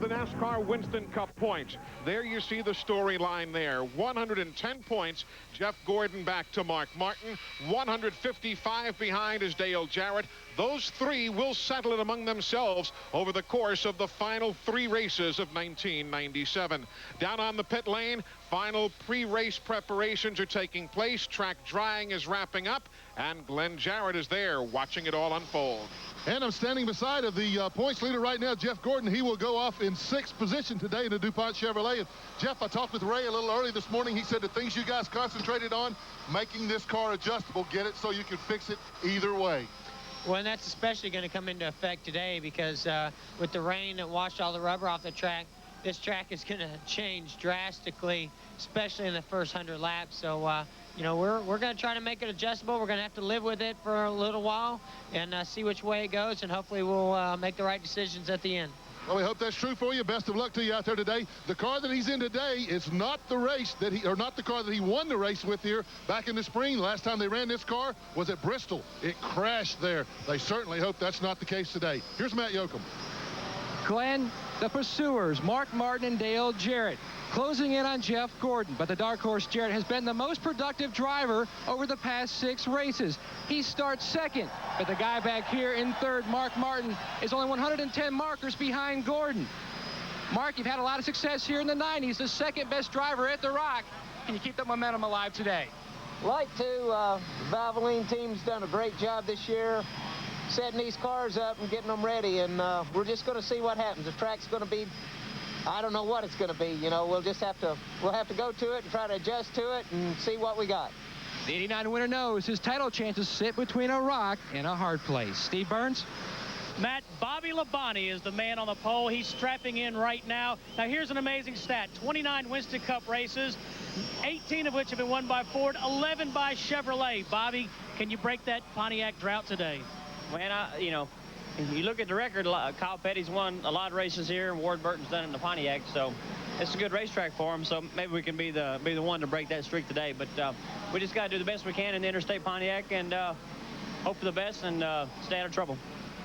the NASCAR Winston Cup points. There you see the storyline there. 110 points. Jeff Gordon back to Mark Martin. 155 behind is Dale Jarrett. Those three will settle it among themselves over the course of the final 3 races of 1997. Down on the pit lane, final pre-race preparations are taking place. Track drying is wrapping up, and Glenn Jarrett is there watching it all unfold. And I'm standing beside of the points leader right now, Jeff Gordon. He will go off in 6th position today in the DuPont Chevrolet. And Jeff, I talked with Ray a little early this morning. He said the things you guys concentrated on, making this car adjustable, get it so you can fix it either way. Well, and that's especially going to come into effect today because with the rain that washed all the rubber off the track, this track is going to change drastically, especially in the first 100 laps. So, you know, we're going to try to make it adjustable. We're going to have to live with it for a little while and see which way it goes, and hopefully we'll make the right decisions at the end. Well, we hope that's true for you. Best of luck to you out there today. The car that he's in today is not the race that he, or not the car that he won the race with here back in the spring. The last time they ran this car was at Bristol. It crashed there. They certainly hope that's not the case today. Here's Matt Yoakum. Glenn, the pursuers, Mark Martin and Dale Jarrett, closing in on Jeff Gordon. But the dark horse Jarrett has been the most productive driver over the past 6 races. He starts second, but the guy back here in third, Mark Martin, is only 110 markers behind Gordon. Mark, you've had a lot of success here in the 90s, the second best driver at the Rock. Can you keep that momentum alive today? Like to. Valvoline team's done a great job this year setting these cars up and getting them ready, and we're just going to see what happens. The track's going to be, I don't know what it's going to be. You know, we'll have to go to it and try to adjust to it and see what we got. The 89 winner knows his title chances sit between a rock and a hard place. Steve Burns. Matt, Bobby Labonte is the man on the pole. He's strapping in right now. Now, here's an amazing stat. 29 Winston Cup races, 18 of which have been won by Ford, 11 by Chevrolet. Bobby, can you break that Pontiac drought today? Man, you know, if you look at the record, Kyle Petty's won a lot of races here, and Ward Burton's done it in the Pontiac, so it's a good racetrack for him. So maybe we can be the one to break that streak today. But we just got to do the best we can in the Interstate Pontiac and hope for the best and stay out of trouble.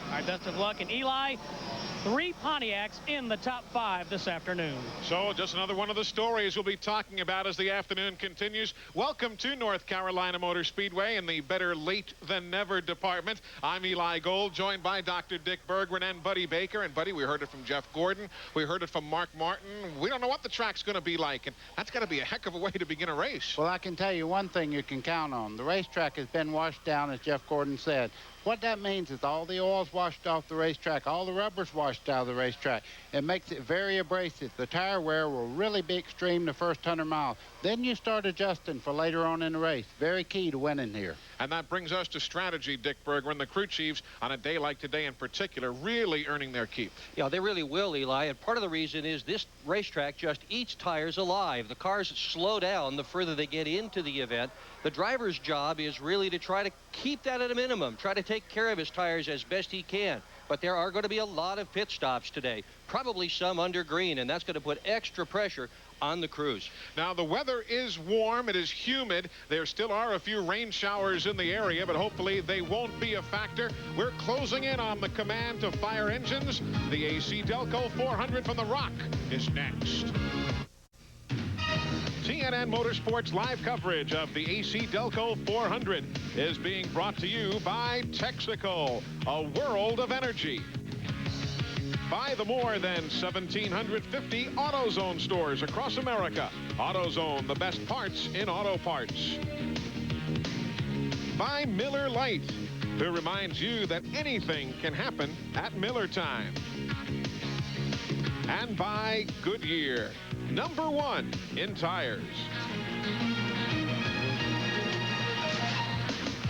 All right, best of luck. And Eli, 3 Pontiacs in the top 5 this afternoon. So just another one of the stories we'll be talking about as the afternoon continues. Welcome to North Carolina Motor Speedway in the better late than never department. I'm Eli Gold, joined by Dr. Dick Berggren and Buddy Baker. And Buddy, we heard it from Jeff Gordon. We heard it from Mark Martin. We don't know what the track's going to be like, and that's got to be a heck of a way to begin a race. Well, I can tell you one thing you can count on. The racetrack has been washed down, as Jeff Gordon said. What that means is all the oil's washed off the racetrack, all the rubber's washed out of the racetrack. It makes it very abrasive. The tire wear will really be extreme the first 100 miles. Then you start adjusting for later on in the race. Very key to winning here. And that brings us to strategy, Dick Berggren. The crew chiefs, on a day like today in particular, really earning their keep. Yeah, they really will, Eli. And part of the reason is this racetrack just eats tires alive. The cars slow down the further they get into the event. The driver's job is really to try to keep that at a minimum, try to take care of his tires as best he can. But there are going to be a lot of pit stops today, probably some under green, and that's going to put extra pressure on the crews. Now, the weather is warm. It is humid. There still are a few rain showers in the area, but hopefully they won't be a factor. We're closing in on the command to fire engines. The AC Delco 400 from the Rock is next. TNN Motorsports live coverage of the AC Delco 400 is being brought to you by Texaco, a world of energy. By the more than 1,750 AutoZone stores across America. AutoZone, the best parts in auto parts. By Miller Lite, who reminds you that anything can happen at Miller time. And by Goodyear, #1 in tires.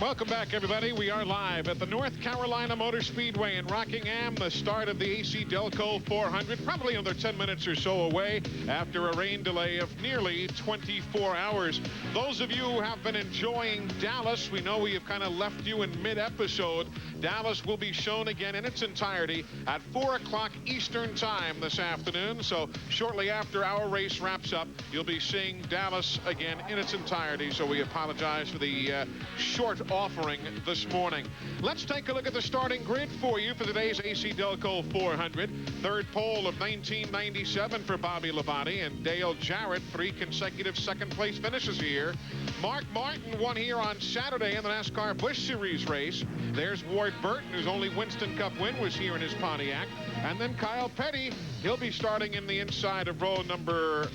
Welcome back, everybody. We are live at the North Carolina Motor Speedway in Rockingham, the start of the AC Delco 400, probably another 10 minutes or so away after a rain delay of nearly 24 hours. Those of you who have been enjoying Dallas, we know we have kind of left you in mid-episode. Dallas will be shown again in its entirety at 4 o'clock Eastern time this afternoon. So shortly after our race wraps up, you'll be seeing Dallas again in its entirety. So we apologize for the short offering this morning. Let's take a look at the starting grid for you for today's AC Delco 400. Third pole of 1997 for Bobby Labonte, and Dale Jarrett, 3 consecutive second-place finishes here. Mark Martin won here on Saturday in the NASCAR Busch Series race. There's Ward Burton, whose only Winston Cup win was here in his Pontiac. And then Kyle Petty, he'll be starting in the inside of row number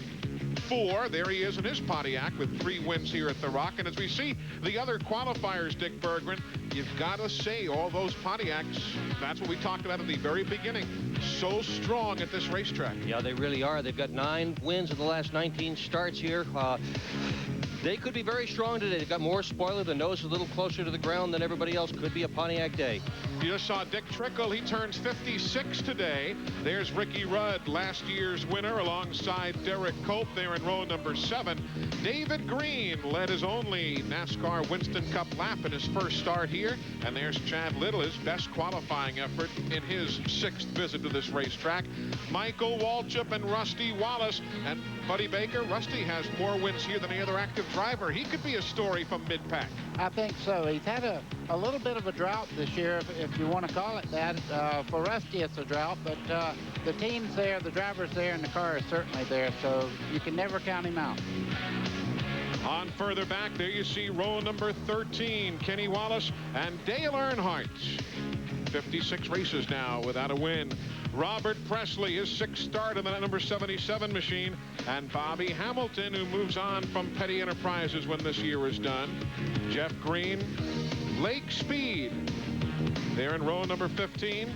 4. There he is in his Pontiac with 3 wins here at the Rock. And as we see the other qualifiers, Dick Bergman, you've got to say all those Pontiacs, that's what we talked about at the very beginning, so strong at this racetrack. Yeah, they really are. They've got 9 wins in the last 19 starts here. They could be very strong today. They've got more spoiler. The nose a little closer to the ground than everybody else. Could be a Pontiac day. You just saw Dick Trickle. He turns 56 today. There's Ricky Rudd, last year's winner, alongside Derek Cope there in row number 7. David Green led his only NASCAR Winston Cup lap in his first start here. And there's Chad Little, his best qualifying effort in his 6th visit to this racetrack. Michael Waltrip and Rusty Wallace. And Buddy Baker, Rusty has more wins here than any other active driver. He could be a story from mid-pack. I think so. He's had a little bit of a drought this year, if you want to call it that. For Rusty, it's a drought, but the team's there, the driver's there, and the car is certainly there, so you can never count him out. On further back, there you see row number 13, Kenny Wallace and Dale Earnhardt. 56 races now without a win. Robert Presley, his 6th start in the number 77 machine. And Bobby Hamilton, who moves on from Petty Enterprises when this year is done. Jeff Green, Lake Speed. There in row number 15,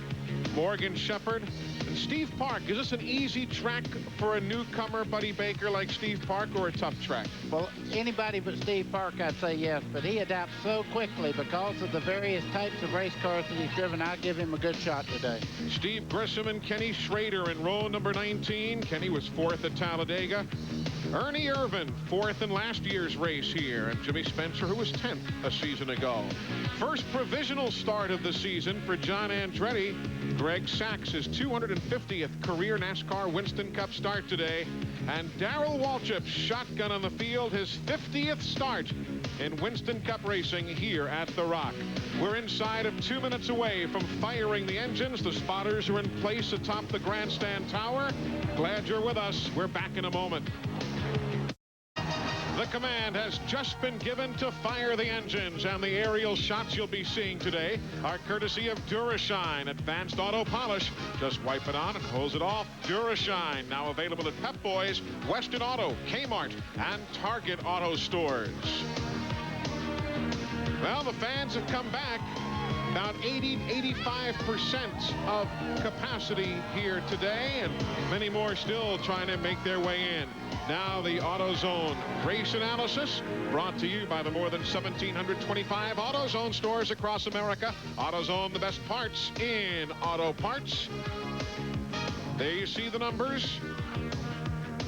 Morgan Shepherd and Steve Park. Is this an easy track for a newcomer, Buddy Baker, like Steve Park, or a tough track? Well, anybody but Steve Park, I'd say yes, but he adapts so quickly because of the various types of race cars that he's driven. I'll give him a good shot today. Steve Grissom and Kenny Schrader in row number 19. Kenny was 4th at Talladega. Ernie Irvin, 4th in last year's race here, and Jimmy Spencer, who was 10th a season ago. First provisional start of the season for John Andretti. Greg Sachs, his 250th career NASCAR Winston Cup start today. And Darrell Waltrip, shotgun on the field, his 50th start in Winston Cup racing here at the Rock. We're inside of 2 minutes away from firing the engines. The spotters are in place atop the grandstand tower. Glad you're with us. We're back in a moment. The command has just been given to fire the engines, and the aerial shots you'll be seeing today are courtesy of Durashine Advanced Auto Polish. Just wipe it on and hose it off. Durashine, now available at Pep Boys, Western Auto, Kmart, and Target Auto stores. Well, the fans have come back. About 80-85% of capacity here today, and many more still trying to make their way in. Now the AutoZone race analysis brought to you by the more than 1,725 AutoZone stores across America. AutoZone, the best parts in auto parts. There you see the numbers.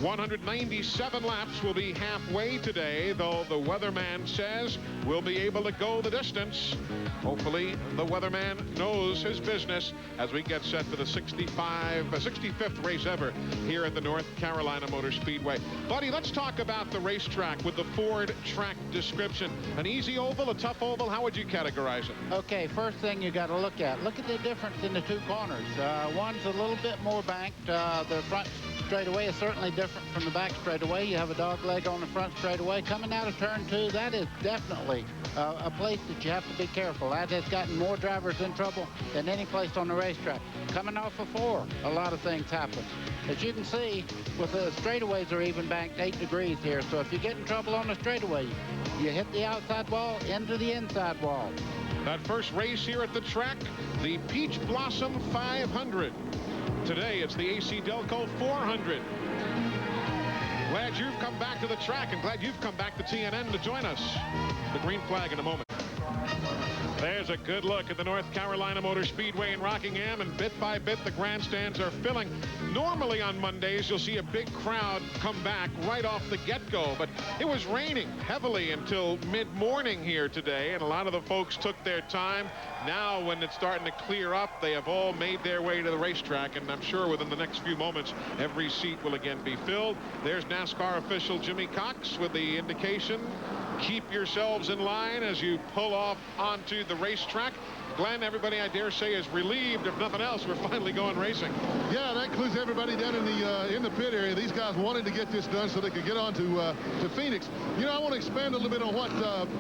197 laps will be halfway today, though the weatherman says we'll be able to go the distance. Hopefully, the weatherman knows his business as we get set for the 65th race ever here at the North Carolina Motor Speedway. Buddy, let's talk about the racetrack with the Ford track description. An easy oval, a tough oval, how would you categorize it? Okay, first thing you got to look at the difference in the 2 corners. One's a little bit more banked. The front straightaway is certainly different from the back straightaway. You have a dog leg on the front straightaway. Coming out of turn 2, that is definitely a place that you have to be careful. That has gotten more drivers in trouble than any place on the racetrack. Coming off of 4, a lot of things happen. As you can see, with the straightaways are even banked 8 degrees here. So if you get in trouble on the straightaway, you hit the outside wall into the inside wall. That first race here at the track, the Peach Blossom 500. Today, it's the AC Delco 400. Glad you've come back to the track, and glad you've come back to TNN to join us. The green flag in a moment. There's a good look at the North Carolina Motor Speedway in Rockingham, and bit by bit the grandstands are filling. Normally on Mondays you'll see a big crowd come back right off the get-go, but it was raining heavily until mid-morning here today, and a lot of the folks took their time. Now when it's starting to clear up, they have all made their way to the racetrack, and I'm sure within the next few moments every seat will again be filled. There's NASCAR official Jimmy Cox with the indication keep yourselves in line as you pull off onto the racetrack. Glenn, everybody, I dare say, is relieved. If nothing else, we're finally going racing. Yeah, that includes everybody down in the pit area. These guys wanted to get this done so they could get on to Phoenix. You know, I want to expand a little bit on what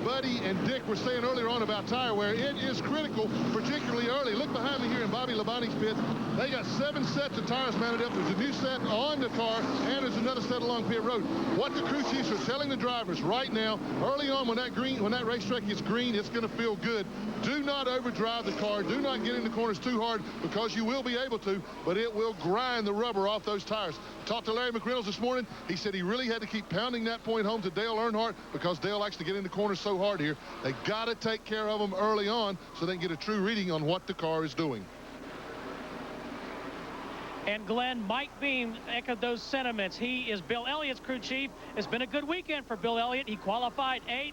Buddy and Dick were saying earlier on about tire wear. It is critical, particularly early. Look behind me here in Bobby Labonte's pit. They got 7 sets of tires mounted up. There's a new set on the car, and there's another set along pit road. What the crew chiefs are telling the drivers right now, early on when that racetrack gets green, it's going to feel good. Do not overdrive the car. Do not get in the corners too hard, because you will be able to, but it will grind the rubber off those tires. Talked to Larry McReynolds this morning. He said he really had to keep pounding that point home to Dale Earnhardt, because Dale likes to get in the corners so hard here. They got to take care of them early on so they can get a true reading on what the car is doing. And Glenn, Mike Beam echoed those sentiments. He is Bill Elliott's crew chief. It's been a good weekend for Bill Elliott. He qualified 8th,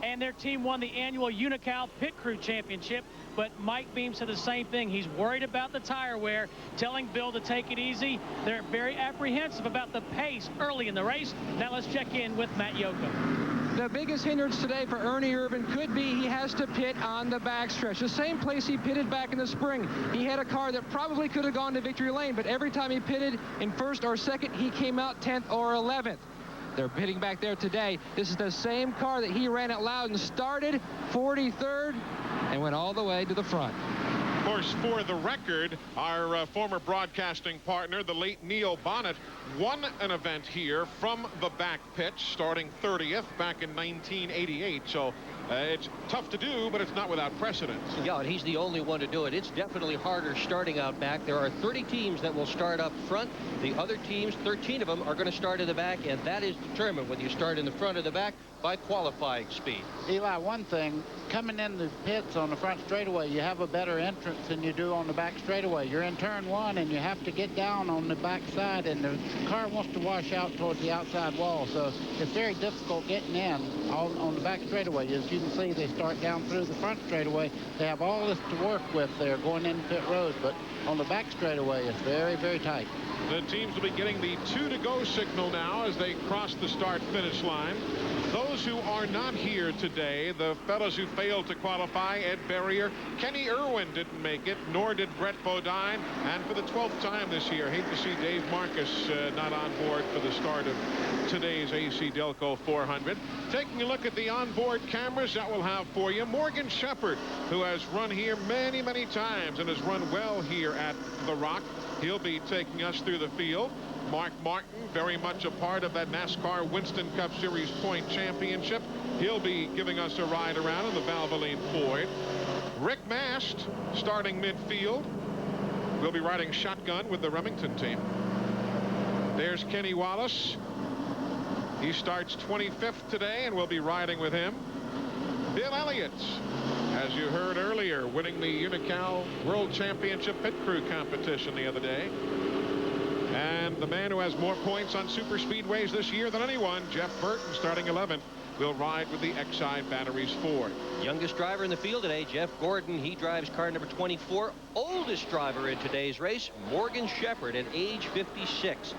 and their team won the annual Unical Pit Crew Championship. But Mike Beam said the same thing. He's worried about the tire wear, telling Bill to take it easy. They're very apprehensive about the pace early in the race. Now let's check in with Matt Yocum. The biggest hindrance today for Ernie Irvan could be he has to pit on the backstretch. The same place he pitted back in the spring. He had a car that probably could have gone to victory lane, but every time he pitted in first or second, he came out 10th or 11th. They're pitting back there today. This is the same car that he ran at Loudon, started 43rd and went all the way to the front. Of course, for the record, our former broadcasting partner, the late Neil Bonnet, won an event here from the back pitch, starting 30th back in 1988. So it's tough to do, but it's not without precedent. Yeah, and he's the only one to do it. It's definitely harder starting out back. There are 30 teams that will start up front. The other teams, 13 of them, are going to start in the back, and that is determined whether you start in the front or the back by qualifying speed. Eli, one thing, coming in the pits on the front straightaway, you have a better entrance than you do on the back straightaway. You're in turn 1, and you have to get down on the back side, and the car wants to wash out towards the outside wall. So it's very difficult getting in on the back straightaway. As you can see, they start down through the front straightaway. They have all this to work with there going into pit road, but on the back straightaway, it's very, very tight. The teams will be getting the 2 to go signal now as they cross the start-finish line. Those who are not here today, the fellows who failed to qualify, Ed Berrier, Kenny Irwin didn't make it, nor did Brett Bodine. And for the 12th time this year, hate to see Dave Marcus not on board for the start of today's AC Delco 400. Taking a look at the onboard cameras that we'll have for you, Morgan Shepherd, who has run here many, many times and has run well here at the Rock. He'll be taking us through the field. Mark Martin, very much a part of that NASCAR Winston Cup Series point championship. He'll be giving us a ride around in the Valvoline Ford. Rick Mast, starting midfield, will be riding shotgun with the Remington team. There's Kenny Wallace. He starts 25th today, and we'll be riding with him. Bill Elliott, as you heard earlier, winning the Unical World Championship Pit Crew competition the other day. And the man who has more points on super speedways this year than anyone, Jeff Burton, starting 11th, will ride with the Exide Batteries Ford. Youngest driver in the field today, Jeff Gordon. He drives car number 24. Oldest driver in today's race, Morgan Shepherd, at age 56.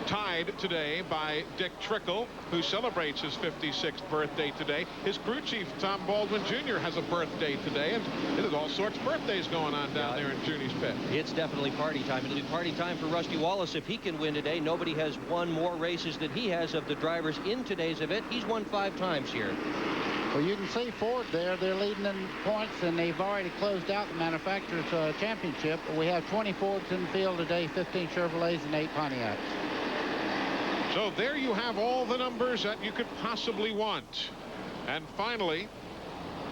Tied today by Dick Trickle, who celebrates his 56th birthday today. His crew chief, Tom Baldwin Jr., has a birthday today, and there's all sorts of birthdays going on down there in Junie's pit. It's definitely party time. It'll be party time for Rusty Wallace if he can win today. Nobody has won more races than he has of the drivers in today's event. He's won 5 times here. Well, you can see Ford there. They're leading in points, and they've already closed out the manufacturer's championship. We have 20 Fords in the field today, 15 Chevrolets, and 8 Pontiacs. So there you have all the numbers that you could possibly want. And finally,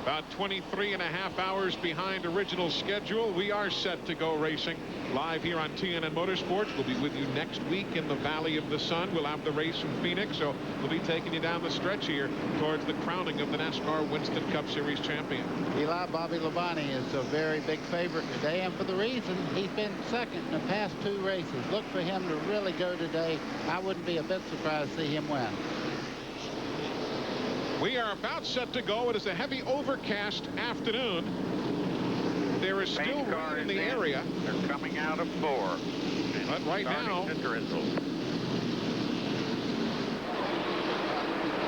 about 23.5 hours behind original schedule, we are set to go racing live here on TNN Motorsports. We'll be with you next week in the Valley of the Sun. We'll have the race from Phoenix, so we'll be taking you down the stretch here towards the crowning of the NASCAR Winston Cup Series champion. Eli, Bobby Labonte is a very big favorite today, and for the reason he's been second in the past 2 races. Look for him to really go today. I wouldn't be a bit surprised to see him win. We are about set to go. It is a heavy overcast afternoon. There is still rain in the area. They're coming out of 4. But right now, to drizzle.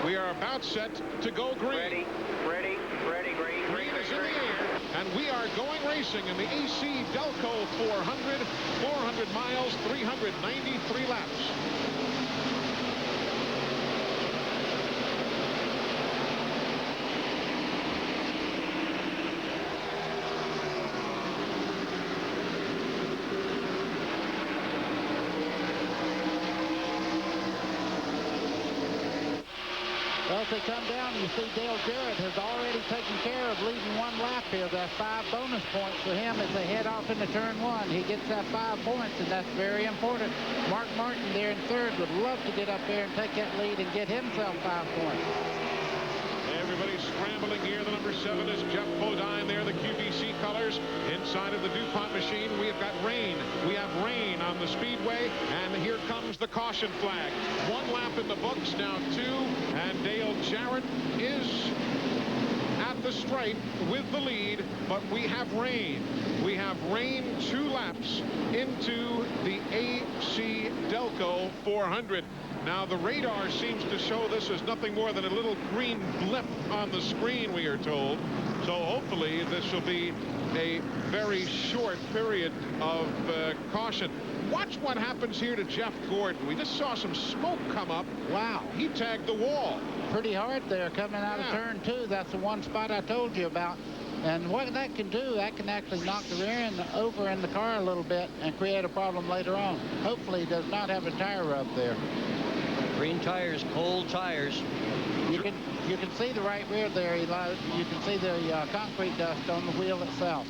We are about set to go green. Ready, ready, ready, green. Green is in the air, and we are going racing in the AC Delco 400, 400 miles, 393 laps. Well, as they come down, you see Dale Jarrett has already taken care of leading one lap here. That's 5 bonus points for him as they head off into turn 1. He gets that 5 points, and that's very important. Mark Martin there in third would love to get up there and take that lead and get himself 5 points. Everybody's scrambling here. The number 7 is Jeff Bodine there, the QVC colors. Inside of the DuPont machine, we have got rain. We have rain on the speedway, and here comes the caution flag. 1 lap in the books, now 2, and Dale Jarrett is at the stripe with the lead, but we have rain. We have rain 2 laps into the AC Delco 400. Now, the radar seems to show this as nothing more than a little green blip on the screen, we are told. So hopefully this will be a very short period of caution. Watch what happens here to Jeff Gordon. We just saw some smoke come up. Wow. He tagged the wall. Pretty hard there coming out of turn 2. That's the one spot I told you about. And what that can do, that can actually knock the rear end over in the car a little bit and create a problem later on. Hopefully he does not have a tire rub there. Green tires, cold tires. You can see the right rear there, Eli. You can see the concrete dust on the wheel itself.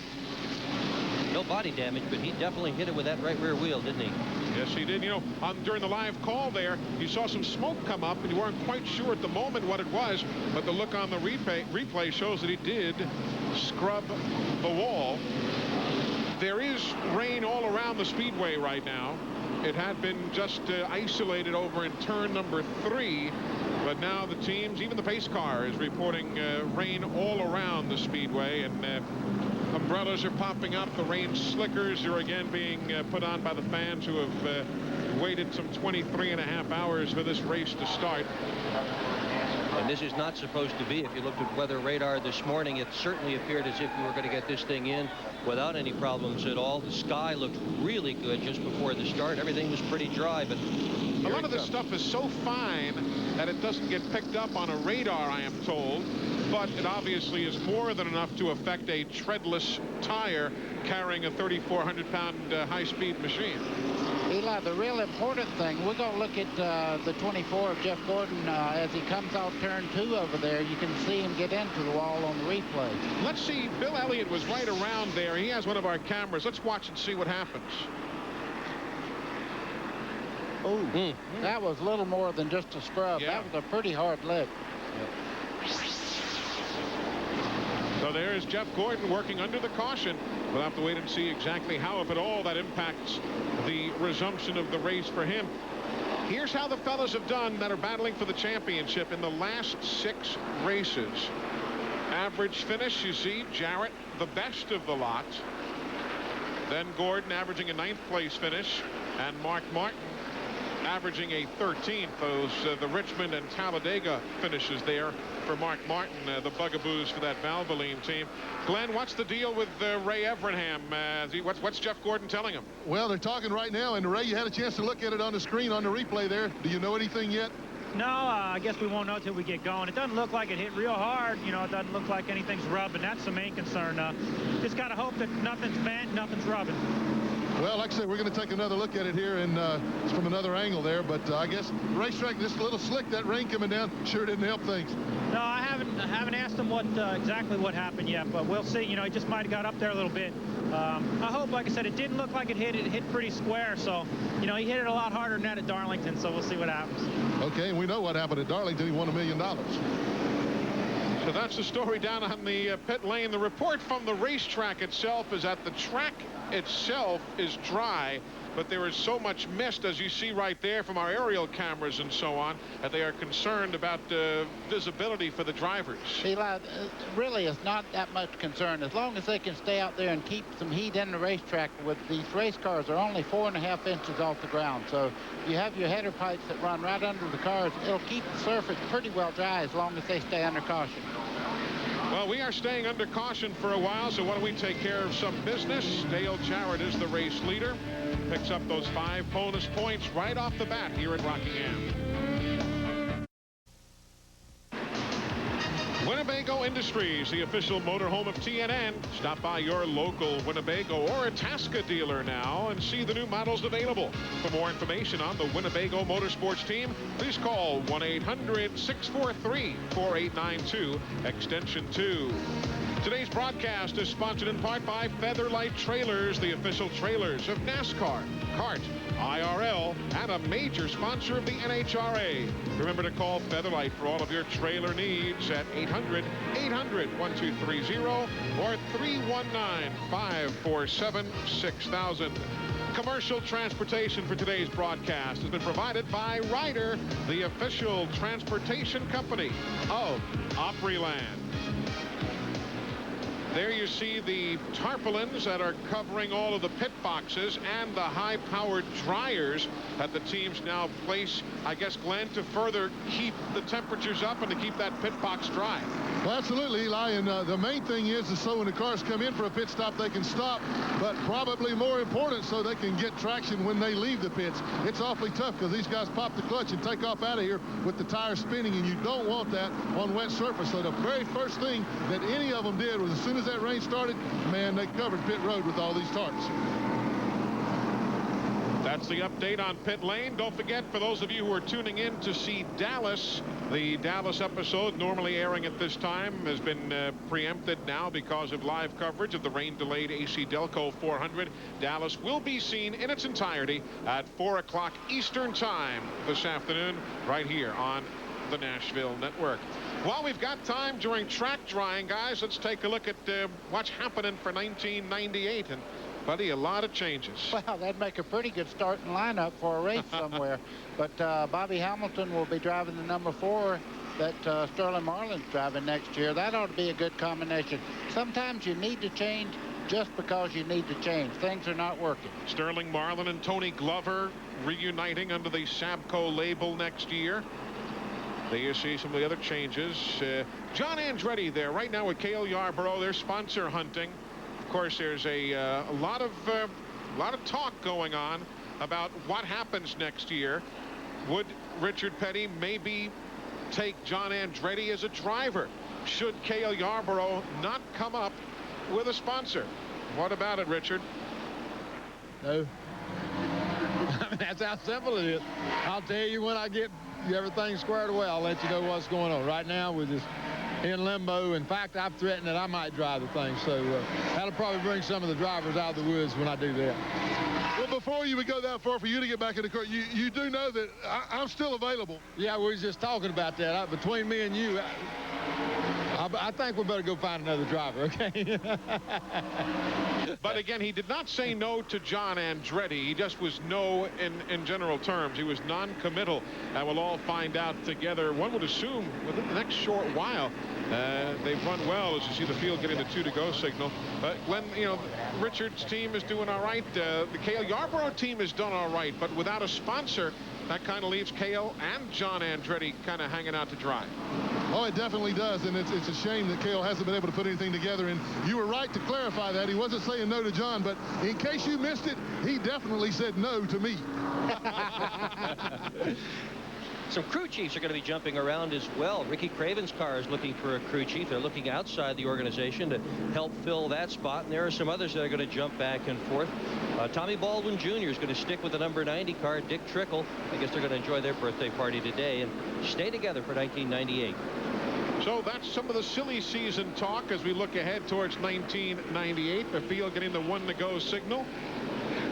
No body damage, but he definitely hit it with that right rear wheel, didn't he? Yes, he did. You know, during the live call there, you saw some smoke come up, and you weren't quite sure at the moment what it was, but the look on the replay shows that he did scrub the wall. There is rain all around the speedway right now. It had been just isolated over in turn number 3, but now the teams, even the pace car, is reporting rain all around the speedway, and umbrellas are popping up. The rain slickers are again being put on by the fans who have waited some 23.5 hours for this race to start. And this is not supposed to be. If you looked at weather radar this morning, it certainly appeared as if we were going to get this thing in without any problems at all. The sky looked really good just before the start. Everything was pretty dry, but a lot of this stuff is so fine that it doesn't get picked up on a radar, I am told, but it obviously is more than enough to affect a treadless tire carrying a 3,400-pound high-speed machine. Eli, the real important thing, we're going to look at the 24 of Jeff Gordon as he comes off turn 2 over there. You can see him get into the wall on the replay. Let's see. Bill Elliott was right around there. He has one of our cameras. Let's watch and see what happens. Oh, that was little more than just a scrub. Yeah. That was a pretty hard lick. So there's Jeff Gordon working under the caution. We'll have to wait and see exactly how, if at all, that impacts the resumption of the race for him. Here's how the fellas have done that are battling for the championship in the last 6 races. Average finish, you see, Jarrett, the best of the lot. Then Gordon averaging a 9th place finish, and Mark Martin averaging a 13th. Those the Richmond and Talladega finishes there for Mark Martin, the bugaboos for that Valvoline team. Glenn, what's the deal with Ray Evernham? What's Jeff Gordon telling him? Well, they're talking right now, and Ray, you had a chance to look at it on the screen on the replay there. Do you know anything yet? No, I guess we won't know till we get going. It doesn't look like it hit real hard. You know, it doesn't look like anything's rubbing. That's the main concern. Just got to hope that nothing's bent, nothing's rubbing. Well, like I said, we're going to take another look at it here, and it's from another angle there. But I guess racetrack, just a little slick, that rain coming down sure didn't help things. No, I haven't asked him what exactly what happened yet, but we'll see. You know, he just might have got up there a little bit. I hope, like I said, it didn't look like it hit pretty square. So, you know, he hit it a lot harder than that at Darlington. So we'll see what happens. Okay, and we know what happened at Darlington. He won $1 million. So that's the story down on the pit lane. The report from the racetrack itself is that the track itself is dry. but there is so much mist, as you see right there from our aerial cameras and so on, that they are concerned about visibility for the drivers. Eli, really it's not that much concern. As long as they can stay out there and keep some heat in the racetrack. With these race cars are only 4.5 inches off the ground, so you have your header pipes that run right under the cars. It'll keep the surface pretty well dry as long as they stay under caution. Well, we are staying under caution for a while, so why don't we take care of some business? Dale Jarrett is the race leader. Picks up those 5 bonus points right off the bat here at Rockingham. Winnebago Industries, the official motorhome of TNN. Stop by your local Winnebago or Itasca dealer now and see the new models available. For more information on the Winnebago Motorsports team, please call 1-800-643-4892, extension 2. Today's broadcast is sponsored in part by Featherlight Trailers, the official trailers of NASCAR, CART, IRL, and a major sponsor of the NHRA. Remember to call Featherlight for all of your trailer needs at 800-800-1230 or 319-547-6000. Commercial transportation for today's broadcast has been provided by Ryder, the official transportation company of Opryland. There you see the tarpaulins that are covering all of the pit boxes and the high-powered dryers that the teams now place, I guess, Glenn, to further keep the temperatures up and to keep that pit box dry. Well, absolutely, Eli, and the main thing is so when the cars come in for a pit stop, they can stop, but probably more important, so they can get traction when they leave the pits. It's awfully tough because these guys pop the clutch and take off out of here with the tires spinning, and you don't want that on wet surface. So the very first thing that any of them did was, as soon as that rain started, man, they covered pit road with all these tarps. That's the update on pit lane. Don't forget, for those of you who are tuning in to see Dallas, the Dallas episode, normally airing at this time, has been preempted now because of live coverage of the rain-delayed AC Delco 400. Dallas will be seen in its entirety at 4 o'clock Eastern Time this afternoon, right here on the Nashville Network. While we've got time during track drying, guys, let's take a look at what's happening for 1998. And buddy, a lot of changes. Well, that'd make a pretty good starting lineup for a race somewhere. But Bobby Hamilton will be driving the number 4 that Sterling Marlin's driving next year. That ought to be a good combination. Sometimes you need to change just because you need to change. Things are not working. Sterling Marlin and Tony Glover reuniting under the Sabco label next year. There you see some of the other changes. John Andretti there right now with Cale Yarborough. They're sponsor hunting. Of course, there's a lot of talk going on about what happens next year. Would Richard Petty maybe take John Andretti as a driver? Should Cale Yarborough not come up with a sponsor? What about it, Richard? No. I mean, that's how simple it is. I'll tell you when I get everything squared away, I'll let you know what's going on. Right now, we're just in limbo. In fact, I've threatened that I might drive the thing, so that'll probably bring some of the drivers out of the woods when I do that. Well, before you would go that far for you to get back in the car, you do know that I'm still available. Yeah, we were just talking about that. Between me and you, I think we better go find another driver, okay? But again, he did not say no to John Andretti. He just was no in general terms. He was non-committal. And we'll all find out together. One would assume within the next short while. They've run well, as you see the field getting the 2-to-go signal. But Glenn, you know, Richard's team is doing all right. The Cale Yarborough team has done all right. But without a sponsor, that kind of leaves Cale and John Andretti kind of hanging out to dry. Oh, it definitely does, and it's a shame that Cale hasn't been able to put anything together. And you were right to clarify that. He wasn't saying no to John, but in case you missed it, he definitely said no to me. Some crew chiefs are going to be jumping around as well. Ricky Craven's car is looking for a crew chief. They're looking outside the organization to help fill that spot. And there are some others that are going to jump back and forth. Tommy Baldwin Jr. is going to stick with the number 90 car. Dick Trickle, I guess they're going to enjoy their birthday party today and stay together for 1998. So that's some of the silly season talk as we look ahead towards 1998. The field getting the 1-to-go signal.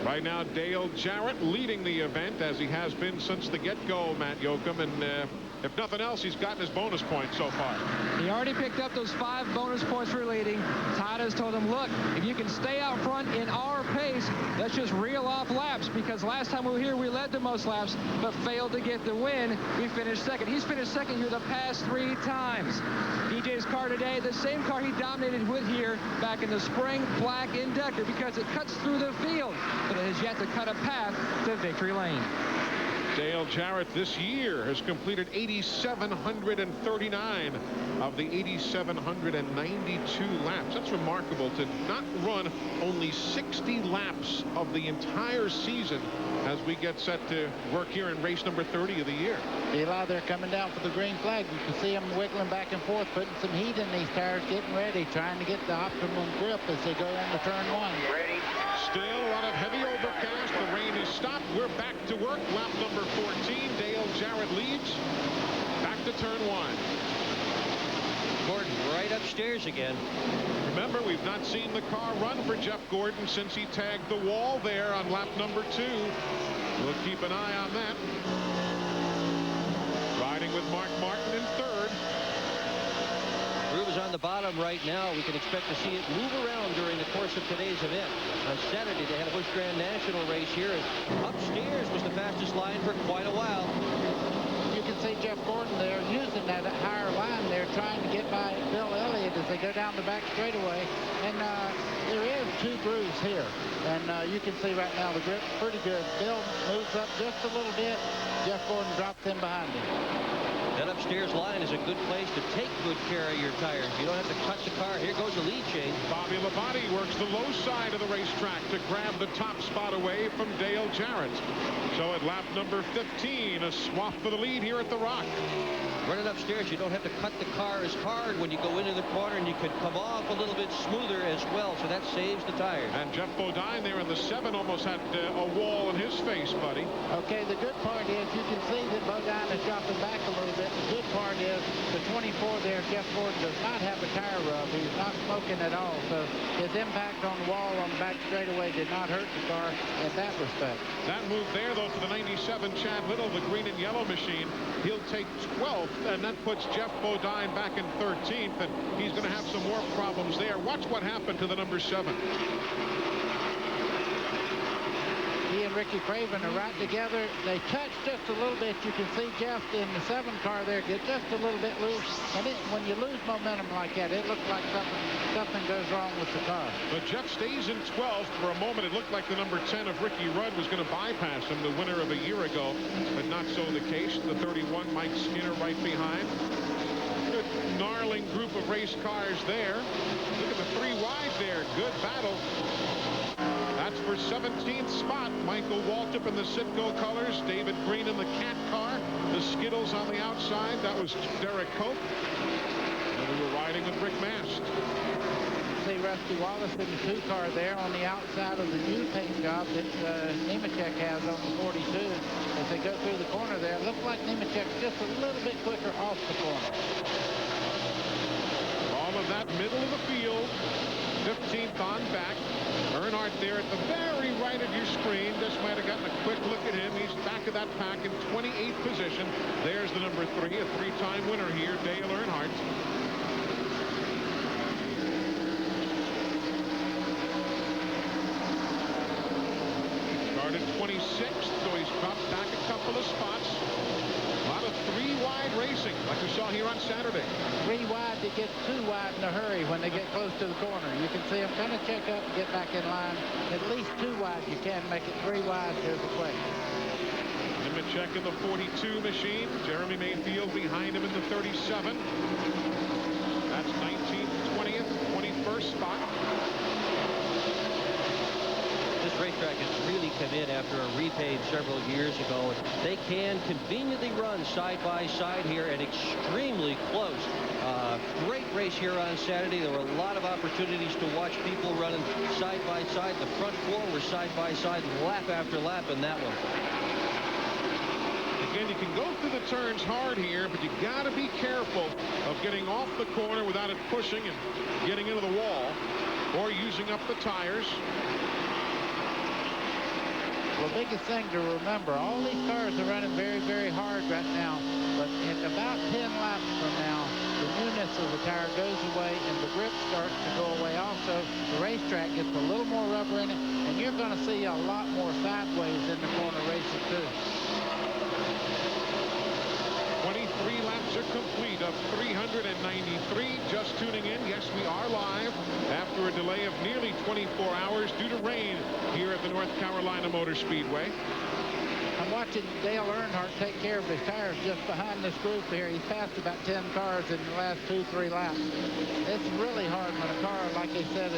Right now, Dale Jarrett leading the event, as he has been since the get-go, Matt Yoakum. And If nothing else, he's gotten his bonus points so far. He already picked up those 5 bonus points for leading. Todd has told him, look, if you can stay out front in our pace, let's just reel off laps, because last time we were here, we led the most laps, but failed to get the win. We finished second. He's finished second here the past 3 times. DJ's car today, the same car he dominated with here back in the spring, black in Decker, because it cuts through the field, but it has yet to cut a path to victory lane. Dale Jarrett this year has completed 8,739 of the 8,792 laps. That's remarkable to not run only 60 laps of the entire season as we get set to work here in race number 30 of the year. Eli, they're coming down for the green flag. You can see them wiggling back and forth, putting some heat in these tires, getting ready, trying to get the optimum grip as they go into turn 1. Ready. Still a lot of heavy overcast. The rain has stopped. We're back to work. Lap number 14. Dale Jarrett leads. Back to turn 1. Gordon right upstairs again. Remember, we've not seen the car run for Jeff Gordon since he tagged the wall there on lap number 2. We'll keep an eye on that. Riding with Mark Martin in third. Groove is on the bottom right now. We can expect to see it move around during the course of today's event. On Saturday, they had a Busch Grand National race here, and upstairs was the fastest line for quite a while. You can see Jeff Gordon there using that higher line there, trying to get by Bill Elliott as they go down the back straightaway. And there is 2 grooves here. And you can see right now the grip's pretty good. Bill moves up just a little bit. Jeff Gordon drops in behind him. That upstairs line is a good place to take good care of your tires. You don't have to cut the car. Here goes the lead change. Bobby Labonte works the low side of the racetrack to grab the top spot away from Dale Jarrett. So at lap number 15, a swap for the lead here at the Rock. Running upstairs, you don't have to cut the car as hard when you go into the corner, and you could come off a little bit smoother as well, so that saves the tires. And Jeff Bodine there in the 7 almost had a wall in his face, buddy. Okay, the good part is you can see that Bodine is dropping back a little bit. The good part is the 24 there, Jeff Gordon, does not have a tire rub. He's not smoking at all, so his impact on the wall on the back straightaway did not hurt the car in that respect. That move there, though, to the 97 Chad Little, the green and yellow machine. He'll take 12th, and that puts Jeff Bodine back in 13th, and he's going to have some more problems there. Watch what happened to the number 7. He and Ricky Craven are right together. They touch just a little bit. You can see Jeff in the 7 car there get just a little bit loose. And when you lose momentum like that, it looks like something goes wrong with the car. But Jeff stays in 12th. For a moment, it looked like the number 10 of Ricky Rudd was going to bypass him, the winner of a year ago. But not so the case. The 31, Mike Skinner, right behind. Good gnarling group of race cars there. Look at the 3 wide there. Good battle. That's for 17th spot. Michael Waltrip in the Citgo colors. David Green in the Cat car. The Skittles on the outside. That was Derek Koch. And we were riding with Rick Mast. See Rusty Wallace in the 2 car there on the outside of the new paint job that Nemechek has on the 42. As they go through the corner there, it looks like Nemechek's just a little bit quicker off the corner. All of that middle of the field. 15th on back. Earnhardt there at the very right of your screen. Just might have gotten a quick look at him. He's back of that pack in 28th position. There's the number 3, a 3-time winner here, Dale Earnhardt. Started 26th, so he's dropped back a couple of spots. A lot of 3 wide racing, like we saw here on Saturday. 3 wide to get 2 wide in a hurry when they get close to the corner. You can see them kind of check up and get back in line. At least 2 wide you can make it. 3 wide, here's the question. Nemechek in the 42 machine. Jeremy Mayfield behind him in the 37. That's 19th, 20th, 21st spot. This racetrack has really come in after a repave several years ago. They can conveniently run side by side here and extremely close. Great race here on Saturday. There were a lot of opportunities to watch people running side by side. The front 4 were side by side lap after lap in that one. Again, you can go through the turns hard here, but you got to be careful of getting off the corner without it pushing and getting into the wall or using up the tires. Well, biggest thing to remember, all these cars are running very, very hard right now. But but at about 10 laps from now, the newness of the tire goes away and the grip starts to go away also. The racetrack gets a little more rubber in it, and you're going to see a lot more sideways in the corner racing too. 23 laps are complete of 393. Just tuning in, yes, we are live after a delay of nearly 24 hours due to rain here at the North Carolina Motor Speedway. I'm watching Dale Earnhardt take care of his tires just behind this group here. He's passed about 10 cars in the last 2-3 laps. It's really hard when a car, like they said,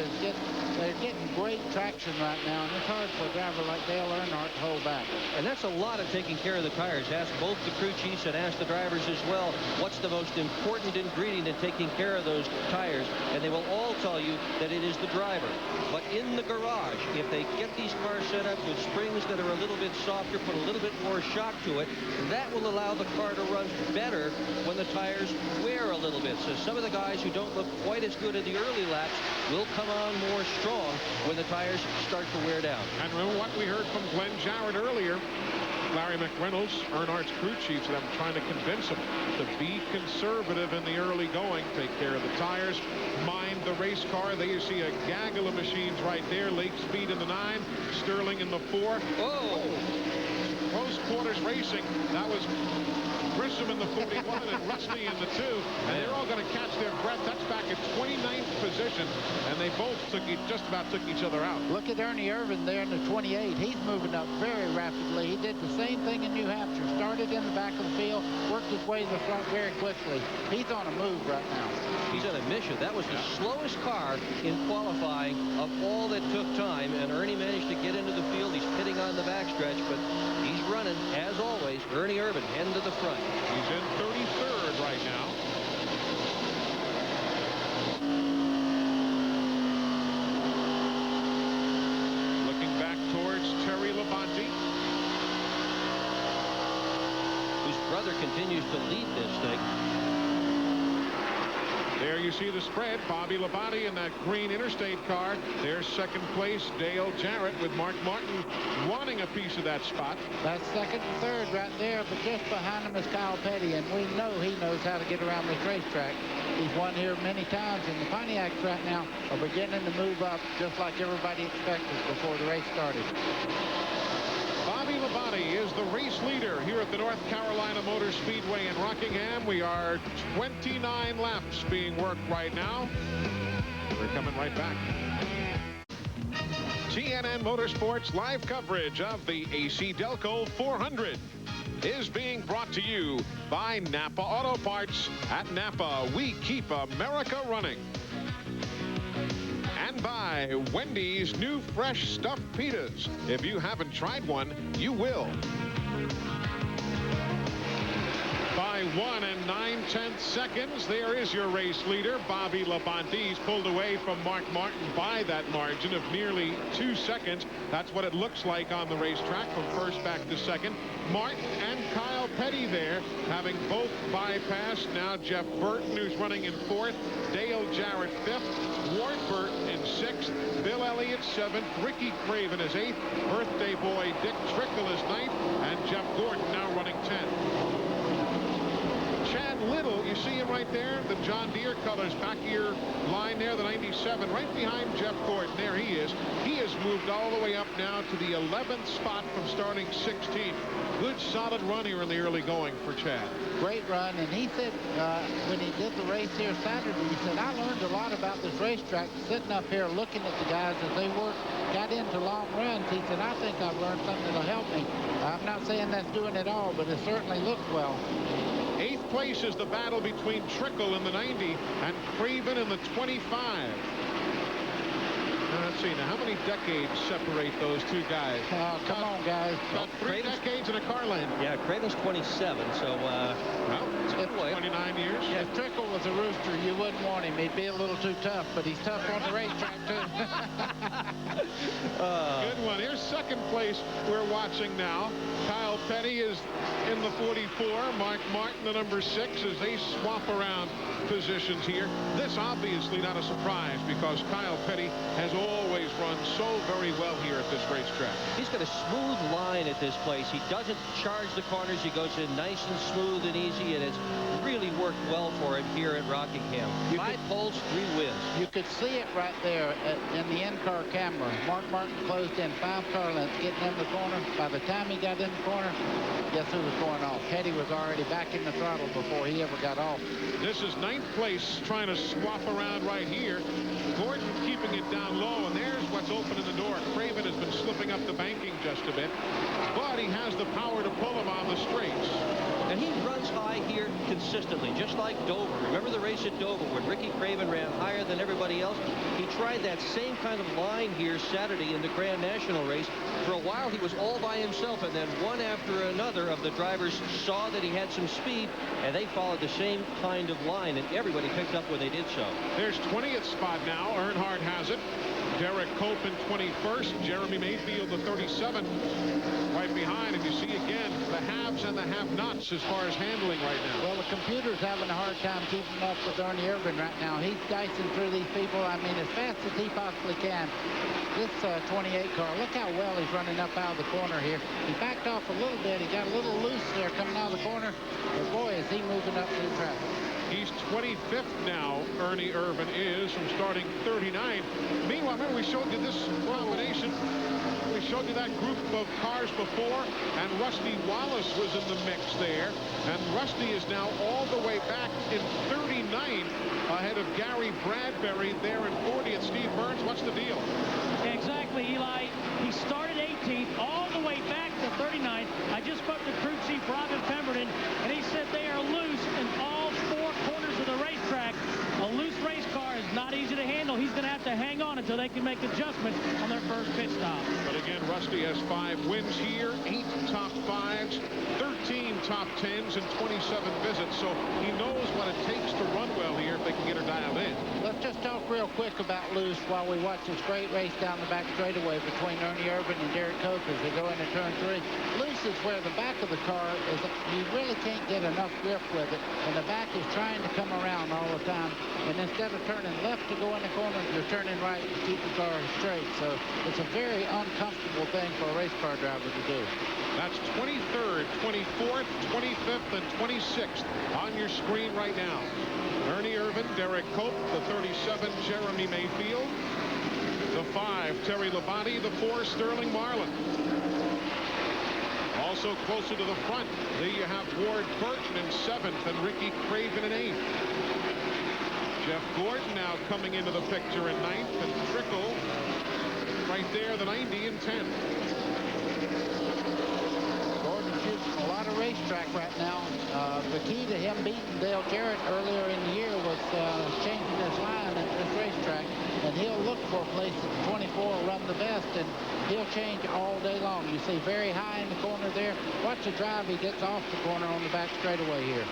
they're getting great traction right now, and it's hard for a driver like Dale Earnhardt to hold back. And that's a lot of taking care of the tires. Ask both the crew chiefs and ask the drivers as well, what's the most important ingredient in taking care of those tires? And they will all tell you that it is the driver. But in the garage, if they get these cars set up with springs that are a little bit softer, put a little bit more shock to it, that will allow the car to run better when the tires wear a little bit. So some of the guys who don't look quite as good in the early laps will come on more strong when the tires start to wear down. And remember what we heard from Glenn Jarrett earlier. Larry McReynolds, Earnhardt's crew chief, them trying to convince him to be conservative in the early going, take care of the tires, mind the race car. There you see a gaggle of machines right there. Lake Speed in the 9, Sterling in the 4. Oh! Close quarters racing. That was Grissom in the 41 and Rusty in the 2. And they're all going to catch their breath. That's back at 29th position. And they both just about took each other out. Look at Ernie Irvin there in the 28. He's moving up very rapidly. He did the same thing in New Hampshire. Started in the back of the field, worked his way to the front very quickly. He's on a move right now. He's on a mission. That was the slowest car in qualifying of all that took time. And Ernie managed to get into the field. He's pitting on the backstretch, but he's running, as always. Ernie Irvin heading to the front. He's in 33rd right now. Looking back towards Terry Labonte, whose brother continues to lead this thing. There you see the spread. Bobby Labonte in that green Interstate car. There's second place Dale Jarrett with Mark Martin wanting a piece of that spot. That's second and third right there, but just behind him is Kyle Petty, and we know he knows how to get around this racetrack. He's won here many times, and the Pontiacs right now are beginning to move up just like everybody expected before the race started. Bobby Labonte is the race leader here at the North Carolina Motor Speedway in Rockingham. We are 29 laps being worked right now. We're coming right back. TNN Motorsports live coverage of the AC Delco 400 is being brought to you by Napa Auto Parts. At Napa, we keep America running. And by Wendy's new fresh stuffed pitas. If you haven't tried one, you will. By 1 9/10 seconds, there is your race leader, Bobby Labonte. He's pulled away from Mark Martin by that margin of nearly 2 seconds. That's what it looks like on the racetrack from first back to second. Martin and Kyle Petty there, having both bypassed. Now Jeff Burton, who's running in 4th. Dale Jarrett 5th. Ward Burton in 6th. Bill Elliott 7th. Ricky Craven is 8th. Birthday boy Dick Trickle is 9th. And Jeff Gordon now running 10th. Chad Little, you see him right there, the John Deere colors, back here line there, the 97, right behind Jeff Gordon. There he is. He has moved all the way up now to the 11th spot from starting 16th. Good solid run here in the early going for Chad. Great run, and he said when he did the race here Saturday, he said, I learned a lot about this racetrack sitting up here looking at the guys as they got into long runs. He said, I think I've learned something that'll help me. I'm not saying that's doing it all, but it certainly looks well. 8th place is the battle between Trickle in the 90 and Craven in the 25. Let's see now, how many decades separate those two guys? Oh, come on, guys. About 3 decades in a car lane. Yeah, Craven's 27, so well, it's 29 years. Yeah, if Trickle was a rooster, you wouldn't want him. He'd be a little too tough, but he's tough on the racetrack, too. Good one. Here's second place we're watching now. Kyle Petty is in the 44. Mark Martin, the number 6, as they swap around positions here. This obviously not a surprise because Kyle Petty has always run so very well here at this racetrack. He's got a smooth line at this place. He doesn't charge the corners. He goes in nice and smooth and easy, and it's really worked well for him here at Rockingham. 5 poles, 3 wins. You could see it right there in the in-car camera. Mark Martin closed in 5 car lengths getting in the corner. By the time he got in the corner, guess who was going off? Petty was already back in the throttle before he ever got off. This is 9th place, trying to swap around right here. Gordon keeping it down low, and there's what's opening the door. Craven has been slipping up the banking just a bit, but he has the power to pull him on the straights. And he runs high here consistently, just like Dover. Remember the race at Dover when Ricky Craven ran higher than everybody else? He tried that same kind of line here Saturday in the Grand National race. For a while, he was all by himself, and then one after another of the drivers saw that he had some speed, and they followed the same kind of line, and everybody picked up when they did so. There's 20th spot now. Earnhardt has it. Derek Cope in 21st. Jeremy Mayfield, the 37th, right behind. And you see again the haves and the have-nots as far as handling right now. Well, the computer's having a hard time keeping up with Ernie Irvin right now. He's dicing through these people, I mean, as fast as he possibly can. This 28 car, look how well he's running up out of the corner here. He backed off a little bit. He got a little loose there coming out of the corner. But boy, is he moving up through traffic. He's 25th now, Ernie Irvin is, from starting 39. Meanwhile, remember we showed you this combination. We showed you that group of cars before, and Rusty Wallace was in the mix there. And Rusty is now all the way back in 39 ahead of Gary Bradbury there in 40th. Steve Burns, what's the deal? Exactly, Eli. He started 18th all the way back to 39th. I just spoke to crew chief Robin Pemberton, and he said they are loose in all 4 corners of the racetrack. A loose race car is not easy to handle. He's going to have to hang on until they can make adjustments on their first pit stop. But again, Rusty has 5 wins here, 8 top 5s, 13 top 10s, and 27 visits. So he knows what it takes to run well here if they can get her dialed in. Let's just talk real quick about loose while we watch this great race down the back straightaway between Ernie Irvin and Derek Cope as they go into turn 3. Loose is where the back of the car is. You really can't get enough grip with it, and the back is trying to come around all the time. And instead of turning left to go in the corner, you're turning right to keep the car straight. So it's a very uncomfortable thing for a race car driver to do. That's 23rd, 24th, 25th, and 26th on your screen right now. Ernie Irvin, Derek Cope, the 37, Jeremy Mayfield, the 5, Terry Labonte, the 4, Sterling Marlin. Also closer to the front, there you have Ward Burton in 7th and Ricky Craven in 8th. Jeff Gordon now coming into the picture in 9th, and Trickle right there, the 90 in 10th. Gordon's using a lot of racetrack right now. The key to him beating Dale Jarrett earlier in the year was changing his line at this racetrack. And he'll look for a place that the 24 will run the best, and he'll change all day long. You see very high in the corner there. Watch the drive. He gets off the corner on the back straightaway here.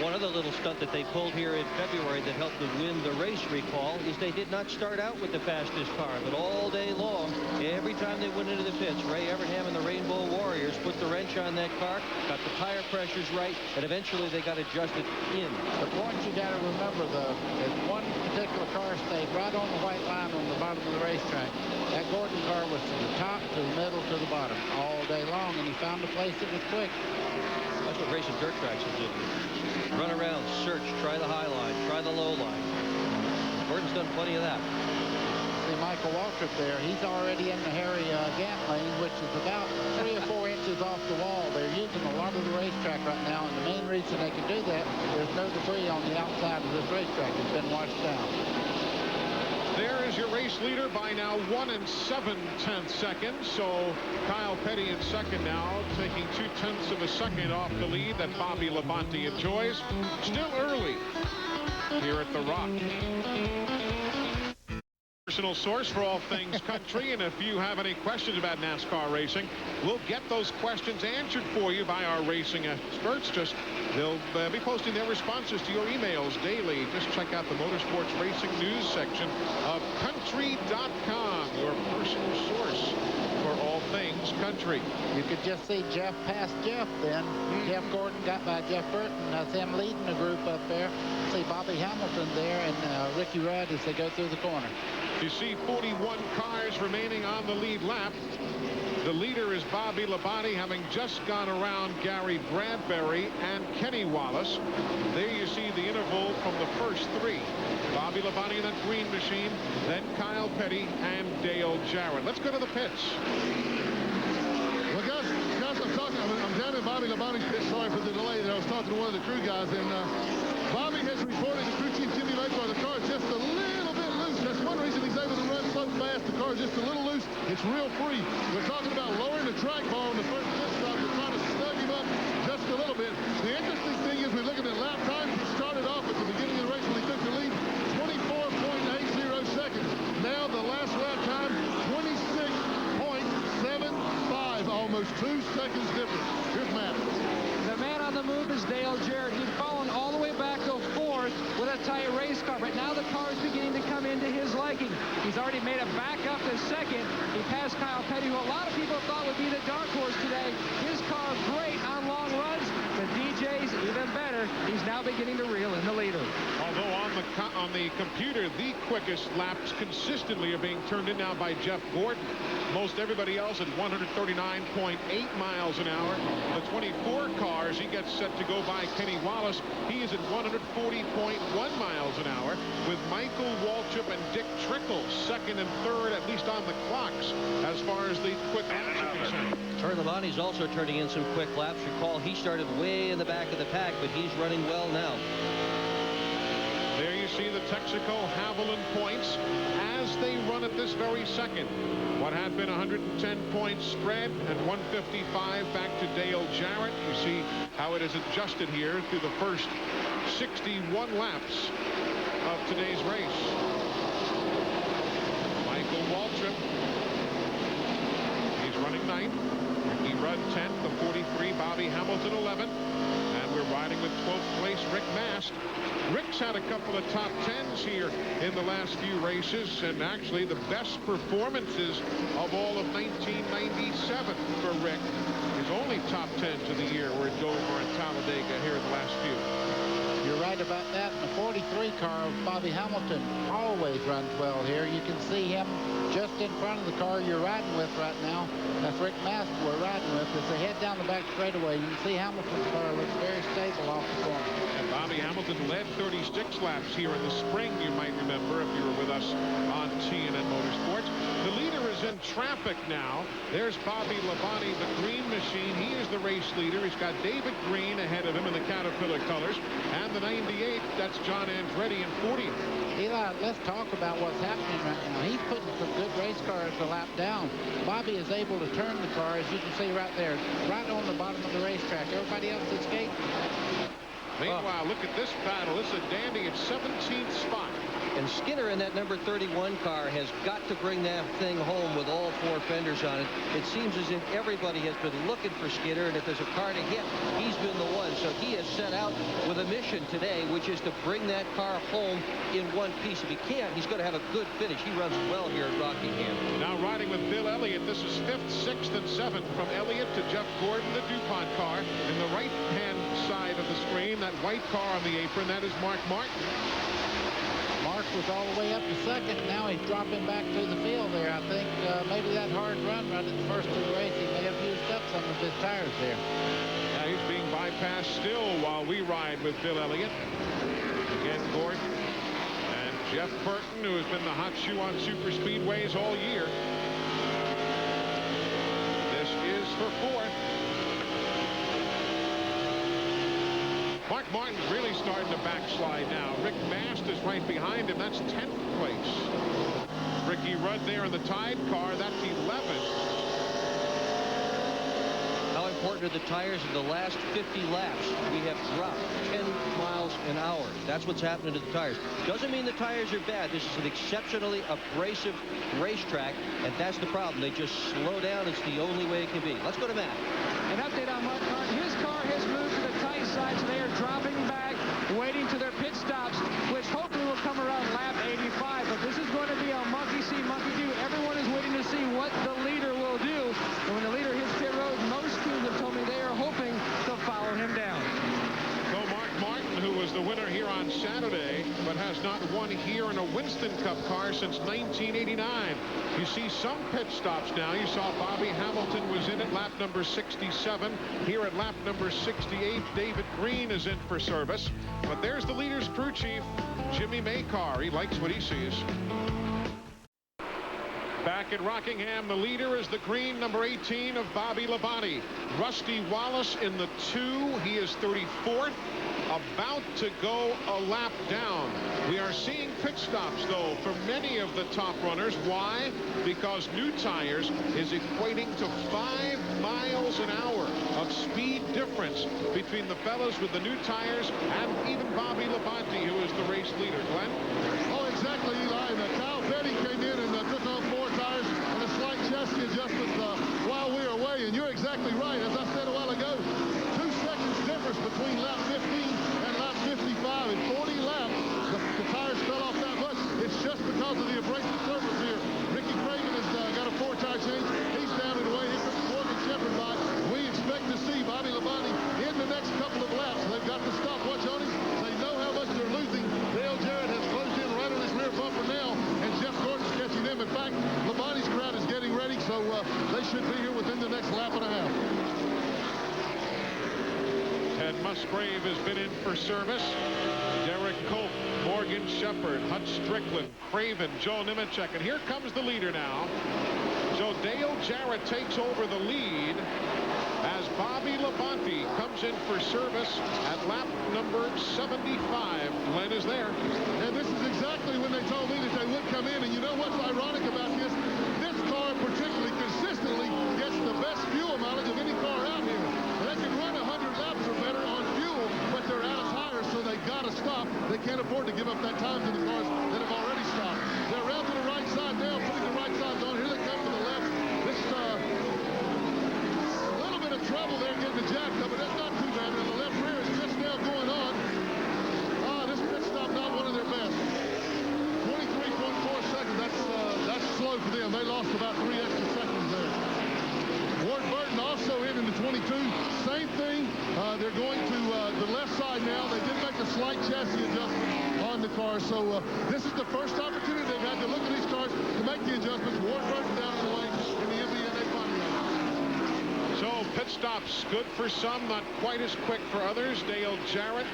One other little stunt that they pulled here in February that helped them win the race recall is they did not start out with the fastest car, but all day long, every time they went into the pits, Ray Evernham and the Rainbow Warriors put the wrench on that car, got the tire pressures right, and eventually they got adjusted in. The point you got to remember, though, is one particular car stayed right on the white line on the bottom of the racetrack. That Gordon car was from the top to the middle to the bottom all day long, and he found a place that was quick. That's what racing dirt tracks will do. Run around, search, try the high line, try the low line. Gordon's done plenty of that. See Michael Waltrip there. He's already in the Harry Gant lane, which is about 3 or 4 inches off the wall. They're using a lot of the racetrack right now, and the main reason they can do that, there's no debris on the outside of this racetrack. It's been washed down. There is your race leader by now 1 7/10 seconds. So Kyle Petty in second now, taking 2/10 of a second off the lead that Bobby Labonte enjoys. Still early here at the Rock. Personal source for all things country, and if you have any questions about NASCAR racing, we'll get those questions answered for you by our racing experts. They'll be posting their responses to your emails daily. Just check out the Motorsports Racing News section of country.com, your personal source for all things things country. You could just see Jeff pass Jeff then. Jeff Gordon got by Jeff Burton. That's him leading the group up there. See Bobby Hamilton there and Ricky Rudd as they go through the corner. You see 41 cars remaining on the lead lap. The leader is Bobby Labonte, having just gone around Gary Bradbury and Kenny Wallace. There you see the interval from the first three. Bobby Labonte in that green machine, then Kyle Petty and Dale Jarrett. Let's go to the pits. Well, guys, I'm down in Bobby Labonte's pit. Sorry for the delay there. I was talking to one of the crew guys, and Bobby has reported to crew chief Jimmy Lakewell the car is just a little bit loose. That's one reason he's able to run so fast. The car is just a little loose. It's real free. We're talking about lowering the track bar on the first pit stop. We're trying to snug him up just a little bit. The interesting thing is we're looking at lap time. He started off at the beginning of the race when he took the lead, 24.80 seconds. Now the last lap time, 26.75, almost 2 seconds difference. Here's Matt. The man on the move is Dale Jarrett. He'd fallen all the way back to fourth with a tight race car, but now the car is beginning to come into his liking. He's already made it back up to second. He passed Kyle Petty, who a lot of people thought would be the dark horse today. His car great on long runs. The DJ's even better. He's now beginning to reel in the leader. Although on the computer, the quickest laps consistently are being turned in now by Jeff Gordon. Most everybody else at 139.8 miles an hour. The 24 cars, he gets set to go by Kenny Wallace. He is at 140.1 miles an hour, with Michael Waltrip and Dick Trickle second and third, at least on the clocks, as far as the quick laps are concerned. Terry Labonte's also turning in some quick laps. Recall, he started way in the back of the pack, but he's running well now. There you see the Texaco Haviland points as they run at this very second. What had been 110-point spread and 155 back to Dale Jarrett. You see how it is adjusted here through the first 61 laps of today's race. Michael Waltrip, he's running ninth. Ricky Rudd 10th, the 43, Bobby Hamilton 11th. And we're riding with 12th place Rick Mast. Rick's had a couple of top 10s here in the last few races, and actually the best performances of all of 1997 for Rick. His only top 10s of the year were at Dover and Talladega here in the last few. You're right about that. And the 43 car of Bobby Hamilton always runs well here. You can see him just in front of the car you're riding with right now. That's Rick Mast we're riding with. As they head down the back straightaway, you can see Hamilton's car looks very stable off the corner. And Bobby Hamilton led 36 laps here in the spring, you might remember, if you were with us on TNN Motorsports. The leader is in traffic now. There's Bobby Labonte, the green machine. He is the race leader. He's got David Green ahead of him in the Caterpillar colors. And the 98, that's John Andretti in 40th. Eli, let's talk about what's happening right now. He's putting some good race cars a lap down. Bobby is able to turn the car, as you can see right there, right on the bottom of the racetrack. Everybody else is skating. Meanwhile, look at this battle. This is a dandy at 17th spot. And Skinner in that number 31 car has got to bring that thing home with all four fenders on it. It seems as if everybody has been looking for Skinner, and if there's a car to hit, he's been the one. So he has set out with a mission today, which is to bring that car home in one piece. If he can't, he's going to have a good finish. He runs well here at Rockingham. Now riding with Bill Elliott. This is 5th, 6th, and 7th from Elliott to Jeff Gordon, the DuPont car. In the right-hand side of the screen, that white car on the apron, that is Mark Martin. Mark was all the way up to second. Now he's dropping back through the field there. I think maybe that hard run right at the first of the race, he may have used up some of his tires there. Yeah, he's being bypassed still while we ride with Bill Elliott. Again, Gordon and Jeff Burton, who has been the hot shoe on super speedways all year. This is for 4th. Mark Martin's really starting to backslide now. Rick Mast is right behind him. That's 10th place. Ricky Rudd there in the Tide car. That's 11th. How important are the tires in the last 50 laps? We have dropped 10 miles an hour. That's what's happening to the tires. Doesn't mean the tires are bad. This is an exceptionally abrasive racetrack, and that's the problem. They just slow down. It's the only way it can be. Let's go to Matt. An update on Mark Martin. His car has moved to the tight side, so they are dropping back, waiting to their pit stops, which hopefully will come around lap 85. But this is going to be a monkey see, monkey do. Everyone is waiting to see what the leader will do. And was the winner here on Saturday, but has not won here in a Winston Cup car since 1989. You see some pit stops now. You saw Bobby Hamilton was in at lap number 67. Here at lap number 68, David Green is in for service. But there's the leader's crew chief, Jimmy Maycar. He likes what he sees. Back at Rockingham, the leader is the green number 18 of Bobby Labonte. Rusty Wallace in the 2. He is 34th, about to go a lap down. We are seeing pit stops, though, for many of the top runners. Why? Because new tires is equating to 5 miles an hour of speed difference between the fellas with the new tires and even Bobby Labonte, who is the race leader. Glenn? Oh, exactly, Eli. And Kyle Petty came in and took on 4 tires and a slight chassis adjustment while we were away. And you're exactly right. As I said a while ago, 2 seconds difference between lap 15 and lap 55. In 40 laps, the tires fell off that much. It's just because of the abrasive surface here. Ricky Craven has got a 4-tire change. He's down and away. He took Morgan Shepherd by. We expect to see Bobby Labonte in the next couple of laps. They've got the stopwatch on him. They know how much they're losing. Dale Jarrett has closed in right on his rear bumper now, and Jeff Gordon's catching him. In fact, Labonte's crowd is getting ready, so they should be here within the next lap and a half. Ted Musgrave has been in for service. Derek Cope, Morgan Shepherd, Hutch Strickland, Craven, Joe Nemechek, and here comes the leader now. So Dale Jarrett takes over the lead as Bobby Labonte comes in for service at lap number 75. Glenn is there. And this is exactly when they told me that they would come in. And you know what's ironic about this? This car particularly consistently gets the best fuel mileage of any car out here. And they can run 100 laps or better on fuel, but they're out of tires, so they got to stop. They can't afford to give up that time to the cars that have already stopped. They're around to the right side now, putting the right sides on. Here they come to the left. This trouble there getting the jack up, but that's not too bad. And the left rear is just now going on. This pit stop not one of their best. 23.4 seconds. That's slow for them. They lost about 3 extra seconds there. Ward Burton also in the 22. Same thing. They're going to the left side now. They did make a slight chassis adjustment on the car. So this is the first opportunity they've had to look at these cars to make the adjustments. Ward Burton down the way in the MBNA Pontiac. So pit stops good for some, not quite as quick for others. Dale Jarrett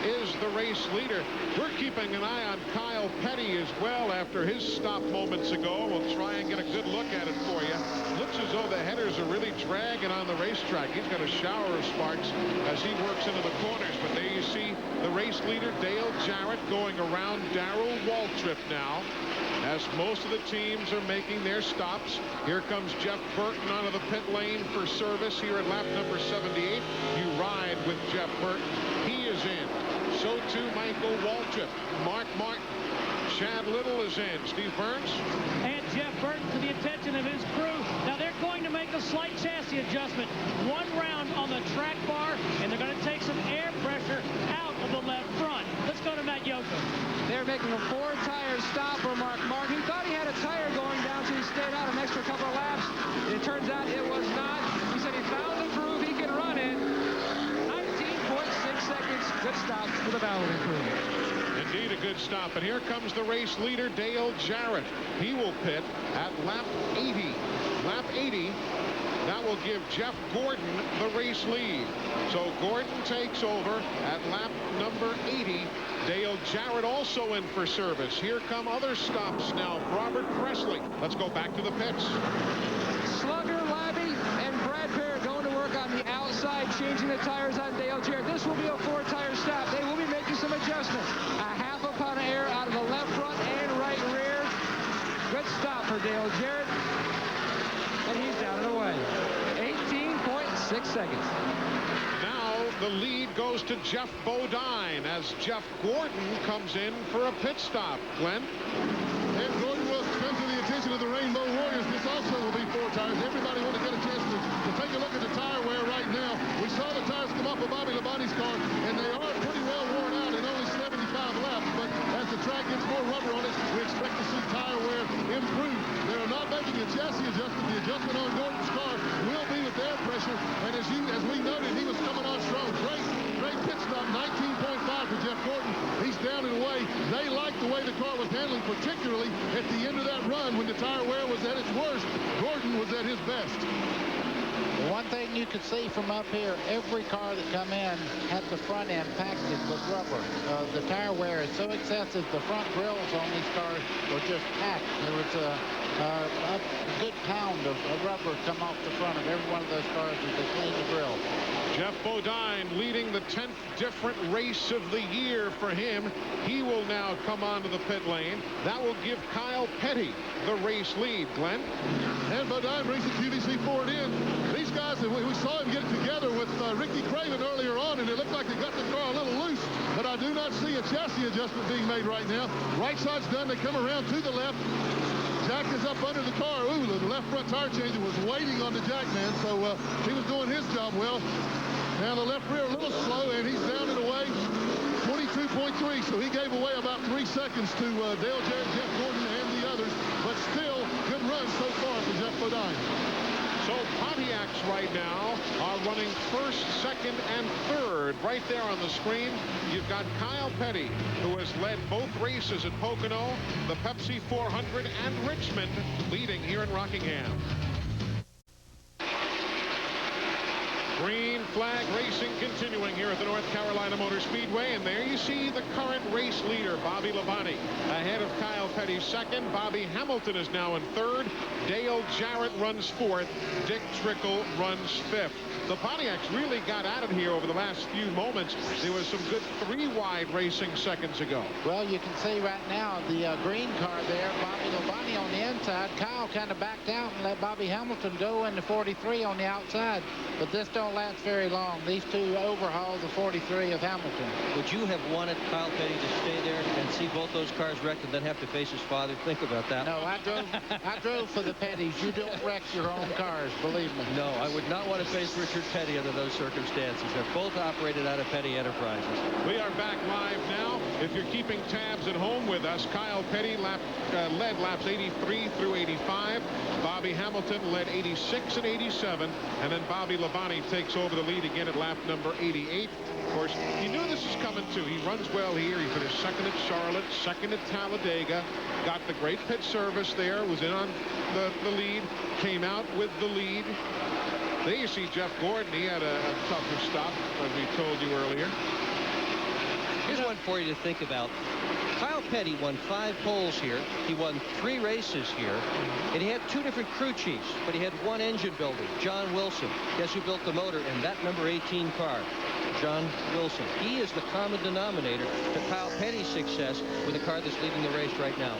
is the race leader. We're keeping an eye on Kyle Petty as well after his stop moments ago. We'll try and get a good look at it for you. Looks as though the headers are really dragging on the racetrack. He's got a shower of sparks as he works into the corners. But there you see the race leader, Dale Jarrett, going around Darrell Waltrip now, as most of the teams are making their stops. Here comes Jeff Burton onto the pit lane for service here at lap number 78. You ride with Jeff Burton. He is in. So too Michael Waltrip. Mark Martin. Chad Little is in. Steve Burns. And Jeff Burton to the attention of his crew. Now they're going to make a slight chassis adjustment. 1 round on the track bar, and they're going to take some air pressure out of the left front. Let's go to Matt Yocum. They're making a 4-tire stop for Mark Martin. He thought he had a tire going down, so he stayed out an extra couple of laps. It turns out it was not. He said he found the groove he can run in. 19.6 seconds. Good stop for the Ballard crew. Indeed, a good stop. And here comes the race leader, Dale Jarrett. He will pit at lap 80. Lap 80. That will give Jeff Gordon the race lead. So Gordon takes over at lap number 80. Dale Jarrett also in for service. Here come other stops now. Robert Presley. Let's go back to the pits. Slugger, Labby, and Brad Parrott going to work on the outside, changing the tires on Dale Jarrett. This will be a 4-tire stop. They will be making some adjustments. A half a pound of air out of the left front and right rear. Good stop for Dale Jarrett. And he's down and away. 18.6 seconds. Now the lead goes to Jeff Bodine as Jeff Gordon comes in for a pit stop. Glenn? And Gordon will come to the attention of the Rainbow Warriors. This also will be 4 tires. Everybody want to get a chance to take a look at the tire wear right now. We saw the tires come off of Bobby Labonte's car, and they are pretty well worn out in only 75 laps. But as the track gets more rubber on it, we expect to see tire wear improve. They are not making a chassis adjustment. The adjustment on Gordon's car will be with air pressure. And as we noted, he was coming on strong. Great pit stop. 19.5 for Jeff Gordon. the car was handling, particularly at the end of that run when the tire wear was at its worst. Gordon was at his best. One thing you could see from up here, every car that come in had the front end packed with rubber. The tire wear is so excessive, the front grills on these cars were just packed. There was a good pound of rubber come off the front of every one of those cars as they cleaned the grill. Jeff Bodine leading the 10th different race of the year for him. He will now come onto the pit lane. That will give Kyle Petty the race lead. Glenn? And Bodine brings the QVC Ford in. These guys, we saw him get it together with Ricky Craven earlier on, and it looked like they got the car a little loose, but I do not see a chassis adjustment being made right now. Right side's done. They come around to the left. Jack is up under the car. Ooh, the left front tire changer was waiting on the jack man, so he was doing his job well. Now the left rear a little slow, and he's down and away 22.3, so he gave away about 3 seconds to Dale Jarrett, Jeff Gordon, and the others, but still good run so far for Jeff Bodine. So Pontiacs right now are running first, second, and third. Right there on the screen, you've got Kyle Petty, who has led both races at Pocono, the Pepsi 400, and Richmond, leading here in Rockingham. Green flag racing continuing here at the North Carolina Motor Speedway, and there you see the current race leader, Bobby Labonte, ahead of Kyle Petty second. Bobby Hamilton is now in third. Dale Jarrett runs fourth. Dick Trickle runs fifth. The Pontiacs really got at it here over the last few moments. There was some good three-wide racing seconds ago. Well, you can see right now the green car there, Bobby Labonte on the inside. Kyle kind of backed out and let Bobby Hamilton go into 43 on the outside. But this don't last very long. These two overhaul the 43 of Hamilton. Would you have wanted Kyle Petty to stay there and see both those cars wrecked and then have to face his father? Think about that. No, I drove for the Pettys. You don't wreck your own cars, believe me. No, I would not want to face Richard Petty under those circumstances. They're both operated out of Petty Enterprises. We are back live now. If you're keeping tabs at home with us, Kyle Petty led laps 83 through 85. Bobby Hamilton led 86 and 87. And then Bobby Labonte takes over the lead again at lap number 88. Of course, he knew this was coming too. He runs well here. He finished second at Charlotte, second at Talladega, got the great pit service there, was in on the lead, came out with the lead. There you see Jeff Gordon. He had a tougher stop, as we told you earlier. Here's one for you to think about. Kyle Petty won 5 poles here. He won 3 races here. And he had 2 different crew chiefs, but he had one engine builder, John Wilson. Guess who built the motor in that number 18 car? John Wilson. He is the common denominator to Kyle Petty's success with the car that's leading the race right now.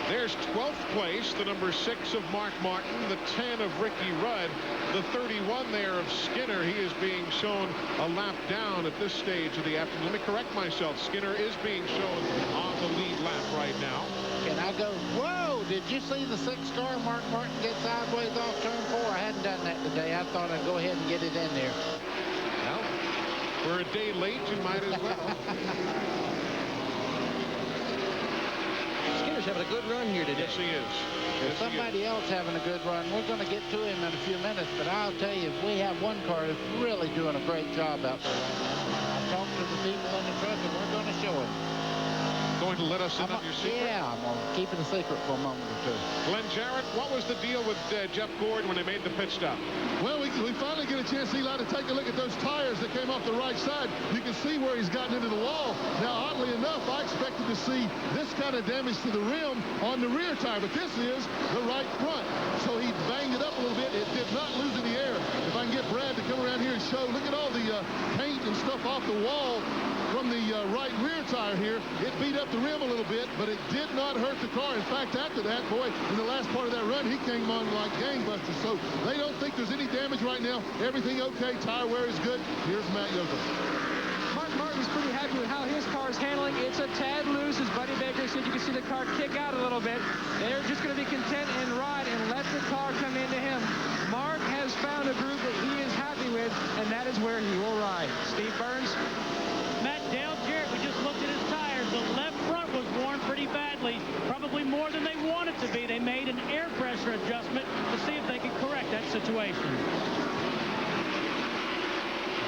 There's 12th place, the number 6 of Mark Martin, the 10 of Ricky Rudd, the 31 there of Skinner. He is being shown a lap down at this stage of the afternoon. Let me correct myself. Skinner is being shown on the lead lap right now. And I go, whoa, did you see the 6th car Mark Martin get sideways off turn 4? I hadn't done that today. I thought I'd go ahead and get it in there. Well, we're a day late. You might as well. Skinner's having a good run here today. Yes, he is. There's somebody else having a good run. We're going to get to him in a few minutes, but I'll tell you, we have one car that's really doing a great job out there right now. I've talked to the people in the truck, and we're going to show him. Going to let us in on your secret? Yeah, I'm going to keep it a secret for a moment or two. Glenn Jarrett, what was the deal with Jeff Gordon when they made the pit stop? Well, we finally get a chance, Eli, to take a look at those tires that came off the right side. You can see where he's gotten into the wall. Now, oddly enough, I expected to see this kind of damage to the rim on the rear tire, but this is the right front. So he banged it up a little bit. It did not lose any air. If I can get Brad to come around here and show, look at all the paint and stuff off the wall from the right rear tire here. It beat up the rim a little bit, but it did not hurt the car. In fact, after that, boy, in the last part of that run, he came on like gangbusters. So they don't think there's any damage right now. Everything okay. Tire wear is good. Here's Matt Yoder. Mark Martin's pretty happy with how his car is handling. It's a tad loose, as Buddy Baker said. You can see the car kick out a little bit. They're just going to be content and ride and let the car come into him. Mark has found a groove that he is happy with, and that is where he will ride. Steve Burns. Matt, Dale Jarrett, we just looked at his tires. The left front was worn pretty badly, probably more than they wanted to be. They made an air pressure adjustment to see if they could correct that situation.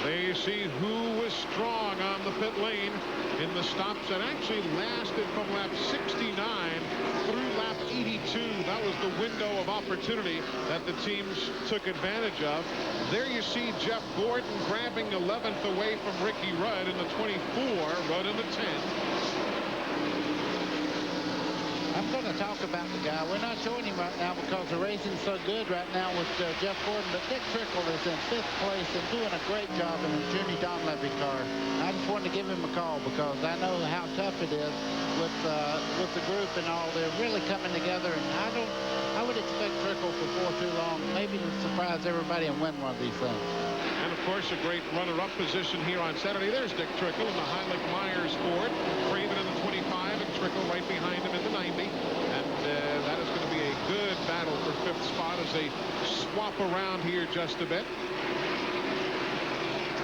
They see who was strong on the the pit lane in the stops that actually lasted from lap 69 through lap 82. That was the window of opportunity that the teams took advantage of. There you see Jeff Gordon grabbing 11th away from Ricky Rudd in the 24, Rudd in the 10. I'm going to talk about the guy. We're not showing him right now because the racing's so good right now with Jeff Gordon, but Dick Trickle is in 5th place and doing a great job in the Junie Donlevy car. I just wanted to give him a call because I know how tough it is with the group and all. They're really coming together, and I would expect Trickle before too long, maybe to surprise everybody and win one of these things. And of course, a great runner-up position here on Saturday. There's Dick Trickle in the Heilig-Myers Ford, Craven in the 25, and Trickle right behind him in the 90. And that is going to be a good battle for 5th spot as they swap around here just a bit.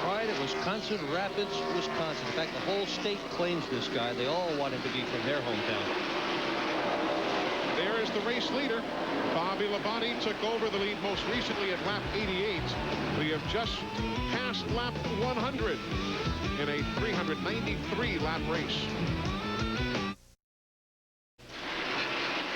Right at Wisconsin Rapids, Wisconsin. In fact, the whole state claims this guy. They all want him to be from their hometown. There is the race leader. Bobby Labonte took over the lead most recently at lap 88. We have just passed lap 100 in a 393 lap race.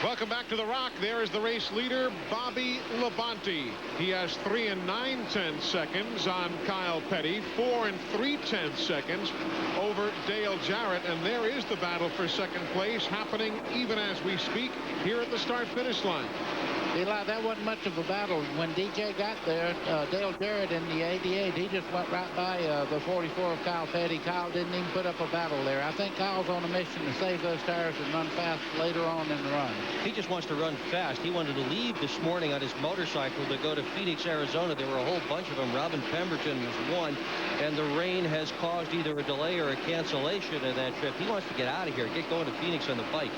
Welcome back to the Rock. There is the race leader, Bobby Labonte. He has 3 9/10 seconds on Kyle Petty, 4 3/10 seconds over Dale Jarrett, and there is the battle for second place happening even as we speak here at the start-finish line. Eli, that wasn't much of a battle. When DJ got there, Dale Jarrett in the 88, he just went right by the 44 of Kyle Petty. Kyle didn't even put up a battle there. I think Kyle's on a mission to save those tires and run fast later on in the run. He just wants to run fast. He wanted to leave this morning on his motorcycle to go to Phoenix, Arizona. There were a whole bunch of them. Robin Pemberton was one, and the rain has caused either a delay or a cancellation of that trip. He wants to get out of here, get going to Phoenix on the bike.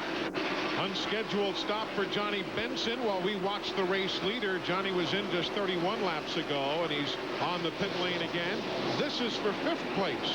Unscheduled stop for Johnny Benson while we watch the race leader. Johnny was in just 31 laps ago, and he's on the pit lane again. This is for 5th place.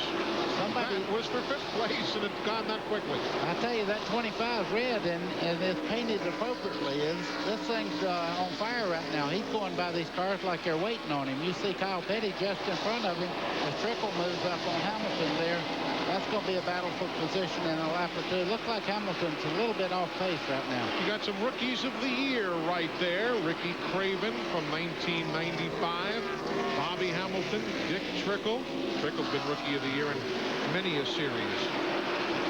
Somebody was for 5th place, and it's gone that quickly. I tell you, that 25 is red, and it's painted appropriately. This thing's on fire right now. He's going by these cars like they're waiting on him. You see Kyle Petty just in front of him. As Trickle moves up on Hamilton there, that's going to be a battle for position in a lap or two. Looks like Hamilton's a little bit off pace right now. You got some rookies of the year right there. Ricky Craven from 1995. Bobby Hamilton, Dick Trickle. Trickle's been rookie of the year in many a series.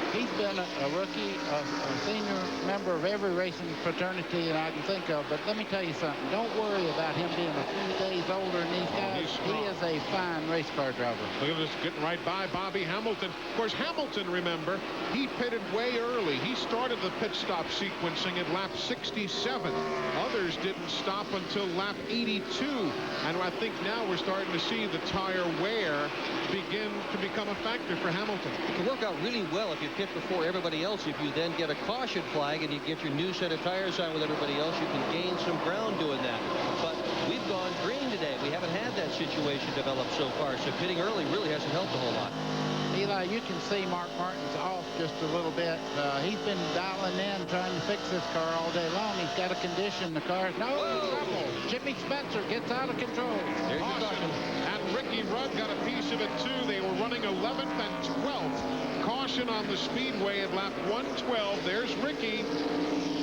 He's been a rookie, a senior member of every racing fraternity that I can think of. But let me tell you something. Don't worry about him being a few days older than these guys. He is a fine race car driver. Look at this, getting right by Bobby Hamilton. Of course, Hamilton, remember, he pitted way early. He started the pit stop sequencing at lap 67. Others didn't stop until lap 82. And I think now we're starting to see the tire wear begin to become a factor for Hamilton. It can work out really well if you pit before everybody else. If you then get a caution flag and you get your new set of tires on with everybody else, you can gain some ground doing that. But we've gone green today. We haven't had that situation develop so far, so pitting early really hasn't helped a whole lot. Eli, you can see Mark Martin's off just a little bit. He's been dialing in, trying to fix this car all day long. He's got to condition the car. No trouble. Jimmy Spencer gets out of control. There's awesome. And Ricky Rudd got a piece of it, too. They were running 11th and 12th. Caution on the speedway at lap 112. There's Ricky,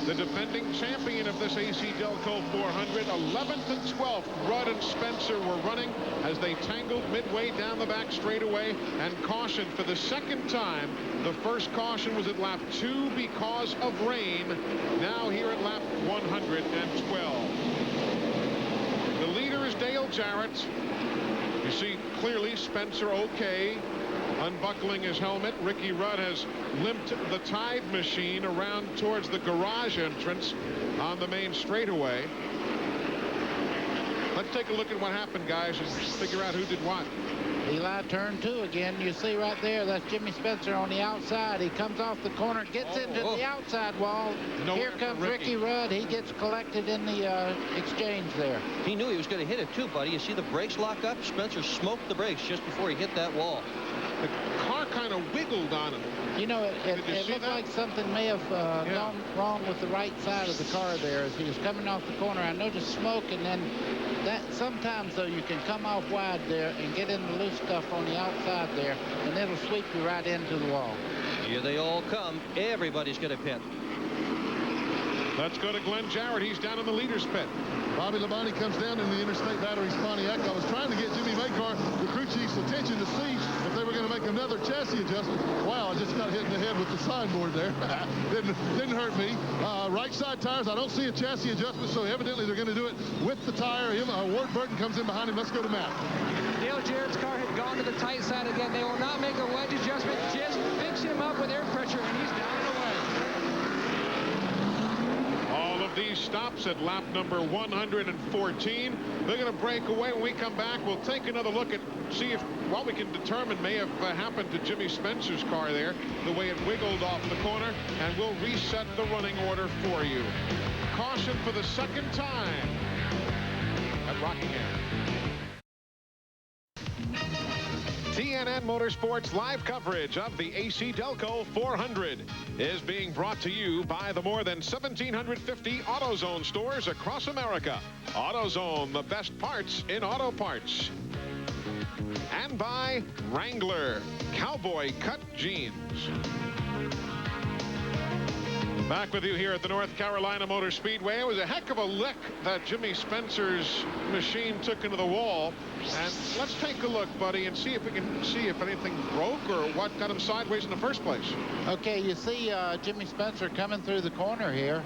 the defending champion of this AC Delco 400. 11th and 12th. Rudd and Spencer were running as they tangled midway down the back straightaway, and caution for the second time. The first caution was at lap 2 because of rain. Now here at lap 112. The leader is Dale Jarrett. You see clearly Spencer okay, unbuckling his helmet. Ricky Rudd has limped the Tide machine around towards the garage entrance on the main straightaway. Let's take a look at what happened, guys, and figure out who did what. Eli, turn 2 again. You see right there, that's Jimmy Spencer on the outside. He comes off the corner, gets into the outside wall. Here comes Ricky Rudd. He gets collected in the exchange there. He knew he was going to hit it too, buddy. You see the brakes lock up? Spencer smoked the brakes just before he hit that wall. The car kind of wiggled on him. You know, it looked like something may have gone wrong with the right side of the car there as he was coming off the corner. I noticed smoke, and then That sometimes, though, you can come off wide there and get in the loose stuff on the outside there, and it'll sweep you right into the wall. Here they all come. Everybody's going to pit. Let's go to Glenn Jarrett. He's down in the leader's pit. Bobby Labonte comes down in the Interstate Batteries Pontiac. I was trying to get Jimmy Maycar, the crew chief's attention to see if they were going to make another chassis adjustment. Wow, I just got hit in the head with the signboard there. didn't hurt me. Right side tires, I don't see a chassis adjustment, so evidently they're going to do it with the tire. Ward Burton comes in behind him. Let's go to Matt. Dale Jarrett's car had gone to the tight side again. They will not make a wedge adjustment. Just fix him up with air pressure, and he's down and away. All of these stops at lap number 114. They're going to break away. When we come back, we'll take another look at, see if what we can determine may have happened to Jimmy Spencer's car there, the way it wiggled off the corner, and we'll reset the running order for you. Caution for the second time at Rockingham. TNN Motorsports live coverage of the AC Delco 400 is being brought to you by the more than 1,750 AutoZone stores across America. AutoZone, the best parts in auto parts. And by Wrangler, cowboy cut jeans. Back with you here at the North Carolina Motor Speedway. It was a heck of a lick that Jimmy Spencer's machine took into the wall. And let's take a look, buddy, and see if we can see if anything broke or what got him sideways in the first place. Okay, you see Jimmy Spencer coming through the corner here.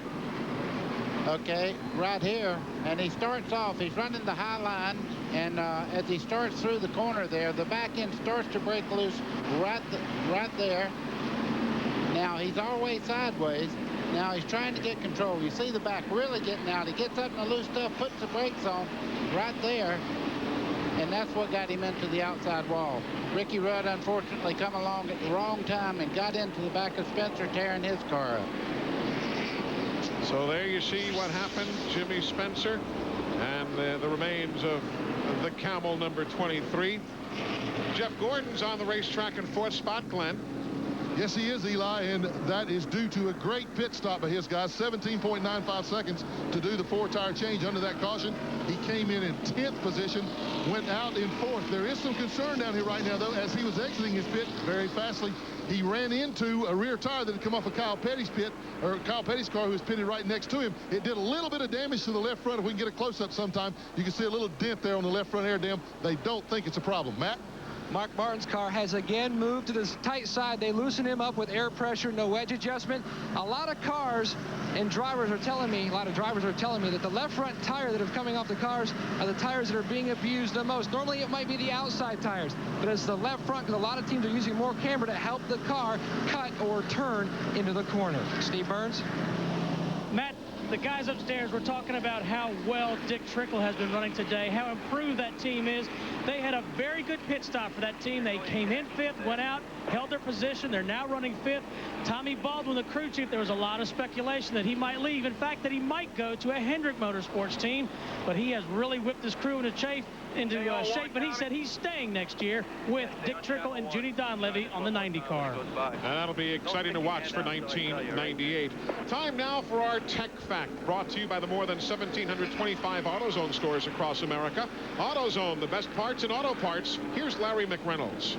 Okay, right here. And he starts off, he's running the high line, and as he starts through the corner there, the back end starts to break loose right there. Now, he's always sideways. Now he's trying to get control. You see the back really getting out. He gets up in the loose stuff, puts the brakes on right there, and that's what got him into the outside wall. Ricky Rudd, unfortunately, come along at the wrong time and got into the back of Spencer, tearing his car up. So there you see what happened. Jimmy Spencer and the remains of the Camel number 23. Jeff Gordon's on the racetrack in fourth spot, Glenn. Yes, he is, Eli, and that is due to a great pit stop by his guys. 17.95 seconds to do the four-tire change under that caution. He came in 10th position, went out in fourth. There is some concern down here right now, though, as he was exiting his pit very fastly. He ran into a rear tire that had come off of Kyle Petty's pit, or Kyle Petty's car, who was pitted right next to him. It did a little bit of damage to the left front. If we can get a close-up sometime, you can see a little dent there on the left front air dam. They don't think it's a problem. Matt? Mark Martin's car has again moved to the tight side. They loosen him up with air pressure, no wedge adjustment. A lot of cars and drivers are telling me, that the left front tire that are coming off the cars are the tires that are being abused the most. Normally it might be the outside tires, but it's the left front, because a lot of teams are using more camber to help the car cut or turn into the corner. Steve Burns? Matt, the guys upstairs were talking about how well Dick Trickle has been running today, how improved that team is. They had a very good pit stop for that team. They came in fifth, went out, held their position. They're now running fifth. Tommy Baldwin, the crew chief, there was a lot of speculation that he might leave. In fact, that he might go to a Hendrick Motorsports team, but he has really whipped his crew into shape. But he said he's staying next year with Dick Trickle and Judy Donlevy on the 90 car. And that'll be exciting to watch for 1998. Time now for our Tech Fact, brought to you by the more than 1,725 AutoZone stores across America. AutoZone, the best parts in auto parts. Here's Larry McReynolds.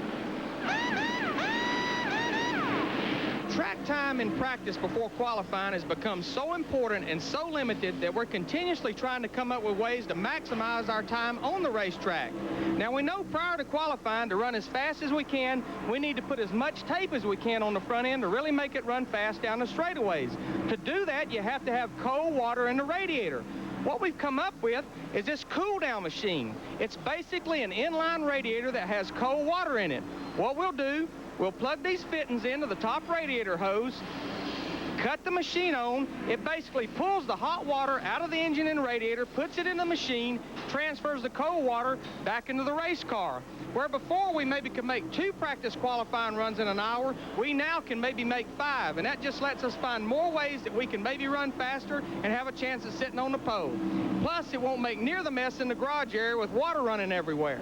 Track time in practice before qualifying has become so important and so limited that we're continuously trying to come up with ways to maximize our time on the racetrack. Now, we know prior to qualifying, to run as fast as we can, we need to put as much tape as we can on the front end to really make it run fast down the straightaways. To do that, you have to have cold water in the radiator. What we've come up with is this cool-down machine. It's basically an inline radiator that has cold water in it. What we'll do, we'll plug these fittings into the top radiator hose, cut the machine on. It basically pulls the hot water out of the engine and radiator, puts it in the machine, transfers the cold water back into the race car. Where before we maybe could make 2 practice qualifying runs in an hour, we now can maybe make 5, and that just lets us find more ways that we can maybe run faster and have a chance of sitting on the pole. Plus, it won't make near the mess in the garage area with water running everywhere.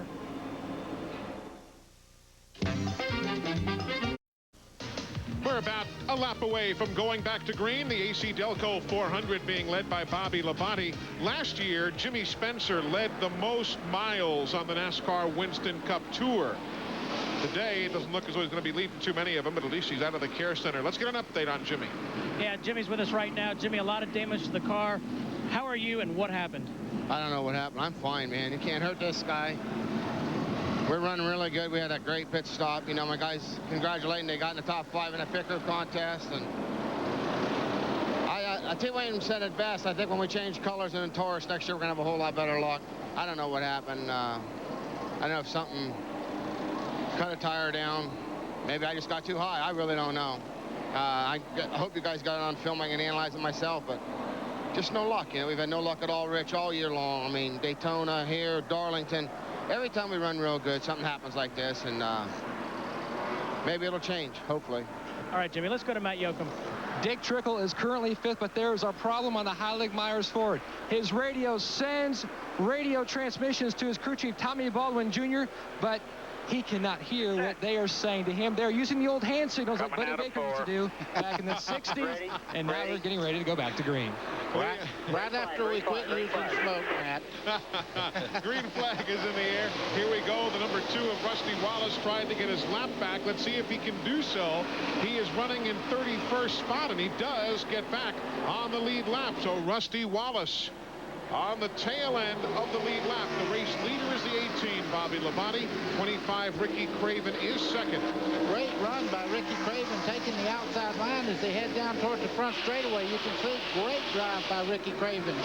We're about a lap away from going back to green. The AC Delco 400 being led by Bobby Labonte. Last year, Jimmy Spencer led the most miles on the NASCAR Winston Cup Tour. Today, it doesn't look as though he's going to be leading too many of them, but at least he's out of the care center. Let's get an update on Jimmy. Yeah, Jimmy's with us right now. Jimmy, a lot of damage to the car. How are you and what happened? I don't know what happened. I'm fine, man. You can't hurt this guy. We're running really good. We had a great pit stop. You know, my guys congratulating. They got in the top 5 in the picker contest. And I think Wayne said it best. I think when we change colors in Taurus next year, we're going to have a whole lot better luck. I don't know what happened. I don't know if something cut a tire down. Maybe I just got too high. I really don't know. I hope you guys got it on film. I can analyze it myself, but just no luck. You know, we've had no luck at all, Rich, all year long. I mean, Daytona, here, Darlington. Every time we run real good, something happens like this, and maybe it'll change, hopefully. All right, Jimmy, let's go to Matt Yoakum. Dick Trickle is currently 5th, but there is a problem on the Heilig-Myers Ford. His radio sends radio transmissions to his crew chief, Tommy Baldwin Jr., but he cannot hear what they are saying to him. They're using the old hand signals like Buddy Baker used to do back in the 60s, and now they're getting ready to go back to green. Right after we quit losing smoke, Matt. Green flag is in the air. Here we go. The number 2 of Rusty Wallace tried to get his lap back. Let's see if he can do so. He is running in 31st spot, and he does get back on the lead lap. So Rusty Wallace on the tail end of the lead lap. The race leader is the 18, Bobby Labonte. 25, Ricky Craven is second. Great run by Ricky Craven, taking the outside line as they head down towards the front straightaway. You can see great drive by Ricky Craven.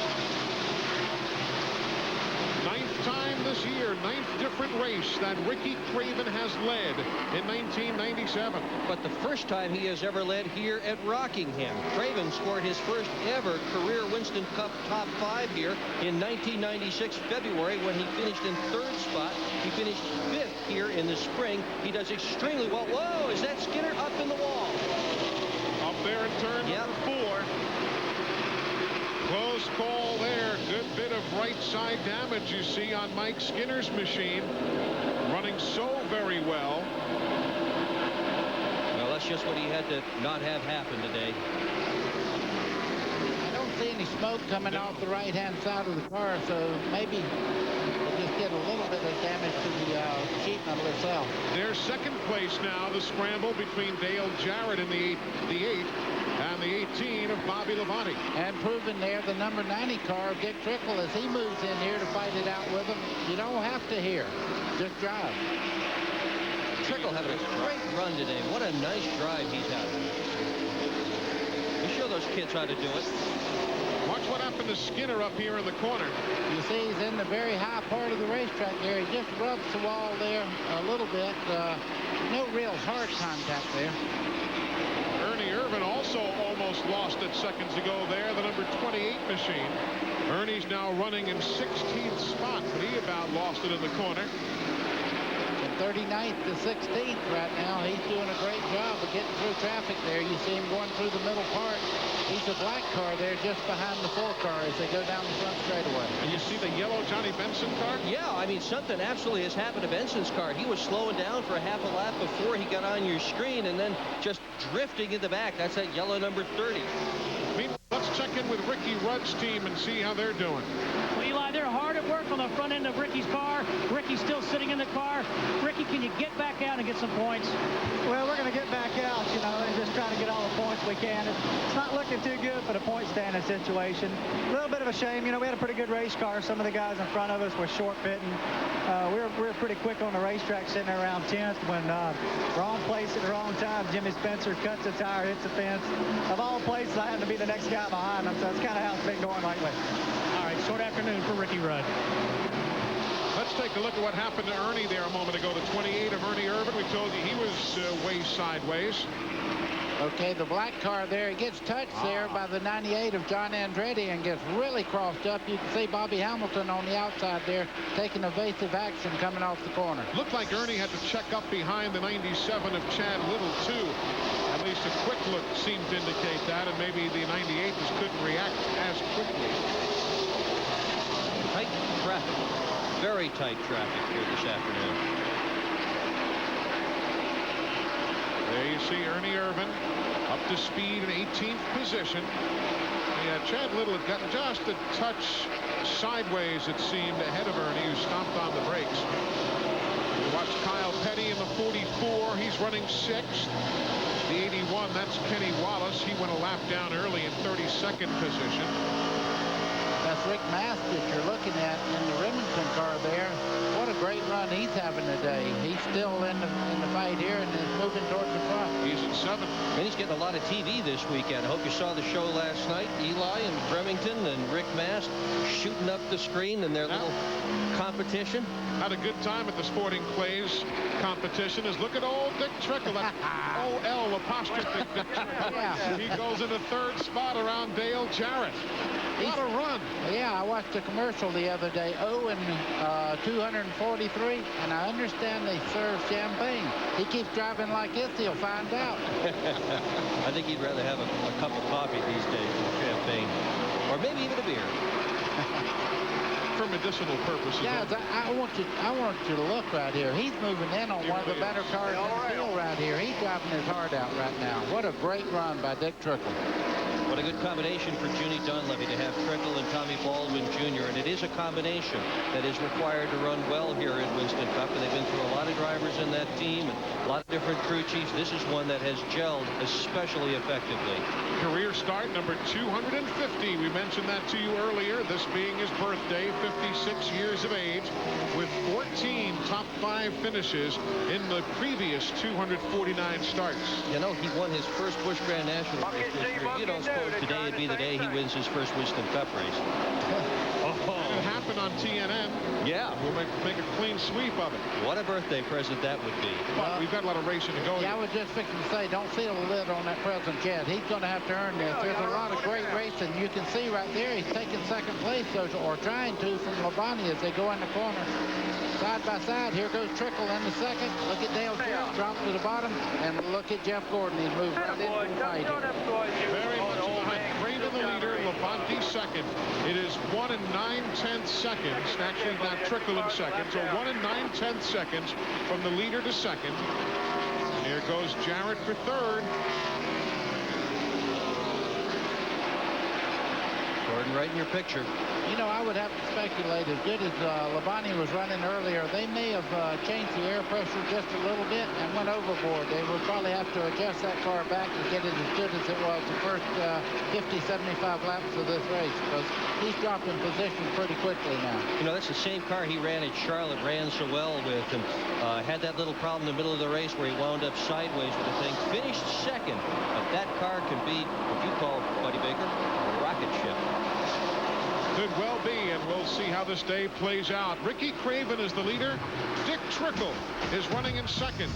9th time this year, 9th different race that Ricky Craven has led in 1997. But the first time he has ever led here at Rockingham. Craven scored his first ever career Winston Cup top 5 here in 1996 February when he finished in 3rd spot. He finished 5th here in the spring. He does extremely well. Whoa, is that Skinner up in the wall? Up there in turn number 4. Close call there. Good bit of right side damage you see on Mike Skinner's machine. Running so very well. Well, that's just what he had to not have happen today. I don't see any smoke coming off the right-hand side of the car, so maybe we'll just get a little bit of damage to the sheet metal itself. Their second place now, the scramble between Dale Jarrett in the 8 and the 18 of Bobby Labonte. And proving there the number 90 car of Dick Trickle as he moves in here to fight it out with him. You don't have to hear. Just drive. Trickle having a great run today. What a nice drive he's having. You show those kids how to do it. Watch what happened to Skinner up here in the corner. You see he's in the very high part of the racetrack there. He just rubs the wall there a little bit. No real hard contact there. Ernie Irvin also almost lost it seconds ago there, the number 28 machine. Ernie's now running in 16th spot, but he about lost it in the corner. From 39th to 16th right now. He's doing a great job of getting through traffic there. You see him going through the middle part. He's a black car there just behind the 4 car as they go down the front straightaway. And you see the yellow Johnny Benson car? Yeah, I mean, something absolutely has happened to Benson's car. He was slowing down for a half a lap before he got on your screen and then just drifting in the back. That's that yellow number 30. Meanwhile, let's check in with Ricky Rudd's team and see how they're doing. Well, Eli, they're hard at work on the front end of Ricky's car. Ricky's still sitting in the car. Ricky, can you get back out and get some points? Well, we're going to get back out, you know, and just try to get all the points we can. It's not looking too good for the point standing situation. A little bit of a shame. You know, we had a pretty good race car. Some of the guys in front of us were short pitting. We were pretty quick on the racetrack, sitting there around 10th when wrong place at the wrong time. Jimmy Spencer cuts a tire, hits the fence. Of all places, I happen to be the next guy behind him, so it's kind of how it's been going lately. All right, short afternoon for Ricky Rudd. Let's take a look at what happened to Ernie there a moment ago. The 28 of Ernie Irvin. We told you he was way sideways. Okay, the black car there, it gets touched there by the 98 of John Andretti and gets really crossed up. You can see Bobby Hamilton on the outside there taking evasive action coming off the corner. Looked like Ernie had to check up behind the 97 of Chad Little, too. At least a quick look seemed to indicate that, and maybe the 98 just couldn't react as quickly. Tight traffic. Very tight traffic here this afternoon. There you see Ernie Irvin up to speed in 18th position. Yeah, Chad Little had gotten just a touch sideways, it seemed, ahead of Ernie, who stomped on the brakes. We watched Kyle Petty in the 44. He's running 6th. The 81, that's Kenny Wallace. He went a lap down early in 32nd position. That's Rick Mast that you're looking at in the Remington car there. What a great run he's having today. He's still in the fight here and is moving towards the front. He's in 7th. And he's getting a lot of TV this weekend. I hope you saw the show last night. Eli and Remington and Rick Mast shooting up the screen in their little competition. Had a good time at the Sporting Clays competition. Is look at old Dick Trickle. That O-L apostrophe Dick Trickle. Yeah. He goes in the 3rd spot around Dale Jarrett. What a run. Yeah, I watched a commercial the other day. 243, and I understand they serve champagne. He keeps driving like this, he'll find out. I think he'd rather have a cup of coffee these days than champagne. Or maybe even a beer. For medicinal purposes. Yeah, I want you to look right here. He's moving in on one of the better cars in the field right here. He's driving his heart out right now. What a great run by Dick Trickle. What a good combination for Junie Dunleavy to have Trickle and Tommy Baldwin Jr. And it is a combination that is required to run well here in Winston Cup. And they've been through a lot of drivers in that team and a lot of different crew chiefs. This is one that has gelled especially effectively. Career start number 250. We mentioned that to you earlier. This being his birthday, 56 years of age, with 14 top 5 finishes in the previous 249 starts. You know, he won his first Busch Grand National race this year. You don't suppose today would be the day he wins his first Winston Cup race. It happened on TNN. Yeah. We'll make a clean sweep of it. What a birthday present that would be. But we've got a lot of racing to go. Yeah, I was just fixing to say, don't feel a lid on that present yet. He's going to have to earn this. There's a lot of great racing. You can see right there, he's taking 2nd place, or trying to, from Labonte as they go in the corner. Side by side, here goes Trickle in the 2nd. Look at Dale Jarrett drop to the bottom, and look at Jeff Gordon. He's moved right into the fight. Very much behind Craven, the leader, Labonte 2nd. It is 1 9/10 seconds. Actually, not Trickle in 2nd. So 1 9/10 seconds from the leader to 2nd. Here goes Jarrett for 3rd. Gordon right in your picture. You know, I would have to speculate, as good as Labonte was running earlier, they may have changed the air pressure just a little bit and went overboard. They would probably have to adjust that car back to get it as good as it was the first 50, 75 laps of this race, because he's dropped in position pretty quickly now. You know, that's the same car he ran at Charlotte, ran so well with, and had that little problem in the middle of the race where he wound up sideways with the thing. Finished 2nd, but that car can be what you call, Buddy Baker, a rocket ship. Could well be, and we'll see how this day plays out. Ricky Craven is the leader. Dick Trickle is running in 2nd.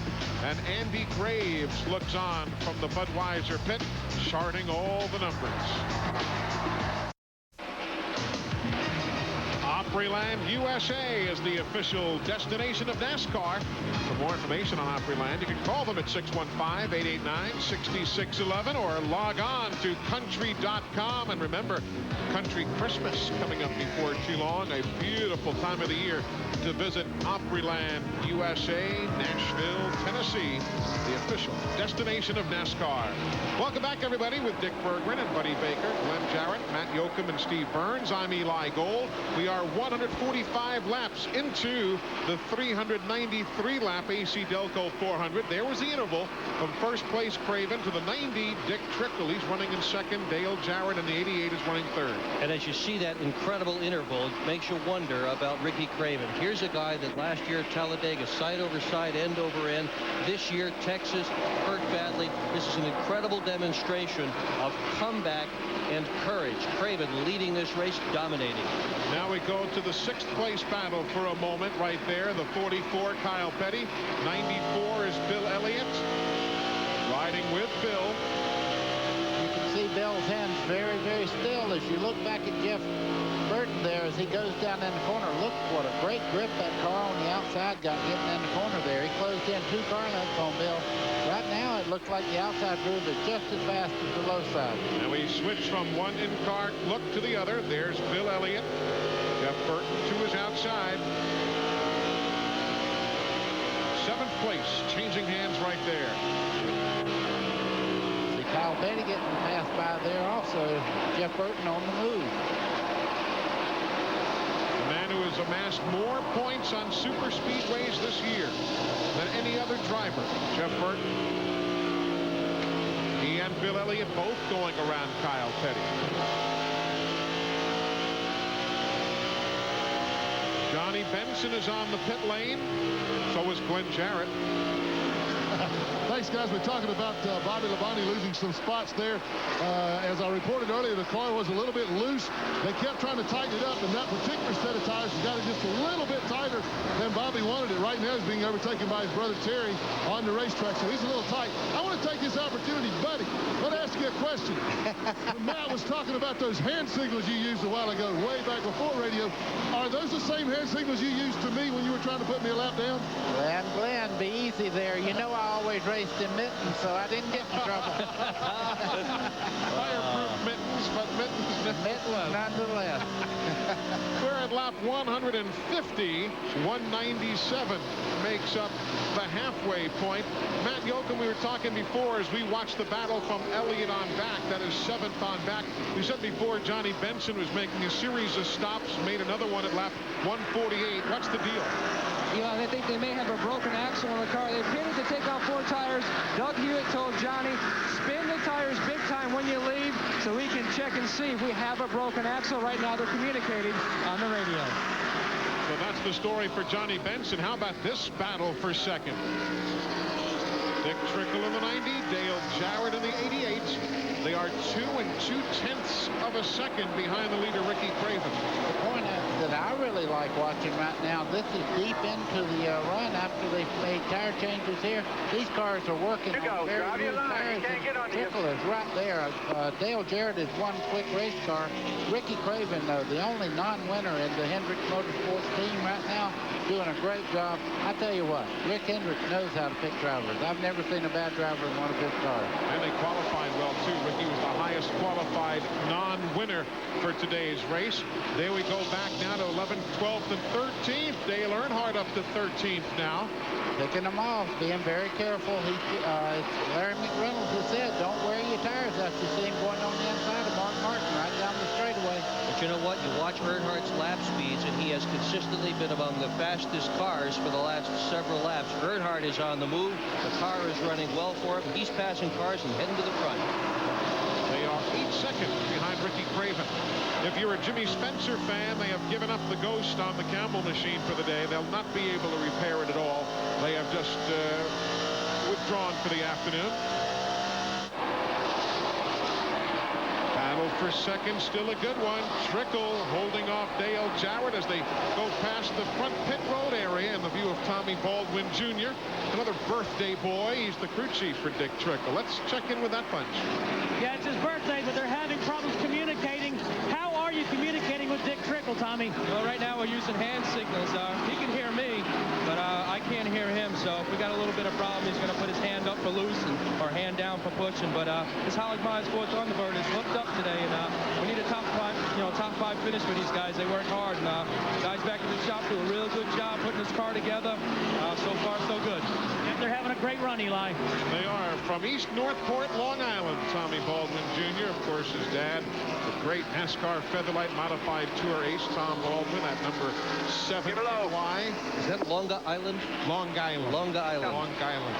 And Andy Graves looks on from the Budweiser pit, charting all the numbers. Opryland USA is the official destination of NASCAR. For more information on Opryland, you can call them at 615-889-6611 or log on to country.com. And remember, Country Christmas coming up before too long. A beautiful time of the year to visit Opryland USA, Nashville, Tennessee, the official destination of NASCAR. Welcome back, everybody, with Dick Berggren and Buddy Baker, Glenn Jarrett, Matt Yoakum, and Steve Burns. I'm Eli Gold. We are 145 laps into the 393-lap AC Delco 400. There was the interval from first place Craven to the 90 Dick Trickle. He's running in 2nd. Dale Jarrett in the 88 is running 3rd. And as you see that incredible interval, it makes you wonder about Ricky Craven. Here's a guy that last year at Talladega, side over side, end over end. This year, Texas, hurt badly. This is an incredible demonstration of comeback and courage. Craven leading this race, dominating. Now we go to the 6th place battle for a moment right there. The 44, Kyle Petty. 94 is Bill Elliott. Riding with Bill. You can see Bill's hands very, very still as you look back at Jeff Burton there as he goes down in the corner. Look what a great grip that car on the outside got getting in the corner there. He closed in 2 car lengths on Bill. Right now it looks like the outside groove is just as fast as the low side. And we switch from one in-car look to the other. There's Bill Elliott. Jeff Burton to his outside. 7th place, changing hands right there. Petty getting passed by there also. Jeff Burton on the move. The man who has amassed more points on super speedways this year than any other driver, Jeff Burton. He and Bill Elliott both going around Kyle Petty. Johnny Benson is on the pit lane. So is Glenn Jarrett. Thanks, guys. We're talking about Bobby Labonte losing some spots there. As I reported earlier, the car was a little bit loose. They kept trying to tighten it up, and that particular set of tires has got it just a little bit tighter than Bobby wanted it. Right now, he's being overtaken by his brother Terry on the racetrack, so he's a little tight. I want to take this opportunity, buddy. Let me ask you a question. When Matt was talking about those hand signals you used a while ago, way back before radio, are those the same hand signals you used to me when you were trying to put me a lap down? Well, Glenn, be easy there. You know I always raced in mittens, so I didn't get in trouble. Fireproof mittens, but mittens nonetheless. We're at lap 150. 197 makes up the halfway point. Matt Yoakum, we were talking before as we watched the battle from Elliott on back. That is 7th on back. We said before Johnny Benson was making a series of stops, made another one at lap 148. What's the deal? Eli, they think they may have a broken axle in the car. They pitted to take off 4 tires. Doug Hewitt told Johnny, spin the tires big time when you leave so we can check and see if we have a broken axle. Right now they're communicating on the radio. So that's the story for Johnny Benson. How about this battle for second? Dick Trickle in the 90, Dale Jarrett in the 88. They are 2 2/10 of a second behind the leader, Ricky Craven. The point that I really like watching right now, this is deep into the run after they've made tire changes here. These cars are working on very new tires. Trickle is right there. Dale Jarrett is one quick race car. Ricky Craven, the only non-winner in the Hendrick Motorsports team right now, doing a great job. I tell you what, Rick Hendrick knows how to pick drivers. I've never seen a bad driver in one of his cars. And they qualified well, too. Ricky was the highest qualified non-winner for today's race. There we go back now to 11th, 12th, and 13th. Dale Earnhardt up to 13th now. Picking them off, being very careful. Larry McReynolds has said, don't wear your tires after you see him going on the inside of Mark Martin right down the straightaway. But you know what? You watch Earnhardt's lap speeds, and he has consistently been among the fastest cars for the last several laps. Earnhardt is on the move. The car is running well for him. He's passing cars and heading to the front. They are 8 seconds behind Ricky Craven. If you're a Jimmy Spencer fan, they have given up the ghost on the Campbell machine for the day. They'll not be able to repair it at all. They have just withdrawn for the afternoon. Battle for second, still a good one. Trickle holding off Dale Jarrett as they go past the front pit road area in the view of Tommy Baldwin Jr. Another birthday boy. He's the crew chief for Dick Trickle. Let's check in with that bunch. Yeah, it's his birthday, but they're having problems communicating. How are you communicating with Dick Trickle, Tommy? Well, right now we're using hand signals. He can hear me, but I can't hear him. So if we got a little bit of problem, he's going to put his hand up for loose or hand down for pushing. But this Holly Myers Ford Thunderbird is hooked up today, and we need a top 5 finish with these guys. They work hard, and guys back in the shop do a real good job putting this car together. So far, so good. And they're having a great run, Eli. They are from East Northport, Long Island. Tommy Baldwin Jr., of course, his dad, the great NASCAR Featherlight Modified Tour ace, Tom Baldwin, at number 7. Why? Is that Long Island? Long Island. Long Island. Long Island.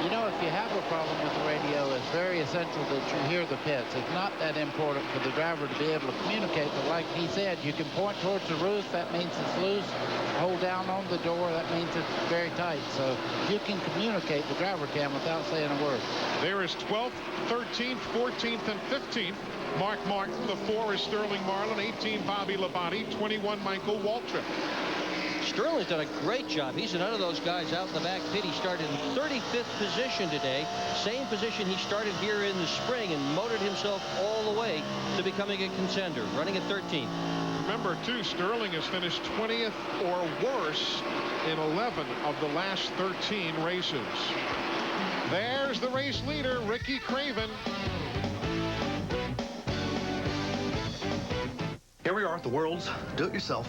You know, if you have a problem with the radio, it's very essential that you hear the pits. It's not that important for the driver to be able to communicate, but like he said, you can point towards the roof, that means it's loose. Hold down on the door, that means it's very tight. So you can communicate, the driver can, without saying a word. There is 12th, 13th, 14th, and 15th. Mark Martin. The 4 is Sterling Marlin. 18, Bobby Labonte. 21, Michael Waltrip. Sterling's done a great job. He's another of those guys out in the back pit. He started in 35th position today. Same position he started here in the spring and motored himself all the way to becoming a contender, running at 13th. Remember, too, Sterling has finished 20th or worse in 11 of the last 13 races. There's the race leader, Ricky Craven. Here we are at the World's Do-It-Yourself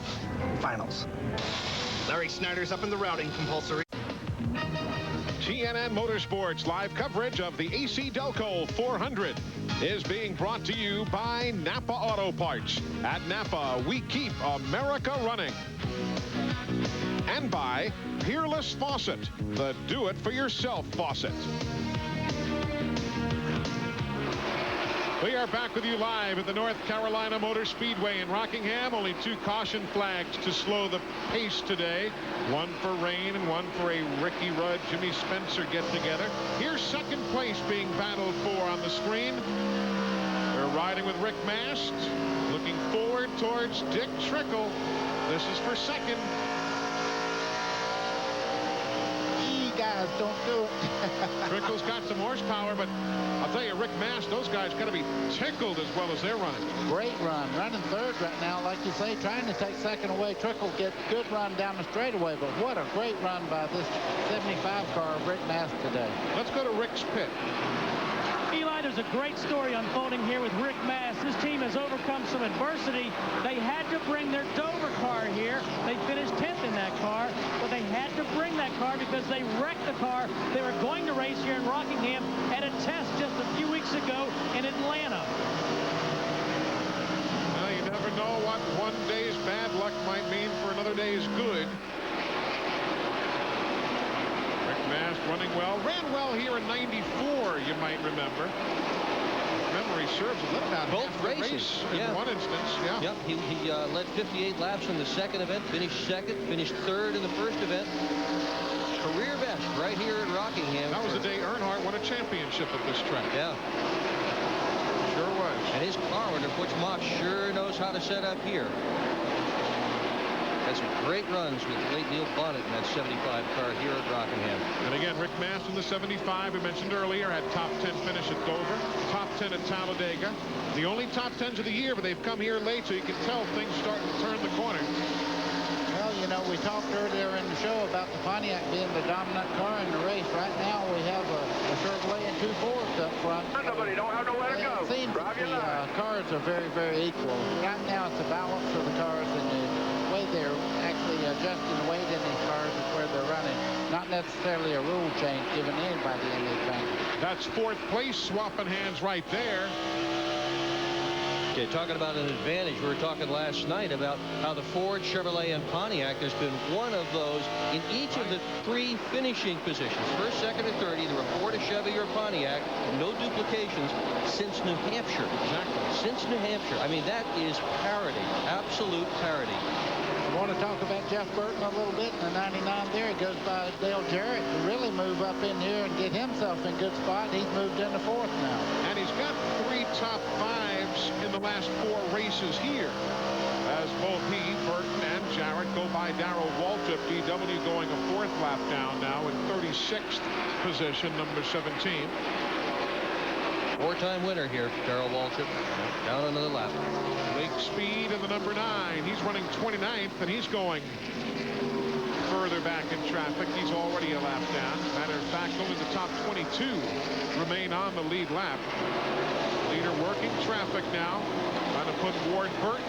Finals. Larry Snyder's up in the routing compulsory. TNN Motorsports live coverage of the AC Delco 400 is being brought to you by Napa Auto Parts. At Napa, we keep America running. And by Peerless Faucet, the do-it-for-yourself faucet. We are back with you live at the North Carolina Motor Speedway in Rockingham. Only 2 caution flags to slow the pace today. One for rain and one for a Ricky Rudd, Jimmy Spencer get-together. Here's second place being battled for on the screen. They're riding with Rick Mast, looking forward towards Dick Trickle. This is for second. Guys, don't do it. Trickle's got some horsepower, but I'll tell you, Rick Mast, those guys got to be tickled as well as they're running. Great run. Running third right now, like you say, trying to take second away. Trickle get good run down the straightaway, but what a great run by this 75 car of Rick Mast today. Let's go to Rick's pit. Eli, there's a great story unfolding here with Rick Mast. This team has overcome some adversity. They had to bring their Dover car here. They finished 10th in that car, but they had to bring that car because they wrecked the car they were going to race here in Rockingham at a test just a few weeks ago in Atlanta. Well, you never know what one day's bad luck might mean for another day's good. Mast running well, ran well here in '94, you might remember. Memory serves a little about both races in one instance. Yep, he led 58 laps in the second event, finished second, finished third in the first event. Career best right here at Rockingham. That was the day Earnhardt won a championship at this track. Yeah. Sure was. And his car under Butch Moss sure knows how to set up here. Had some great runs with late Neil Bonnet in that 75 car here at Rockingham. And again, Rick Mast in the 75, we mentioned earlier, had top 10 finish at Dover, top 10 at Talladega. The only top 10s of the year, but they've come here late, so you can tell things starting to turn the corner. Well, you know, we talked earlier in the show about the Pontiac being the dominant car in the race. Right now, we have a Chevrolet and 2 Fords up front. Nobody don't have nowhere to go. It seems that the cars are very, very equal. Right now, it's a balance of the cars, and the way they're actually adjusting the weight in these cars is where they're running. Not necessarily a rule change given anybody anything. That's fourth place swapping hands right there. Okay, talking about an advantage, we were talking last night about how the Ford, Chevrolet, and Pontiac, there's been one of those in each of the 3 finishing positions. First, second, or third, either a Ford, a Chevy, or a Pontiac. No duplications since New Hampshire. Exactly. Since New Hampshire. I mean, that is parity. Absolute parity. I want to talk about Jeff Burton a little bit. In the 99 there, he goes by Dale Jarrett to really move up in here and get himself in good spot. He's moved into 4th now. And he's got 3 top 5s in the last 4 races here, as both he, Burton, and Jarrett go by Darrell Waltrip. DW going a 4th lap down now in 36th position, number 17. 4-time winner here, Darrell Waltrip. Down another lap. Lake Speed in the number 9. He's running 29th, and he's going further back in traffic. He's already a lap down. Matter of fact, only the top 22 remain on the lead lap. Leader working traffic now, trying to put Ward Burton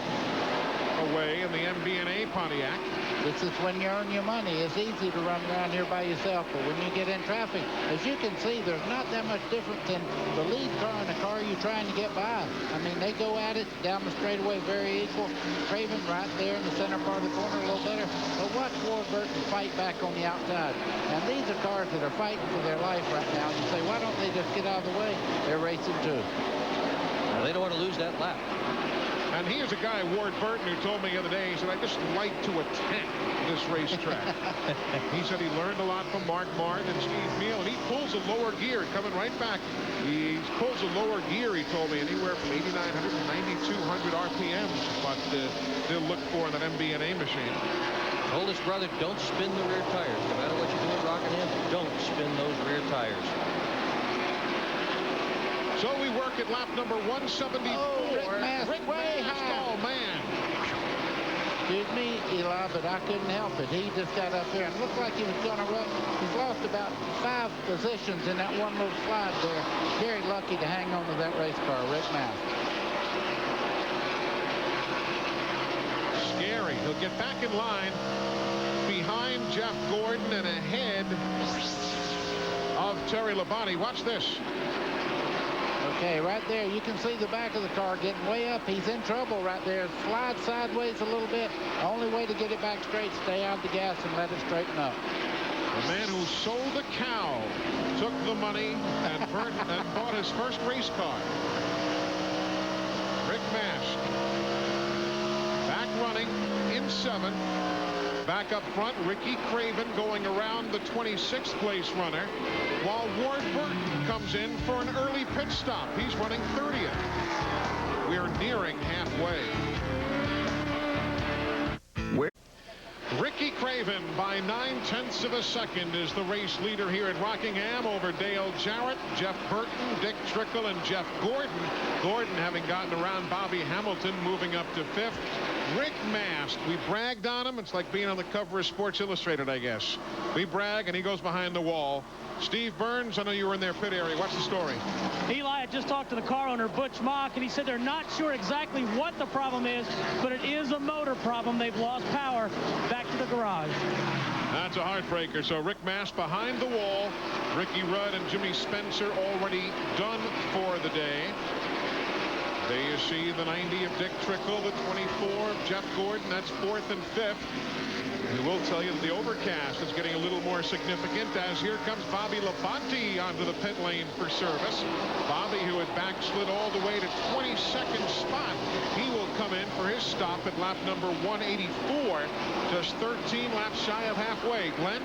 away in the MB&A Pontiac. This is when you earn your money. It's easy to run around here by yourself, but when you get in traffic, as you can see, there's not that much difference in the lead car and the car you're trying to get by. I mean, they go at it down the straightaway very equal. Craven right there in the center part of the corner a little better. But watch Ward Burton fight back on the outside. And these are cars that are fighting for their life right now. You say, why don't they just get out of the way? They're racing too. Well, they don't want to lose that lap. And here's a guy, Ward Burton, who told me the other day, he said, I just like to attack this racetrack. He said he learned a lot from Mark Martin and Steve Meal, and he pulls a lower gear, coming right back. He pulls a lower gear, he told me, anywhere from 8,900 to 9,200 RPMs, what they'll look for in that MB&A machine. Told his brother, don't spin the rear tires. No matter what you do at Rockingham, don't spin those rear tires. So we work at lap number 174. Oh, Rick Mast, way high. Oh, man. Excuse me, Eli, but I couldn't help it. He just got up there and looked like he was going to run. He's lost about 5 positions in that one little slide there. Very lucky to hang on to that race car, Rick Mast. Scary. He'll get back in line behind Jeff Gordon and ahead of Terry Labonte. Watch this. Okay, right there, you can see the back of the car getting way up. He's in trouble right there. Slide sideways a little bit. The only way to get it back straight, stay on the gas and let it straighten up. The man who sold a cow took the money and bought his first race car. Rick Mast. Back running in 7th. Back up front, Ricky Craven going around the 26th place runner, while Ward Burton comes in for an early pit stop. He's running 30th. We're nearing halfway. Ricky Craven by 9/10 of a second is the race leader here at Rockingham over Dale Jarrett, Jeff Burton, Dick Trickle, and Jeff Gordon. Gordon having gotten around Bobby Hamilton, moving up to 5th. Rick Mast, we bragged on him. It's like being on the cover of Sports Illustrated, I guess. We brag, and he goes behind the wall. Steve Burns, I know you were in their pit area. What's the story? Eli had just talked to the car owner, Butch Mock, and he said they're not sure exactly what the problem is, but it is a motor problem. They've lost power. Back to the garage. That's a heartbreaker. So Rick Mast behind the wall. Ricky Rudd and Jimmy Spencer already done for the day. There you see the 90 of Dick Trickle, the 24 of Jeff Gordon. That's 4th and 5th. We will tell you that the overcast is getting a little more significant as here comes Bobby Labonte onto the pit lane for service. Bobby, who had backslid all the way to 22nd spot, he will come in for his stop at lap number 184, just 13 laps shy of halfway. Glenn?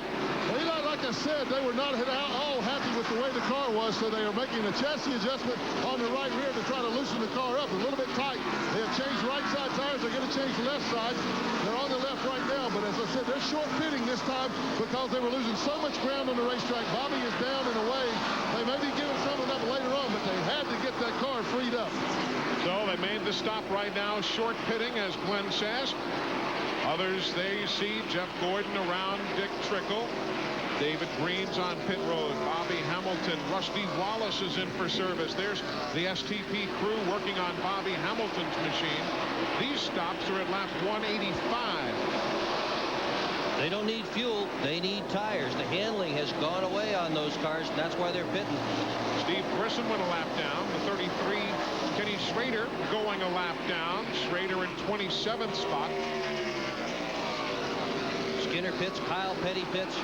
Well, Eli, like I said, they were not all happy with the way the car was, so they are making a chassis adjustment on the right rear to try to loosen the car up a little bit tight. They have changed right side tires. They're going to change the left side. They're on the left right now, but as I said, they're short pitting this time because they were losing so much ground on the racetrack. Bobby is down and away. They may be giving something up later on, but they had to get that car freed up. So they made the stop right now, short pitting, as Glenn says. Others, there you see Jeff Gordon around Dick Trickle. David Green's on pit road. Bobby Hamilton. Rusty Wallace is in for service. There's the STP crew working on Bobby Hamilton's machine. These stops are at lap 185. They don't need fuel. They need tires. The handling has gone away on those cars, and that's why they're pitting. Steve Grissom went a lap down. The 33, Kenny Schrader, going a lap down. Schrader in 27th spot. Skinner pits. Kyle Petty pits.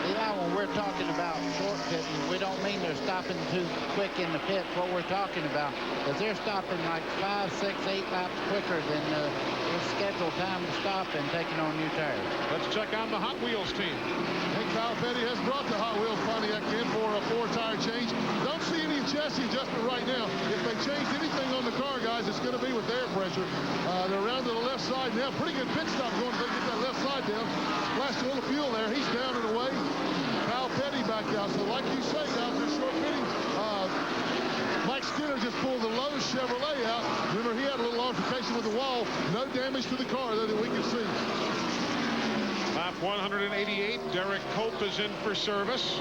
Yeah, when we're talking about short pitting, we don't mean they're stopping too quick in the pits. What we're talking about is they're stopping like 5, 6, 8 laps quicker than the scheduled time to stop and taking on new tires. Let's check on the Hot Wheels team. And Kyle Petty has brought the Hot Wheels Pontiac in for a 4-tire change. Don't see any chassis adjustment right now. If they change anything on the car, guys, it's going to be with air pressure. They're around to the left side now. Pretty good pit stop going if they get that left side down. Splashed a little fuel there. He's down and away. Kyle Petty back out. So like you say, guys, they're short pitting. Mike Skinner just pulled the Lowe's Chevrolet out. Remember, he had a little altercation with the wall. No damage to the car that we can see. Lap 188, Derek Cope is in for service.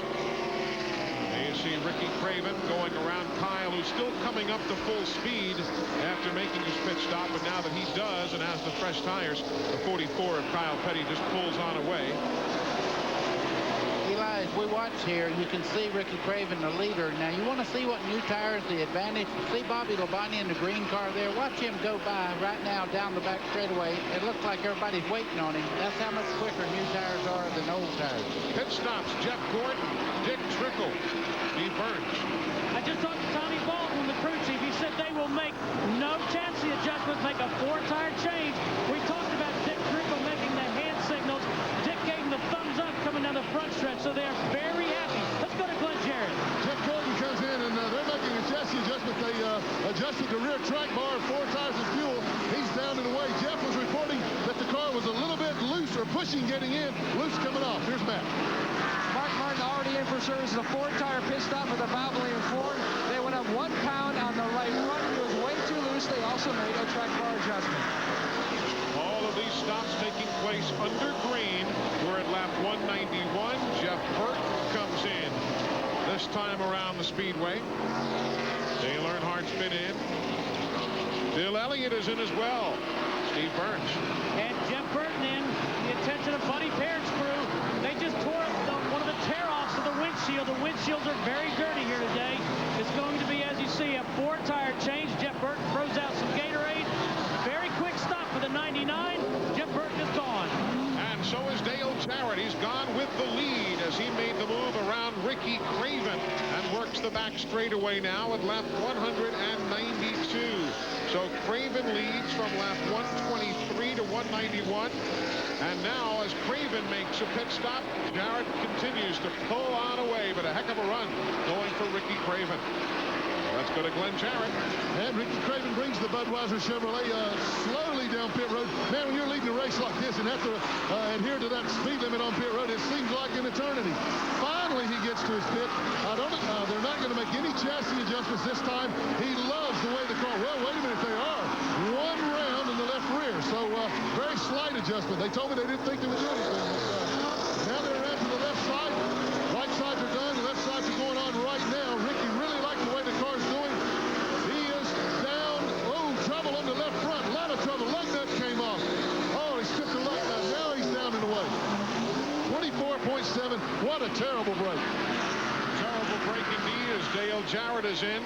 There you see Ricky Craven going around Kyle, who's still coming up to full speed after making his pit stop. But now that he does and has the fresh tires, the 44 of Kyle Petty just pulls on away. Eli, as we watch here, you can see Ricky Craven, the leader. Now, you want to see what new tires, the advantage. See Bobby Labonte in the green car there. Watch him go by right now down the back straightaway. It looks like everybody's waiting on him. That's how much quicker new tires are than old tires. Pit stops, Jeff Gordon, Dick Trickle, Steve Burns. I just talked to Tommy Baldwin, the crew chief. He said they will make no chassis adjustments, make a 4-tire change. We talked about Dick Trickle making the hand signals. Dick gave him the thumbs up coming down the front stretch, so they're very happy. Let's go to Glenn Jarrett. Jeff Gordon comes in, and they're making a chassis adjustment. They adjusted the rear track bar, 4 tires of fuel. He's down and away. Jeff was reporting that the car was a little bit loose or pushing getting in, loose coming off. Here's Matt. Mark Martin already in for service. A 4-tire pit stop with a Valvoline Ford. They went up 1 pound on the right front. It was way too loose. They also made a track bar adjustment. All of these stops taking place under green. We're at lap 191. Jeff Burton comes in this time around the speedway. Dale Earnhardt's been in. Bill Elliott is in as well. Steve Burns. And Jeff Burton in. The attention of Buddy Parrott's crew. They just tore up one of the tear-offs of windshield. The windshields are very dirty here today. It's going to be, as you see, a 4-tire change. Jeff Burton throws out some Gatorade. Very quick stop for the 99. Jeff Burton is gone. And so is Dale Jarrett. He's gone with the lead as he made the move around Ricky Craven and works the back straightaway now at lap 192. So Craven leads from lap 123 to 191. And now as Craven makes a pit stop, Jarrett continues to pull on away, but a heck of a run going for Ricky Craven. Let's go to Glenn Jarrett. And Ricky Craven brings the Budweiser Chevrolet slowly down pit road. Man, when you're leading a race like this and have to adhere to that speed limit on pit road, it seems like an eternity. Finally, he gets to his pit. They're not going to make any chassis adjustments this time. He loves the way the car. Well, wait a minute, they are. One round in the left rear. So very slight adjustment. They told me they didn't think they would do anything. Now they're around to the left side. Right sides are done. The left sides are going on right now. Ricky really likes the way the car's doing. He is down. Oh, trouble on the left front. A lot of trouble. Lug nut came off. Oh, he stripped the lug nut. Now he's down and away. 24.7. What a terrible break. Terrible braking knee as Dale Jarrett is in.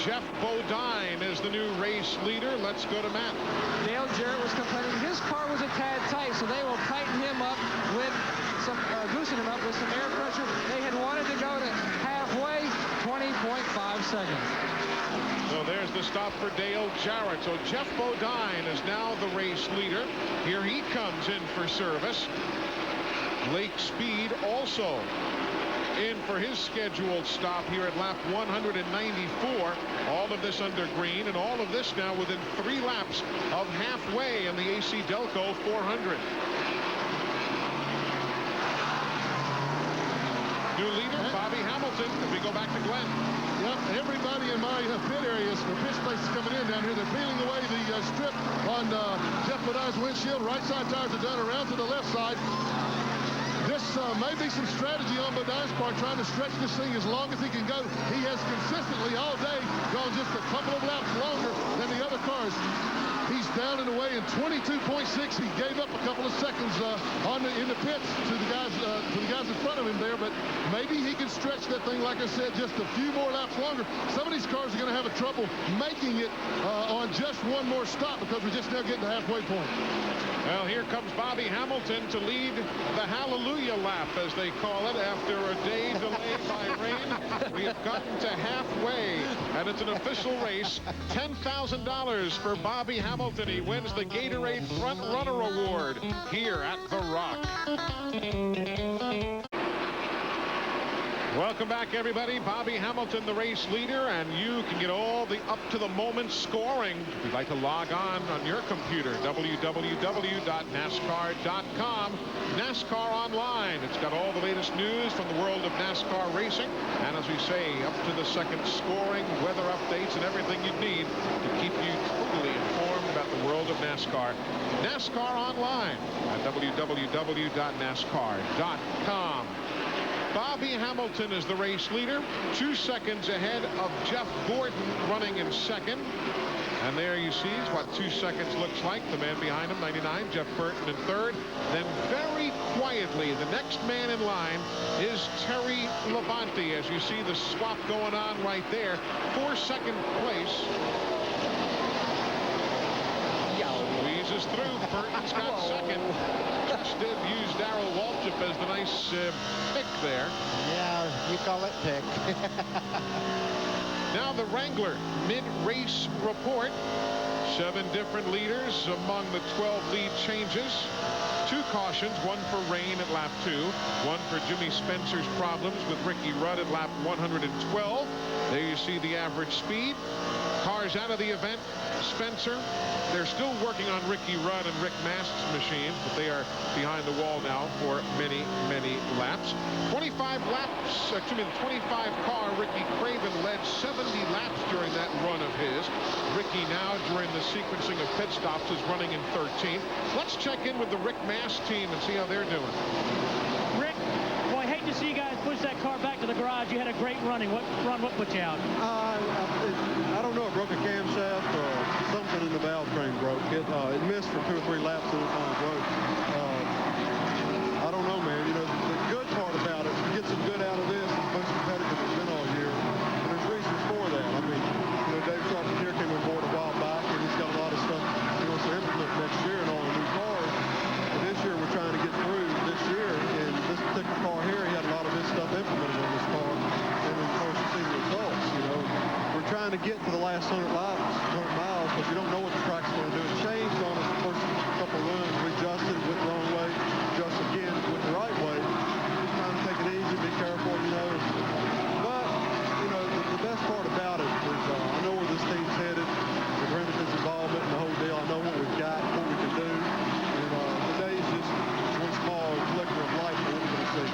Jeff Bodine is the new race leader. Let's go to Matt. Dale Jarrett was complaining his car was a tad tight, so they will tighten him up with some, goosing him up with some air pressure. They had wanted to go to halfway, 20.5 seconds. So there's the stop for Dale Jarrett. So Jeff Bodine is now the race leader. Here he comes in for service. Lake Speed also in for his scheduled stop here at lap 194. All of this under green, and all of this now within 3 laps of halfway in the AC Delco 400. New leader, Bobby Hamilton, as we go back to Glenn. Yep, everybody in my pit areas for pit spaces coming in down here, they're peeling away the strip on Jeff Bodine's windshield. Right side tires are done around to the left side. This may be some strategy on Bodine's part, trying to stretch this thing as long as he can go. He has consistently all day gone just a couple of laps longer than the other cars. He's down and away in 22.6. He gave up a couple of seconds in the pits to the guys in front of him there, but maybe he can stretch that thing, like I said, just a few more laps longer. Some of these cars are going to have a trouble making it on just one more stop because we're just now getting to the halfway point. Well, here comes Bobby Hamilton to lead the Hallelujah lap, as they call it, after a day delayed by rain. We have gotten to halfway, and it's an official race. $10,000 for Bobby Hamilton. He wins the Gatorade Front Runner Award here at The Rock. Welcome back, everybody. Bobby Hamilton, the race leader, and you can get all the up-to-the-moment scoring. If you'd like to log on your computer, www.nascar.com. NASCAR Online. It's got all the latest news from the world of NASCAR racing, and as we say, up-to-the-second scoring, weather updates, and everything you'd need to keep you totally informed about the world of NASCAR. NASCAR Online at www.nascar.com. Bobby Hamilton is the race leader, 2 seconds ahead of Jeff Gordon running in second. And there you see what 2 seconds looks like. The man behind him, 99, Jeff Burton in third. Then very quietly, the next man in line is Terry Labonte. As you see the swap going on right there for second place. Squeezes through. Burton's got second. Just did use Darrell Waltrip as the nice pick there. Yeah, you call it pick. Now the Wrangler mid-race report. 7 different leaders among the 12 lead changes. 2 cautions, 1 for rain at lap 2, 1 for Jimmy Spencer's problems with Ricky Rudd at lap 112. There you see the average speed. Cars out of the event. Spencer, they're still working on Ricky Rudd and Rick Mast's machines, but they are behind the wall now for many, many laps. 25 car Ricky Craven led 70 laps during that run of his. Ricky now, during the sequencing of pit stops, is running in 13th. Let's check in with the Rick Mast team and see how they're doing. Rick, boy, I hate to see you guys push that car back to the garage. You had a great running. What put you out? I don't know. It broke a camshaft or something in the valve train broke. It missed for 2 or 3 laps every time it broke. I don't know, man. You know, the good part about it, you get some good out of this, to get to the last 100 laps, 100 miles, because you don't know what the track's going to do. It changed on us the first couple of runs. We adjusted, went the wrong way, adjusted again, went the right way. Just trying to take it easy, be careful, you know. But, you know, the best part about it is I know where this team's headed, with Remington's involvement and the whole deal. I know what we've got, what we can do. And today's just one small flicker of light for what we're going to see.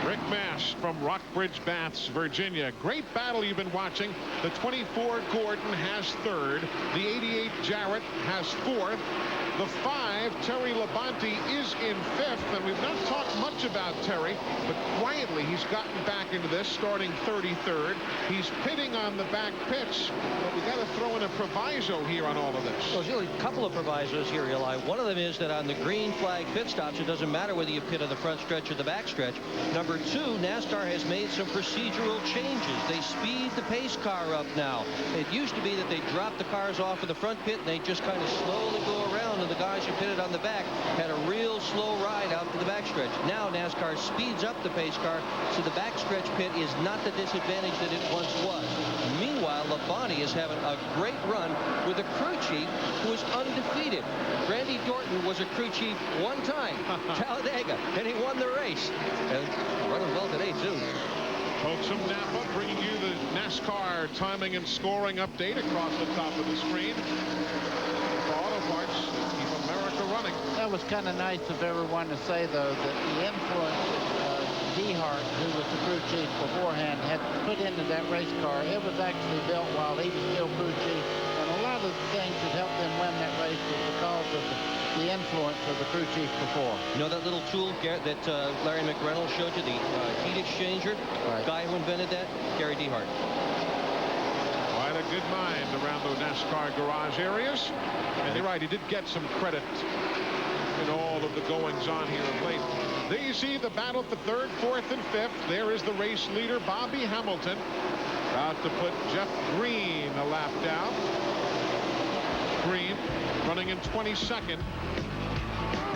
Rick Mash from Rockbridge Baths, Virginia. Great battle you've been watching. The 24 Gordon has third. The 88 Jarrett has fourth. The 5, Terry Labonte, is in fifth, and we've not talked much about Terry, but quietly he's gotten back into this, starting 33rd. He's pitting on the back pitch, but we got to throw in a proviso here on all of this. Well, there's really a couple of provisos here, Eli. One of them is that on the green flag pit stops, it doesn't matter whether you pit on the front stretch or the back stretch. Number 2, NASCAR has made some procedural changes. They speed the pace car up now. It used to be that they dropped the cars off of the front pit and they just kind of slowly go around, and the guys who pitted on the back had a real slow ride out to the backstretch. Now NASCAR speeds up the pace car, so the backstretch pit is not the disadvantage that it once was. Meanwhile, Labonte is having a great run with a crew chief who is undefeated. Randy Dorton was a crew chief one time, Talladega, and he won the race. And running well today, too. Folks from Napa bringing you the NASCAR timing and scoring update across the top of the screen. For Auto Parts, keep America running. That was kind of nice of everyone to say, though, that the influence that DeHart, who was the crew chief beforehand, had put into that race car. It was actually built while he was still crew chief. And a lot of the things that helped them win that race was because of the influence of the crew chief before. You know that little tool that Larry McReynolds showed you, the heat exchanger? Right. Guy who invented that? Gary DeHart. Quite a good mind around the NASCAR garage areas. And you're right, he did get some credit in all of the goings-on here of late. There you see the battle for third, fourth, and fifth. There is the race leader, Bobby Hamilton, about to put Jeff Green a lap down. Green running in 22nd,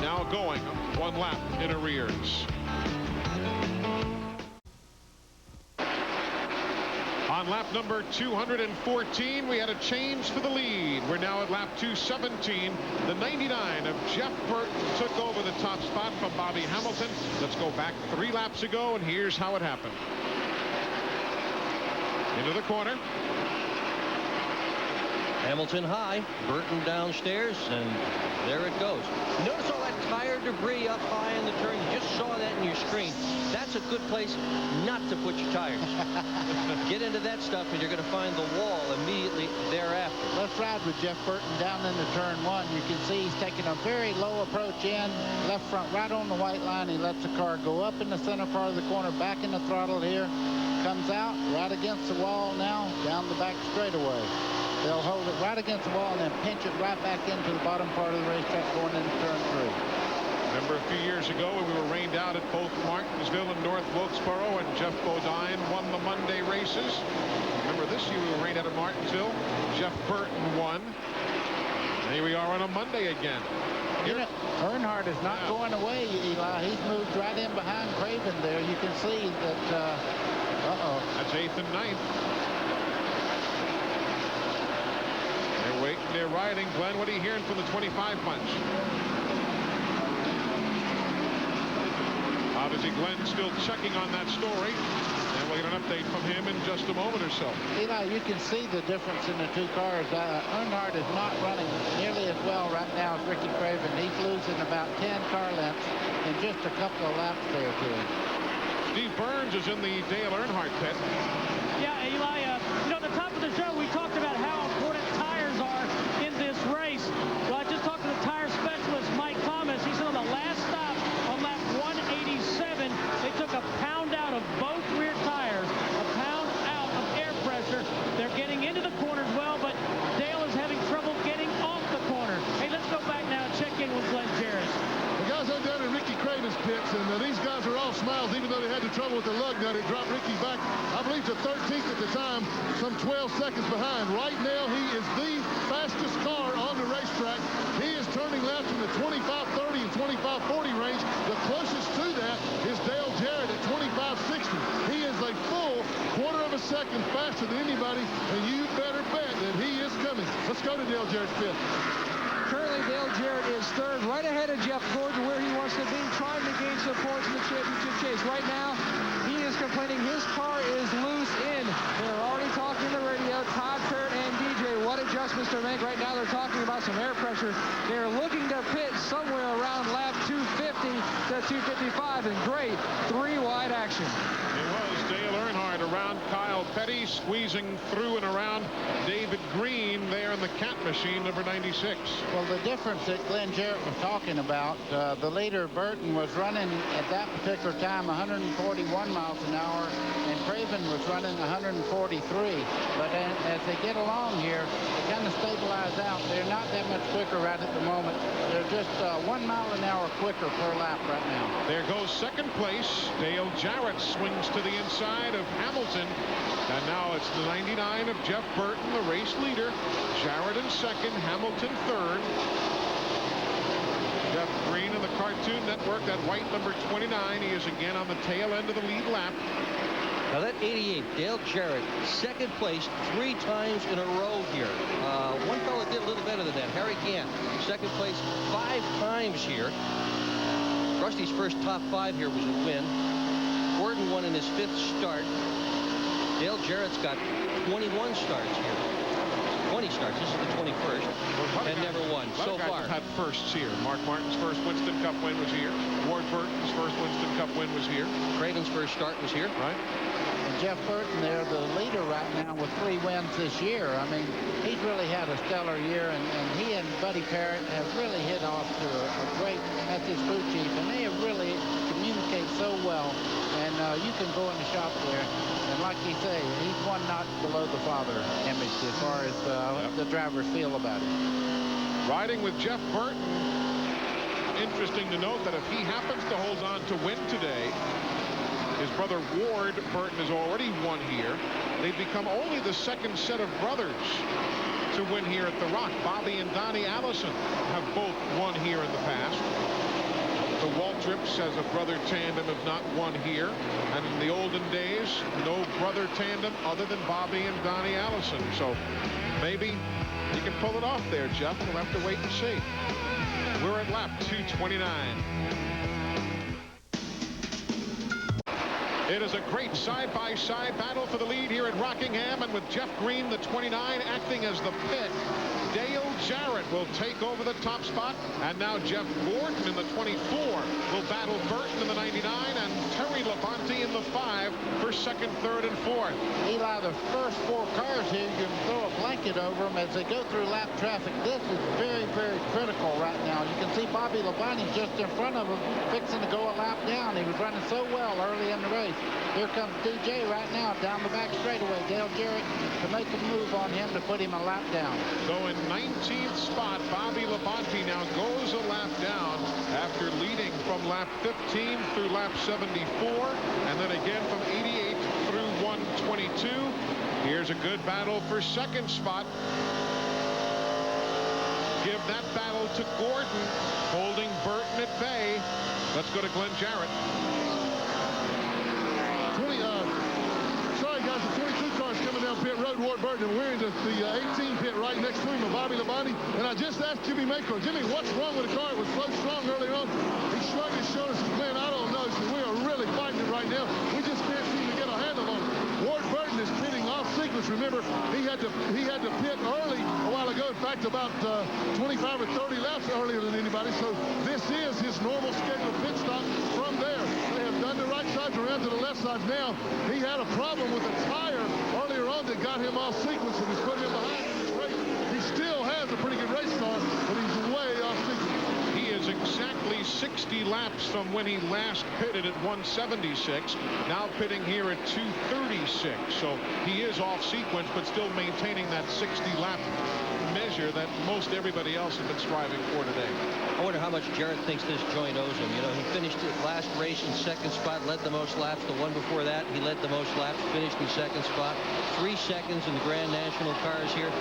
now going 1 lap in arrears. On lap number 214, we had a change for the lead. We're now at lap 217. The 99 of Jeff Burton took over the top spot from Bobby Hamilton. Let's go back 3 laps ago, and here's how it happened. Into the corner. Hamilton high, Burton downstairs, and there it goes. Notice all that tire debris up high in the turn. You just saw that in your screen. That's a good place not to put your tires. Get into that stuff, and you're going to find the wall immediately thereafter. Let's ride with Jeff Burton down into turn 1. You can see he's taking a very low approach in, left front right on the white line. He lets the car go up in the center part of the corner, back in the throttle here. Comes out right against the wall now, down the back straightaway. They'll hold it right against the wall and then pinch it right back into the bottom part of the racetrack going into turn 3. Remember a few years ago when we were rained out at both Martinsville and North Wilkesboro, and Jeff Bodine won the Monday races? Remember this year we were rained out at Martinsville. Jeff Burton won. And here we are on a Monday again. You know, Earnhardt is not going away, Eli. He's moved right in behind Craven there. You can see that, That's 8th and 9th. They're waiting, they're riding. Glenn, what are you hearing from the 25 bunch? Obviously, Glenn's still checking on that story. And we'll get an update from him in just a moment or so. Eli, you can see the difference in the 2 cars. Earnhardt is not running nearly as well right now as Ricky Craven. He's losing about 10 car lengths in just a couple of laps there to him. Steve Burns is in the Dale Earnhardt pit. Yeah, Eli, you know, at the top of the show, we talked about how important tires are in this race. Well, I just talked to the tire specialist, Mike Thomas. He said on the last stop on lap 187, they took a pound out of both rear tires, a pound out of air pressure. They're getting into the corners well, but Dale is having trouble getting off the corner. Hey, let's go back now and check in with Glenn Jarrett. The guys are down in Ricky Craven's pits, and these guys are all smiles, even though they had the trouble with the lug nut. It dropped Ricky back, I believe, to 13th at the time, some 12 seconds behind. Right now, he is the fastest car on the racetrack. He is turning laps in the 25-30 and 25-40 range. The closest to that is Dale Jarrett at 25-60. He is a full quarter of a a second faster than anybody, and you better bet that he is coming. Let's go to Dale Jarrett's pit. Currently, Dale Jarrett is third, right ahead of Jeff Gordon, where he wants to be, trying to gain some points in the championship chase. Right now, he is complaining his car is loose in. They're already talking to the radio, Todd, Kurt, and DJ, what adjustments to make. Right now, they're talking about some air pressure. They're looking to pit somewhere around lap 250 to 255, and great three-wide action. It was Dale Earnhardt around Kyle Petty, squeezing through and around David Green there in the cat machine, number 96. Well, the difference that Glenn Jarrett was talking about, the leader, Burton, was running at that particular time 141 miles an hour, and Craven was running 143. But as they get along here, they kind of stabilize out. They're not that much quicker right at the moment. They're just 1 mile an hour quicker per lap right now. There goes second place. Dale Jarrett swings to the inside of Hamilton. And now it's the 99 of Jeff Burton, the race leader. Jarrett in second, Hamilton third. Jeff Green in the Cartoon Network, that white number 29. He is again on the tail end of the lead lap. Now that 88, Dale Jarrett, second place 3 times in a row here. One fellow did a little better than that, Harry Gant, second place 5 times here. Rusty's first top 5 here was a win. Gordon won in his 5th start. Dale Jarrett's got 21 starts here. 20 starts. This is the 21st. And never won so far. Had firsts here. Mark Martin's first Winston Cup win was here. Ward Burton's first Winston Cup win was here. Craven's first start was here. Right. And Jeff Burton, they're the leader right now with 3 wins this year. I mean, he's really had a stellar year, and he and Buddy Parrott have really hit off to a great, that's his crew chief, and they have really communicated so well. And you can go in the shop there, and like you say, he's one notch below the father image as far as the drivers feel about it. Riding with Jeff Burton, interesting to note that if he happens to hold on to win today, his brother Ward Burton has already won here. They've become only the second set of brothers to win here at the Rock. Bobby and Donnie Allison have both won here in the past. The Waltrips as a brother tandem have not won here. And in the olden days, no brother tandem other than Bobby and Donnie Allison. So maybe you can pull it off there, Jeff. We'll have to wait and see. We're at lap 229. It is a great side-by-side battle for the lead here at Rockingham, and with Jeff Green, the 29, acting as the pit. Dale Jarrett will take over the top spot, and now Jeff Gordon in the 24 will battle Burton in the 99 and Terry Labonte in the 5 for second, third, and fourth. Eli, the first 4 cars here, you can throw a blanket over them as they go through lap traffic. This is very, very critical right now. You can see Bobby Labonte just in front of him, fixing to go a lap down. He was running so well early in the race. Here comes DJ right now down the back straightaway. Dale Jarrett to make a move on him to put him a lap down. So in 19th spot, Bobby Labonte now goes a lap down after leading from lap 15 through lap 74, and then again from 88 through 122. Here's a good battle for second spot. Give that battle to Gordon, holding Burton at bay. Let's go to Glenn Jarrett. Sorry, guys, the 22 car's coming down pit road, Ward Burton, and we're in the 18 pit right next to him with Bobby Labonte. And I just asked Jimmy Mayco, Jimmy, what's wrong with the car? It was so strong earlier on. He shrugged his shoulders and said, man, I don't know. So we are really fighting it right now. We just can't seem to get a handle on it. Ward Burton is pitting off sequence. Remember, he had to pit early a while ago. In fact, about 25 or 30 laps earlier than anybody. So this is his normal scheduled pit stop from there. They have done the right sides around to the left side now. He had a problem with a tire earlier on that got him off sequence and has put him behind in this race. He still has a pretty good race car, but he's way off sequence. He is exactly 60 laps from when he last pitted at 176. Now pitting here at 236. So he is off sequence, but still maintaining that 60-lap measure that most everybody else has been striving for today. I wonder how much Jarrett thinks this joint owes him. You know, he finished the last race in second spot, led the most laps. The one before that, he led the most laps, finished in second spot. 3 seconds in the Grand National cars here,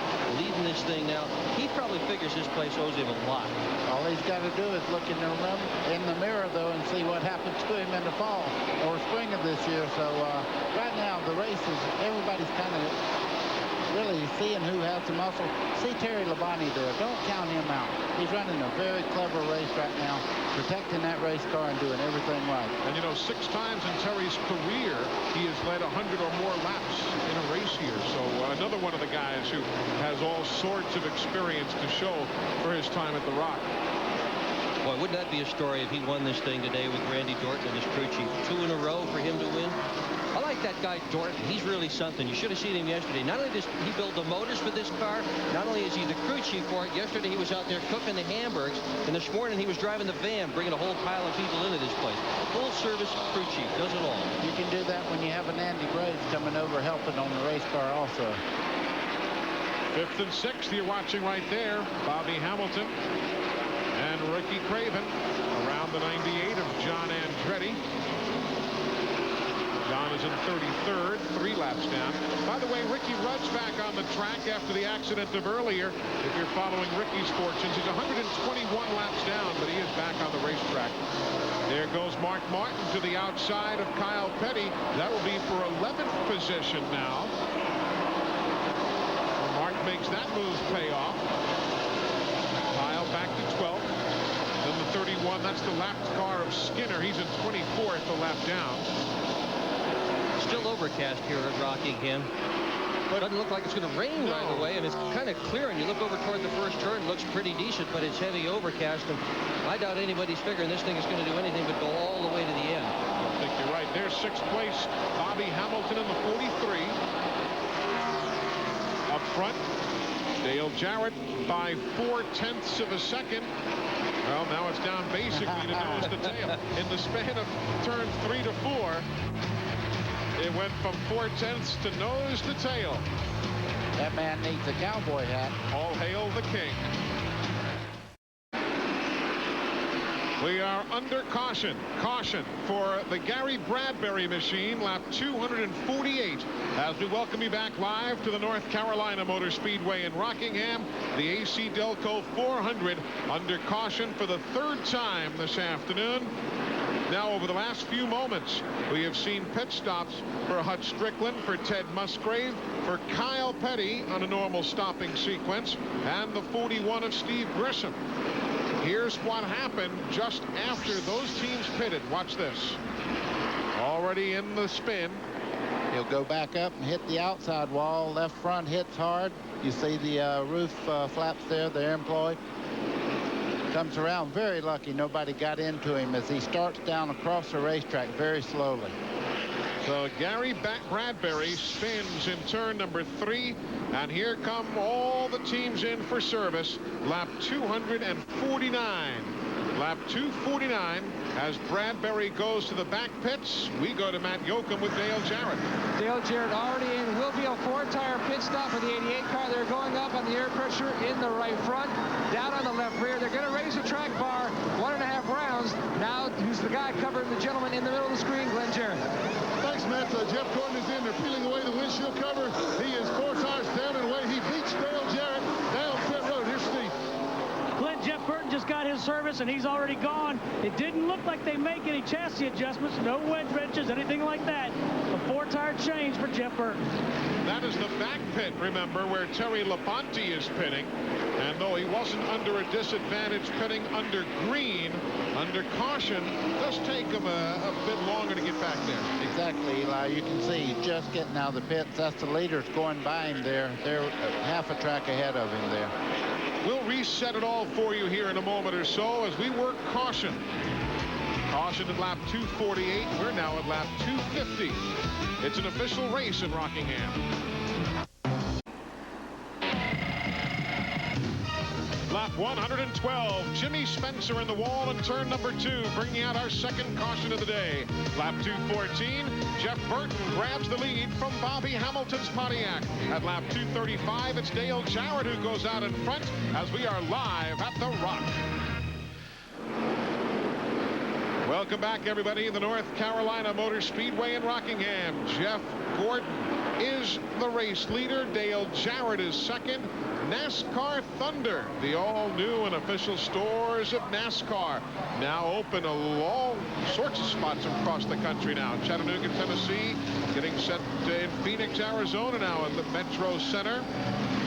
leading this thing now. He probably figures this place owes him a lot. All he's got to do is look in the mirror, though, and see what happened to him in the fall or spring of this year. So right now, the race is, everybody's kind of really seeing who has the muscle. See Terry Labonte there. Don't count him out. He's running a very clever race right now, protecting that race car and doing everything right. And, you know, 6 times in Terry's career, he has led 100 or more laps in a race here. So another one of the guys who has all sorts of experience to show for his time at the Rock. Boy, wouldn't that be a story if he won this thing today with Randy Dorton and his crew chief? 2 in a row for him to win. I like that guy Dorton. He's really something. You should have seen him yesterday. Not only does he build the motors for this car, not only is he the crew chief for it, yesterday he was out there cooking the hamburgers, and this morning he was driving the van, bringing a whole pile of people into this place. Full service crew chief, does it all. You can do that when you have an Andy Graves coming over helping on the race car also. 5th and 6th you're watching right there. Bobby Hamilton and Ricky Craven around the 98 of John Andretti. John is in 33rd, 3 laps down. By the way, Ricky Rudd's back on the track after the accident of earlier. If you're following Ricky's fortunes, he's 121 laps down, but he is back on the racetrack. There goes Mark Martin to the outside of Kyle Petty. That will be for 11th position now. Mark makes that move pay off. Kyle back to 12th. Then the 31, that's the lapped car of Skinner. He's in 24th, a lap down. Still overcast here at Rockingham. Doesn't look like it's going to rain right away, and it's kind of clear, and you look over toward the first turn, it looks pretty decent, but it's heavy overcast, and I doubt anybody's figuring this thing is going to do anything but go all the way to the end. I think you're right. There's 6th place, Bobby Hamilton in the 43. Up front, Dale Jarrett by 0.4 of a second. Well, now it's down basically to nose to tail. In the span of turn 3 to 4, it went from 0.4 to nose to tail. That man needs a cowboy hat. All hail the king. We are under caution. Caution for the Gary Bradbury machine, lap 248. As we welcome you back live to the North Carolina Motor Speedway in Rockingham, the AC Delco 400 under caution for the 3rd time this afternoon. Now, over the last few moments, we have seen pit stops for Hutch Strickland, for Ted Musgrave, for Kyle Petty on a normal stopping sequence, and the 41 of Steve Grissom. Here's what happened just after those teams pitted. Watch this. Already in the spin. He'll go back up and hit the outside wall. Left front hits hard. You see the roof flaps there, they're employed. Comes around very lucky nobody got into him as he starts down across the racetrack very slowly. So Gary Bradbury spins in turn number 3, and here come all the teams in for service. Lap 249. Lap 249 as Bradbury goes to the back pits. We go to Matt Yoakum with Dale Jarrett. Dale Jarrett already in. Will be a 4-tire pit stop for the 88 car. They're going up on the air pressure in the right front, down on the left rear. They're going to raise the track bar 1.5 rounds. Now, who's the guy covering the gentleman in the middle of the screen, Glenn Jarrett? Thanks, Matt. Jeff Gordon is in. They're peeling away the windshield cover. He is 4 tires down and away. He beats Dale Jarrett down pit road. Here's Steve. Glenn, Jeff Burton just got his service, and he's already gone. It didn't look like they make any chassis adjustments, no wedge wrenches, anything like that. A 4-tire change for Jeff Burton. That is the back pit, remember, where Terry Labonte is pitting. And though he wasn't under a disadvantage pitting under green, under caution, it does take him a bit longer to get back there. Exactly, Eli. You can see he's just getting out of the pits. That's the leaders going by him there. They're half a track ahead of him there. We'll reset it all for you here in a moment or so as we work caution. Caution at lap 248. We're now at lap 250. It's an official race in Rockingham. Lap lap 112. Jimmy Spencer in the wall in turn number 2, bringing out our second caution of the day. Lap 214, Jeff Burton grabs the lead from Bobby Hamilton's Pontiac. At lap 235, it's Dale Jarrett who goes out in front as we are live at the Rock. Welcome back, everybody, in the North Carolina Motor Speedway in Rockingham. Jeff Gordon is the race leader. Dale Jarrett is second. NASCAR Thunder, the all-new and official stores of NASCAR, now open all sorts of spots across the country now. Chattanooga, Tennessee, getting set in Phoenix, Arizona now at the Metro Center.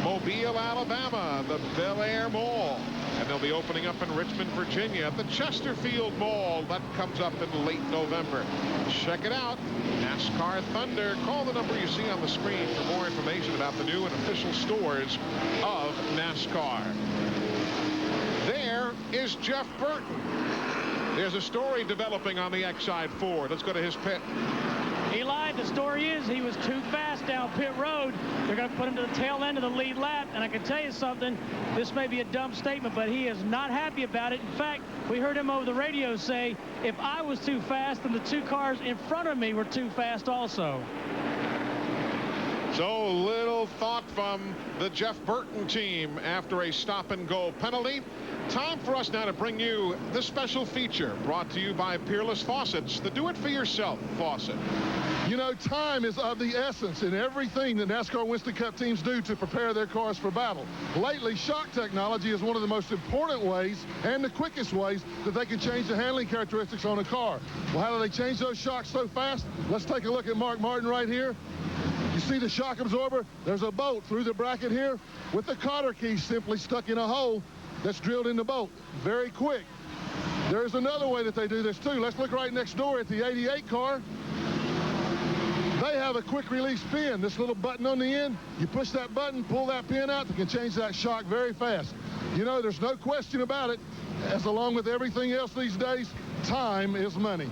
Mobile, Alabama, the Bel Air Mall. And they'll be opening up in Richmond, Virginia at the Chesterfield Mall. That comes up in late November. Check it out. NASCAR Thunder. Call the number you see on the screen for more information about the new and official stores of NASCAR. There is Jeff Burton. There's a story developing on the X-Side Ford. Let's go to his pit. Eli, the story is he was too fast down pit road. They're going to put him to the tail end of the lead lap. And I can tell you something, this may be a dumb statement, but he is not happy about it. In fact, we heard him over the radio say, if I was too fast, then the 2 cars in front of me were too fast also. So little thought from the Jeff Burton team after a stop-and-go penalty. Time for us now to bring you this special feature brought to you by Peerless Faucets, the do-it-for-yourself faucet. You know, time is of the essence in everything that NASCAR Winston Cup teams do to prepare their cars for battle. Lately, shock technology is one of the most important ways and the quickest ways that they can change the handling characteristics on a car. Well, how do they change those shocks so fast? Let's take a look at Mark Martin right here. You see the shock absorber? There's a bolt through the bracket here with the cotter key simply stuck in a hole that's drilled in the bolt. Very quick. There's another way that they do this too. Let's look right next door at the 88 car. They have a quick release pin. This little button on the end, you push that button, pull that pin out, they can change that shock very fast. You know, there's no question about it, as along with everything else these days, time is money.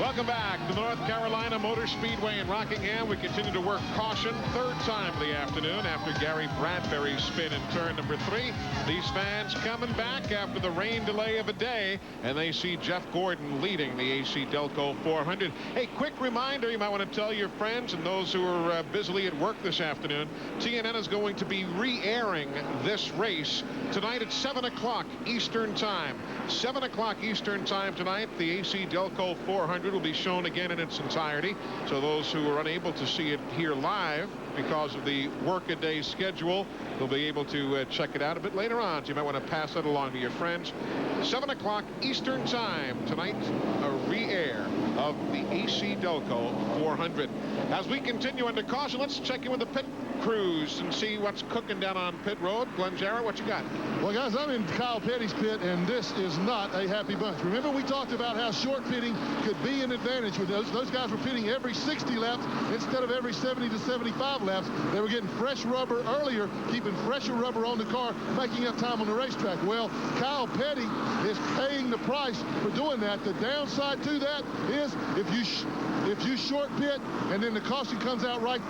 Welcome back to North Carolina Motor Speedway in Rockingham. We continue to work caution, third time of the afternoon after Gary Bradbury's spin in turn number 3. These fans coming back after the rain delay of a day, and they see Jeff Gordon leading the AC Delco 400. Hey, quick reminder, you might want to tell your friends and those who are busily at work this afternoon, TNN is going to be re-airing this race tonight at 7 o'clock Eastern Time. 7 o'clock Eastern Time tonight, the AC Delco 400 will be shown again in its entirety. So those who are unable to see it here live because of the work-a-day schedule will be able to check it out a bit later on. So you might want to pass that along to your friends. 7 o'clock Eastern Time tonight, a re-air of the AC Delco 400. As we continue under caution, let's check in with the pit crews and see what's cooking down on pit road. Glenn Jarrett, what you got? Well, guys, I'm in Kyle Petty's pit, and this is not a happy bunch. Remember, we talked about how short pitting could be an advantage with those guys were pitting every 60 laps instead of every 70 to 75 laps. They were getting fresh rubber earlier, keeping fresher rubber on the car, making up time on the racetrack. Well, Kyle Petty is paying the price for doing that. The downside to that is if you short pit and then the caution comes out right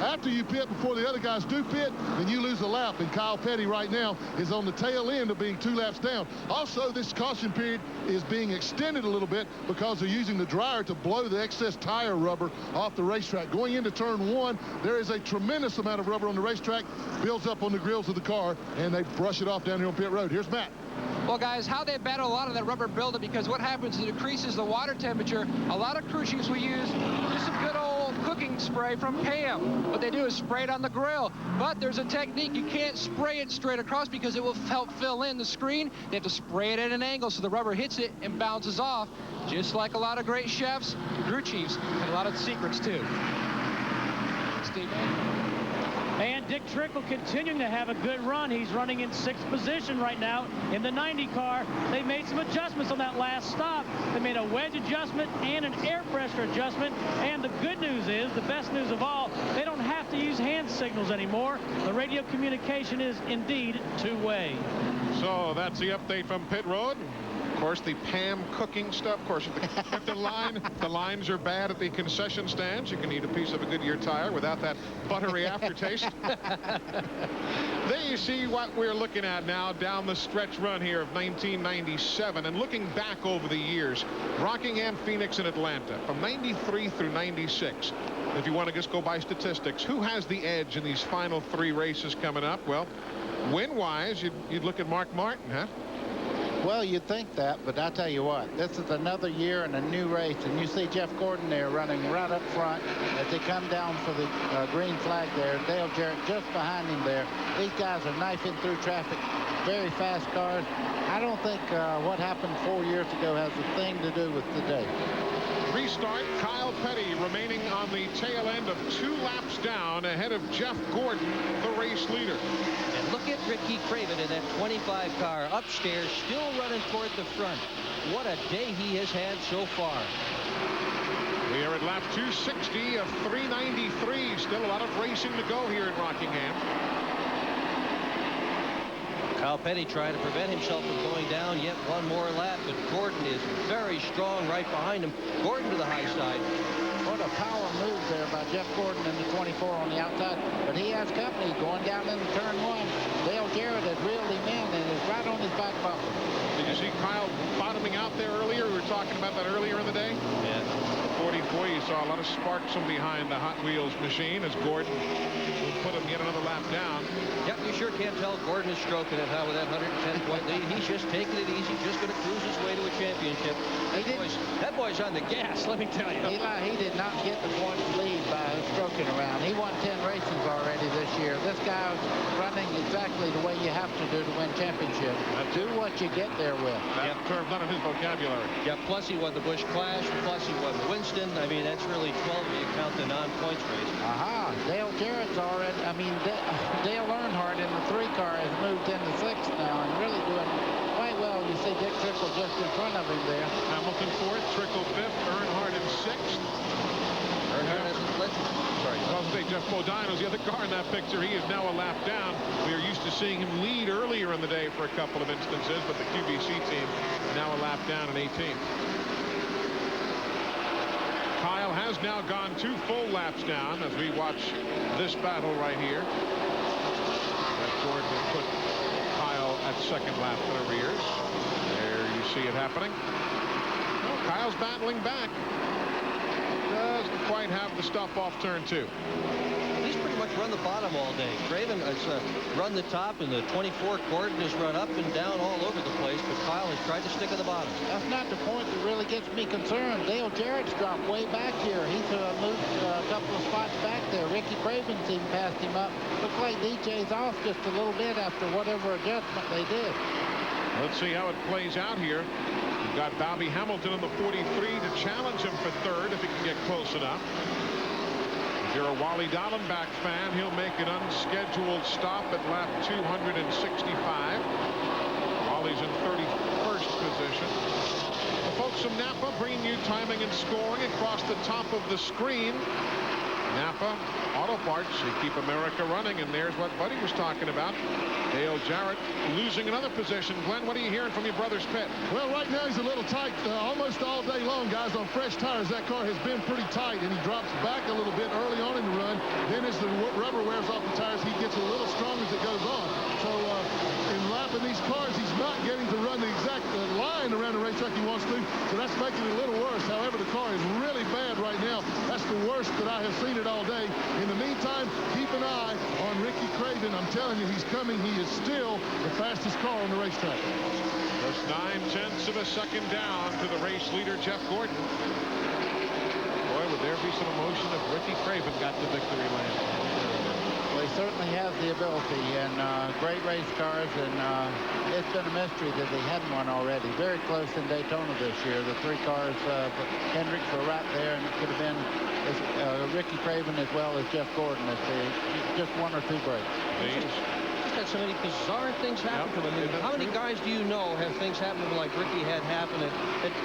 after you pit before the other guys do pit, then you lose a lap. And Kyle Petty right now is on the tail end of being 2 laps down. Also, this caution period is being extended a little bit because they're using the dryer to blow the excess tire rubber off the racetrack. Going into turn 1, there is a tremendous amount of rubber on the racetrack, builds up on the grills of the car, and they brush it off down here on pit road. Here's Matt. Well, guys, how they battle a lot of that rubber buildup, because what happens is it decreases the water temperature. A lot of crew chiefs will use just some good old cooking spray from Pam. What they do is spray it on the grill. But there's a technique. You can't spray it straight across because it will help fill in the screen. They have to spray it at an angle so the rubber hits it and bounces off, just like a lot of great chefs, crew chiefs, and a lot of secrets, too. Steve. And Dick Trickle continuing to have a good run. He's running in 6th position right now in the 90 car. They made some adjustments on that last stop. They made a wedge adjustment and an air pressure adjustment. And the good news is, the best news of all, they don't have to use hand signals anymore. The radio communication is indeed two-way. So that's the update from pit road. Of course, the Pam cooking stuff. Of course, if the lines are bad at the concession stands, you can eat a piece of a Goodyear tire without that buttery aftertaste. There you see what we're looking at now down the stretch run here of 1997, and looking back over the years, Rockingham, Phoenix, and Atlanta from 93 through 96. If you want to just go by statistics, who has the edge in these final 3 races coming up? Well, win-wise, you'd look at Mark Martin, huh? Well, you'd think that, but I tell you what, this is another year and a new race, and you see Jeff Gordon there running right up front as they come down for the green flag there. Dale Jarrett just behind him there. These guys are knifing through traffic, very fast cars. I don't think what happened 4 years ago has a thing to do with today. Restart, Kyle Petty remaining on the tail end of 2 laps down ahead of Jeff Gordon, the race leader. And look at Ricky Craven in that 25 car upstairs, still running toward the front. What a day he has had so far. We are at lap 260 of 393. Still a lot of racing to go here in Rockingham. Kyle Petty trying to prevent himself from going down yet one more lap, but Gordon is very strong right behind him. Gordon to the high side. What a power move there by Jeff Gordon in the 24 on the outside. But he has company going down into turn 1. Dale Jarrett has reeled him in and is right on his back bumper. Did you see Kyle bottoming out there earlier? We were talking about that earlier in the day. Yeah. 44, you saw a lot of sparks from behind the Hot Wheels machine as Gordon will put him yet another lap down. Yep, you sure can't tell Gordon is stroking it, huh, with that 110-point lead. He's just taking it easy, just going to cruise his way to a championship. That boy's on the gas, let me tell you. Eli, he did not get the points lead by stroking around. He won 10 races already this year. This guy's running exactly the way you have to do to win championship. Do what you get there with. That term not in his vocabulary. Yeah, plus he won the Busch Clash, plus he won the Winston. I mean, that's really 12 if you count the non-points race. Aha, Dale Jarrett's already, Dale Earnhardt in the 3 car has moved into 6th now and really doing quite well. You see Dick Trickle just in front of him there. Hamilton 4th, Trickle 5th, Earnhardt in 6th. Earnhardt is, sorry. I was going to say Jeff Bodino's the other car in that picture. He is now a lap down. We are used to seeing him lead earlier in the day for a couple of instances, but the QBC team now a lap down in 18th. Kyle has now gone 2 full laps down as we watch this battle right here. Jeff Gordon will put Kyle at 2nd lap in arrears. There you see it happening. Well, Kyle's battling back. Doesn't quite have the stuff off turn 2. He's pretty much run the bottom all day. Craven has run the top, and the 24 Gordon has run up and down all over the place, but Kyle has tried to stick at the bottom. That's not the point that really gets me concerned. Dale Jarrett's dropped way back here. He's moved a couple of spots back there. Ricky Craven's even passed him up. Looks like DJ's off just a little bit after whatever adjustment they did. Let's see how it plays out here. We've got Bobby Hamilton in the 43 to challenge him for 3rd if he can get close enough. If you're a Wally Dallenbach fan, he'll make an unscheduled stop at lap 265. Wally's in 31st position. The folks from Napa bringing you timing and scoring across the top of the screen. Napa Auto Parts, they keep America running, and there's what Buddy was talking about. Dale Jarrett losing another position. Glenn, what are you hearing from your brother's pit? Well, right now he's a little tight almost all day long, guys. On fresh tires, that car has been pretty tight, and he drops back a little bit early on in the run. Then as the rubber wears off the tires, he gets a little strong as it goes on. So in lapping these cars, he's not getting to run the exact line around the racetrack he wants to, so that's making it a little worse. However, the car is really bad right now. That's the worst that I have seen it all day. In the meantime, keep an eye on Ricky Craven. I'm telling you, he's coming. He is still the fastest car on the racetrack. Just 9/10 of a second down to the race leader, Jeff Gordon. Boy, would there be some emotion if Ricky Craven got the victory lane. Well, he certainly has the ability, and great race cars, and it's been a mystery that they hadn't won already. Very close in Daytona this year. The 3 cars, Hendricks were right there, and it could have been Ricky Craven as well as Jeff Gordon if they just 1 or 2 breaks. He's had so many bizarre things happen to him. I mean, how many guys do you know have things happen to them like Ricky had happen at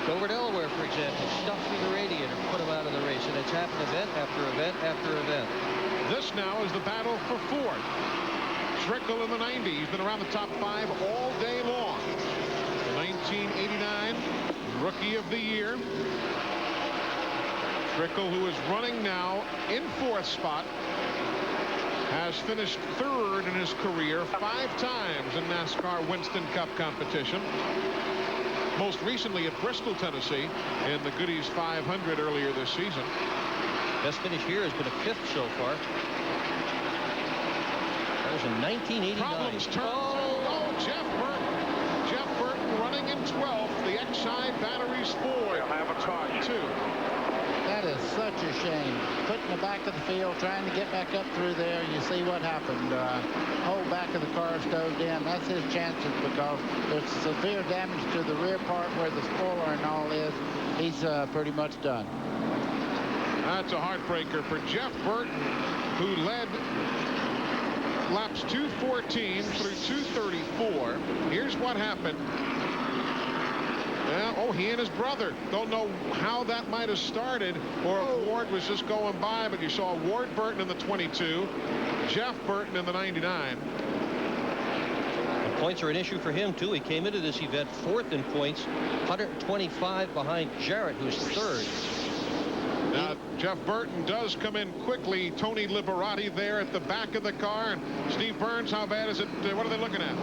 Dover, Delaware, for example? Stuff through the radiator, put him out of the race, and it's happened event after event after event. This now is the battle for 4th. Trickle in the 90. He's been around the top 5 all day long. The 1989 Rookie of the Year. Trickle, who is running now in 4th spot, has finished 3rd in his career 5 times in NASCAR Winston Cup competition. Most recently at Bristol, Tennessee, in the Goodies 500 earlier this season. Best finish here has been a 5th so far. That was in 1989. Problems turn. Oh, Jeff Burton. Jeff Burton running in 12th. The Exide Batteries Ford. They'll have a car. 2. That is such a shame. Put in the back of the field, trying to get back up through there. You see what happened. Whole back of the car stowed in. That's his chances because there's severe damage to the rear part where the spoiler and all is. He's pretty much done. That's a heartbreaker for Jeff Burton, who led laps 2:14 through 2:34. Here's what happened. Oh, he and his brother. Don't know how that might have started or if Ward was just going by, but you saw Ward Burton in the 22, Jeff Burton in the 99. The points are an issue for him, too. He came into this event 4th in points, 125 behind Jarrett, who's 3rd. Now, Jeff Burton does come in quickly. Tony Liberati there at the back of the car. And Steve Burns, how bad is it? What are they looking at?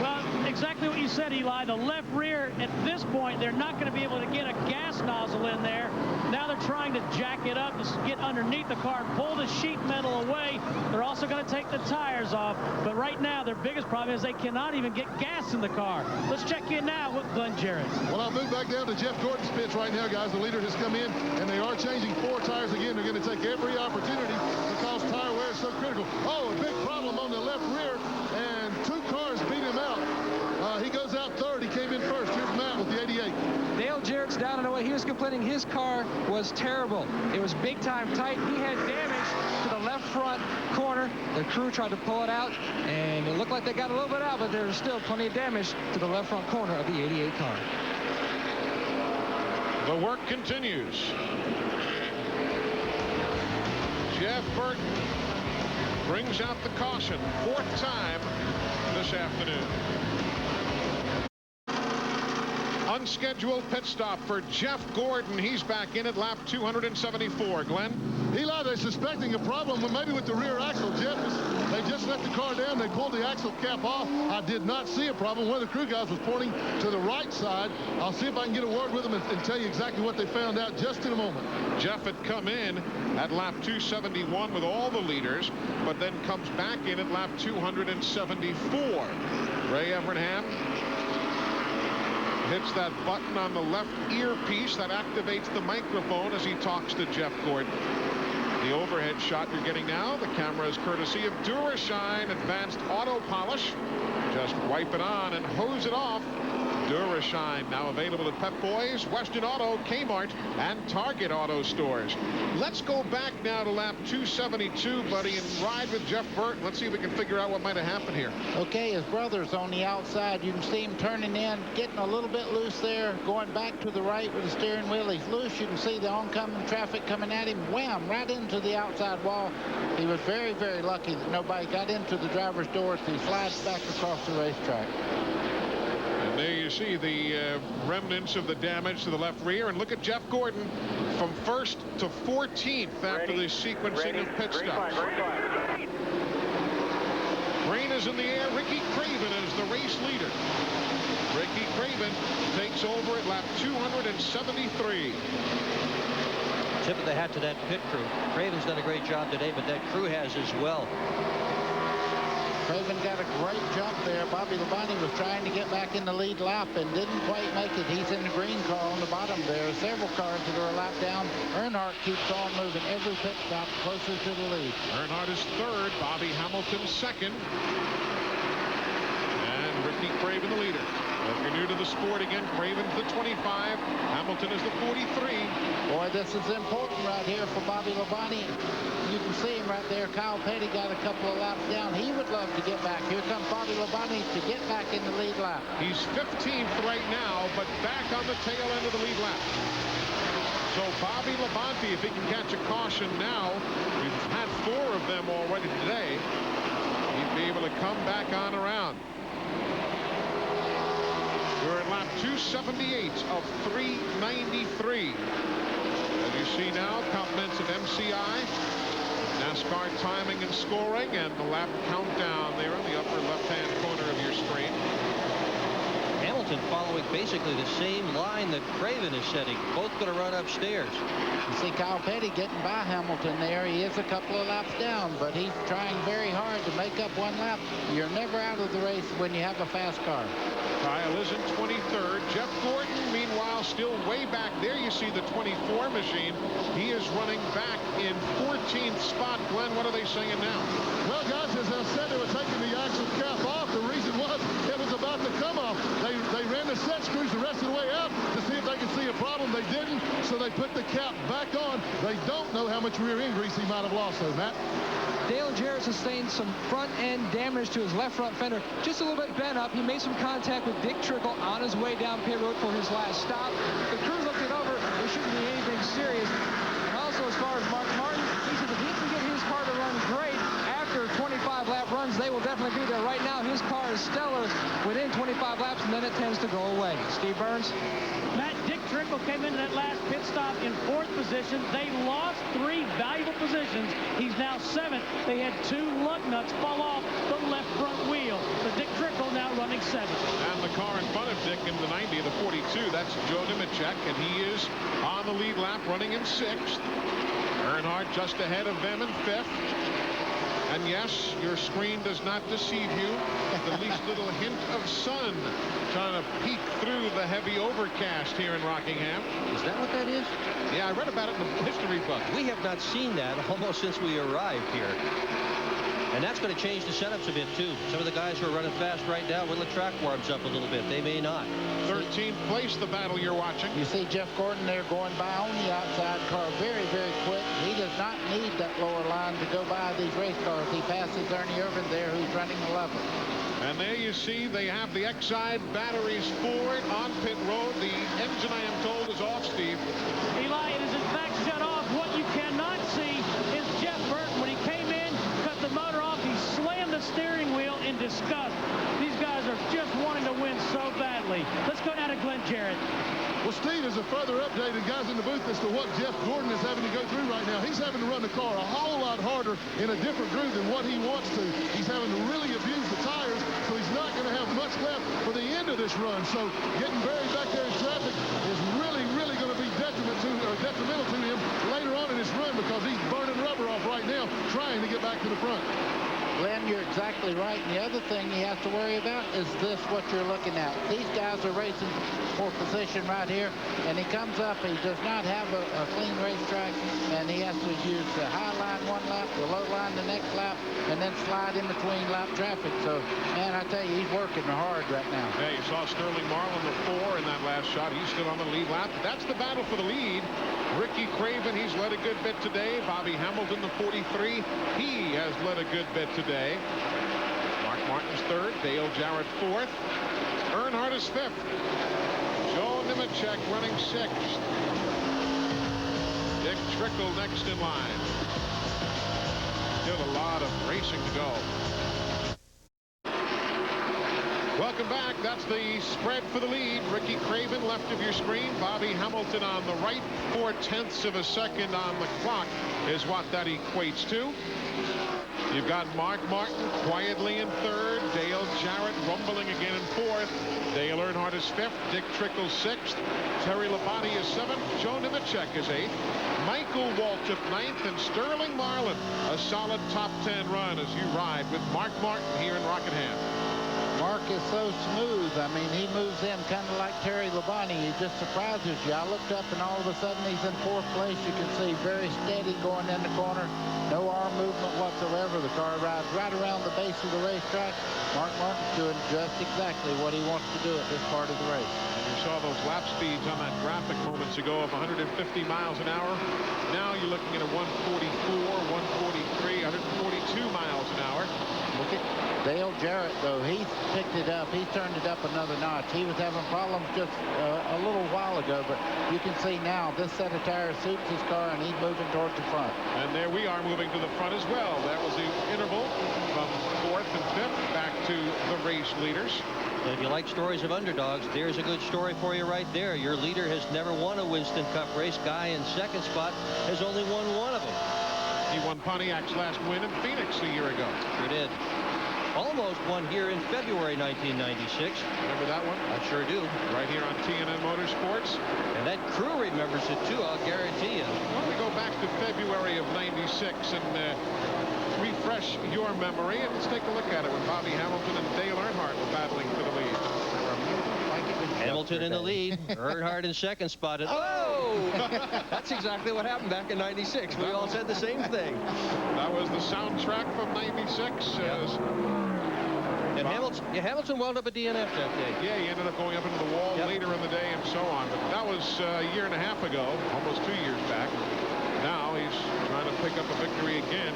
Well, exactly what you said, Eli. The left rear, at this point, they're not going to be able to get a gas nozzle in there. Now they're trying to jack it up to get underneath the car and pull the sheet metal away. They're also going to take the tires off. But right now, their biggest problem is they cannot even get gas in the car. Let's check in now with Glenn Jarrett. Well, I'll move back down to Jeff Gordon's pits right now, guys. The leader has come in, and they are changing 4 tires again. They're going to take every opportunity because tire wear is so critical. Oh, a big problem on the left rear, and 2 cars beat him out. He goes out 3rd. He came in 1st. Here's Matt with the 88. Dale Jarrett's down and away. He was complaining his car was terrible. It was big time tight. He had damage to the left front corner. The crew tried to pull it out, and it looked like they got a little bit out, but there was still plenty of damage to the left front corner of the 88 car. The work continues. Jeff Burton brings out the caution, 4th time this afternoon. Unscheduled pit stop for Jeff Gordon. He's back in at lap 274. Glenn? Eli, they're suspecting a problem maybe with the rear axle. They just let the car down. They pulled the axle cap off. I did not see a problem. One of the crew guys was pointing to the right side. I'll see if I can get a word with them and tell you exactly what they found out just in a moment. Jeff had come in at lap 271 with all the leaders, but then comes back in at lap 274. Ray Evernham hits that button on the left earpiece that activates the microphone as he talks to Jeff Gordon. The overhead shot you're getting now, the camera is courtesy of Durashine Advanced Auto Polish. Just wipe it on and hose it off. Durashine now available at Pep Boys, Western Auto, Kmart, and Target Auto stores. Let's go back now to lap 272, buddy, and ride with Jeff Burton. Let's see if we can figure out what might have happened here. Okay, his brother's on the outside. You can see him turning in, getting a little bit loose there, going back to the right with the steering wheel. He's loose. You can see the oncoming traffic coming at him. Wham! Right into the outside wall. He was very, very lucky that nobody got into the driver's door as he slides back across the racetrack. And there you see the remnants of the damage to the left rear. And look at Jeff Gordon from 1st to 14th after the sequencing of pit stops. Green is in the air. Ricky Craven is the race leader. Ricky Craven takes over at lap 273. Tip of the hat to that pit crew. Craven's done a great job today, but that crew has as well. Craven got a great jump there. Bobby Labonte was trying to get back in the lead lap and didn't quite make it. He's in the green car on the bottom there. Several cars that are a lap down. Earnhardt keeps on moving every pit stop closer to the lead. Earnhardt is 3rd. Bobby Hamilton 2nd. And Ricky Craven the leader. If you're new to the sport again, Craven's the 25. Hamilton is the 43. Boy, this is important right here for Bobby Labonte. You can see him right there. Kyle Petty got a couple of laps down. He would love to get back. Here comes Bobby Labonte to get back in the lead lap. He's 15th right now, but back on the tail end of the lead lap. So Bobby Labonte, if he can catch a caution now, we've had 4 of them already today, he'd be able to come back on around. We're at lap lap 278 of 393. As you see now, compliments of MCI, NASCAR timing and scoring, and the lap countdown there in the upper left-hand corner of your screen. Hamilton following basically the same line that Craven is setting. Both going to run upstairs. You see Kyle Petty getting by Hamilton there. He is a couple of laps down, but he's trying very hard to make up one lap. You're never out of the race when you have a fast car. Kyle is in 23rd. Jeff Gordon, meanwhile, still way back there. You see the 24 machine. He is running back in 14th spot. Glenn, what are they saying now? Well, guys, as I said, they were taking the axle cap off. The reason was it was about to come off. They ran the set screws the rest of the way out to see if they could see a problem. They didn't, so they put the cap back on. They don't know how much rear end grease he might have lost, though, Matt. Dale Jarrett sustained some front-end damage to his left front fender. Just a little bit bent up. He made some contact with Dick Trickle on his way down pit road for his last stop. The crew looked it over. There shouldn't be anything serious. And also, as far as Mark Martin, he said if he can get his car to run great after 25 lap runs, they will definitely be there. Right now, his car is stellar within 25 laps, and then it tends to go away. Steve Burns? Matt, Dick Trickle came into that last pit stop in 4th position. They lost 3 valuable positions. He's now 7th. They had 2 lug nuts fall off the left front wheel. So Dick Trickle now running 7th. And the car in front of Dick in the 90, the 42, that's Joe Nemechek, and he is on the lead lap running in 6th. Earnhardt just ahead of them in 5th. And yes, your screen does not deceive you. The least little hint of sun trying to peek through the heavy overcast here in Rockingham. Is that what that is? Yeah, I read about it in the history book. We have not seen that almost since we arrived here. And that's going to change the setups a bit, too. Some of the guys who are running fast right now, when the track warms up a little bit, they may not. 13th place, the battle you're watching. You see Jeff Gordon there going by on the outside car very, very quick. He does not need that lower line to go by these race cars. He passes Ernie Irvin there, who's running 11th. And there you see they have the Exide batteries forward on pit road. The engine, I am told, is off, Steve. Eli, it is in fact shut off. What you cannot see is Jeff Burton. When he came in, cut the motor off, he slammed the steering wheel in disgust. These guys are just wanting to win so badly. Let's go down to Glenn Jarrett. Well, Steve, is a further update, and guys in the booth, as to what Jeff Gordon is having to go through right now. He's having to run the car a whole lot harder in a different groove than what he wants to. He's having to really abuse the tires, so he's not going to have much left for the end of this run. So getting buried back there in traffic is really, really going to be detrimental to him later on in his run, because he's burning rubber off right now trying to get back to the front. Glenn, you're exactly right. And the other thing he has to worry about is this, what you're looking at. These guys are racing for position right here, and he comes up. He does not have a clean racetrack, and he has to use the high line one lap, the low line the next lap, and then slide in between lap traffic. So, man, I tell you, he's working hard right now. Yeah, you saw Sterling Marlin, the 4 in that last shot. He's still on the lead lap. That's the battle for the lead. Ricky Craven, he's led a good bit today. Bobby Hamilton, the 43, he has led a good bit today. Mark Martin's 3rd, Dale Jarrett 4th. Earnhardt is 5th. Joe Nemechek running 6th. Dick Trickle next in line. Still a lot of racing to go. Welcome back. That's the spread for the lead. Ricky Craven left of your screen. Bobby Hamilton on the right. 4/10 of a second on the clock is what that equates to. You've got Mark Martin quietly in 3rd. Dale Jarrett rumbling again in 4th. Dale Earnhardt is 5th. Dick Trickle 6th. Terry Labonte is 7th. Joe Nemechek is 8th. Michael Waltrip 9th. And Sterling Marlin, a solid top 10 run as you ride with Mark Martin here in Rockingham. Mark is so smooth. I mean, he moves in kind of like Terry Labonte. He just surprises you. I looked up, and all of a sudden he's in 4th place. You can see very steady going in the corner. No arm movement whatsoever. The car rides right around the base of the racetrack. Mark Martin's doing just exactly what he wants to do at this part of the race. And you saw those lap speeds on that graphic moments ago of 150 miles an hour. Now you're looking at a 144, 143, 142, miles an hour. Look at Dale Jarrett, though. He's picked it up. He's turned it up another notch. He was having problems just a little while ago, but you can see now this set of tires suits his car, and he's moving towards the front. And there we are moving to the front as well. That was the interval from 4th and 5th back to the race leaders. If you like stories of underdogs, there's a good story for you right there. Your leader has never won a Winston Cup race. Guy in second spot has only won one of them. He won Pontiac's last win in Phoenix a year ago. Sure did. Almost won here in February 1996. Remember that one? I sure do. Right here on TNN Motorsports. And that crew remembers it too, I'll guarantee you. Why don't we go back to February of 96 and refresh your memory, and let's take a look at it when Bobby Hamilton and Dale Earnhardt were battling for the lead. Hamilton in the lead, Earnhardt in second spot. Oh! That's exactly what happened back in 96. We all said the same thing. That was the soundtrack from 96. And Hamilton wound up a DNF that day. Yeah, he ended up going up into the wall later in the day and so on. But that was a year and a half ago, almost 2 years back. Now he's trying to pick up a victory again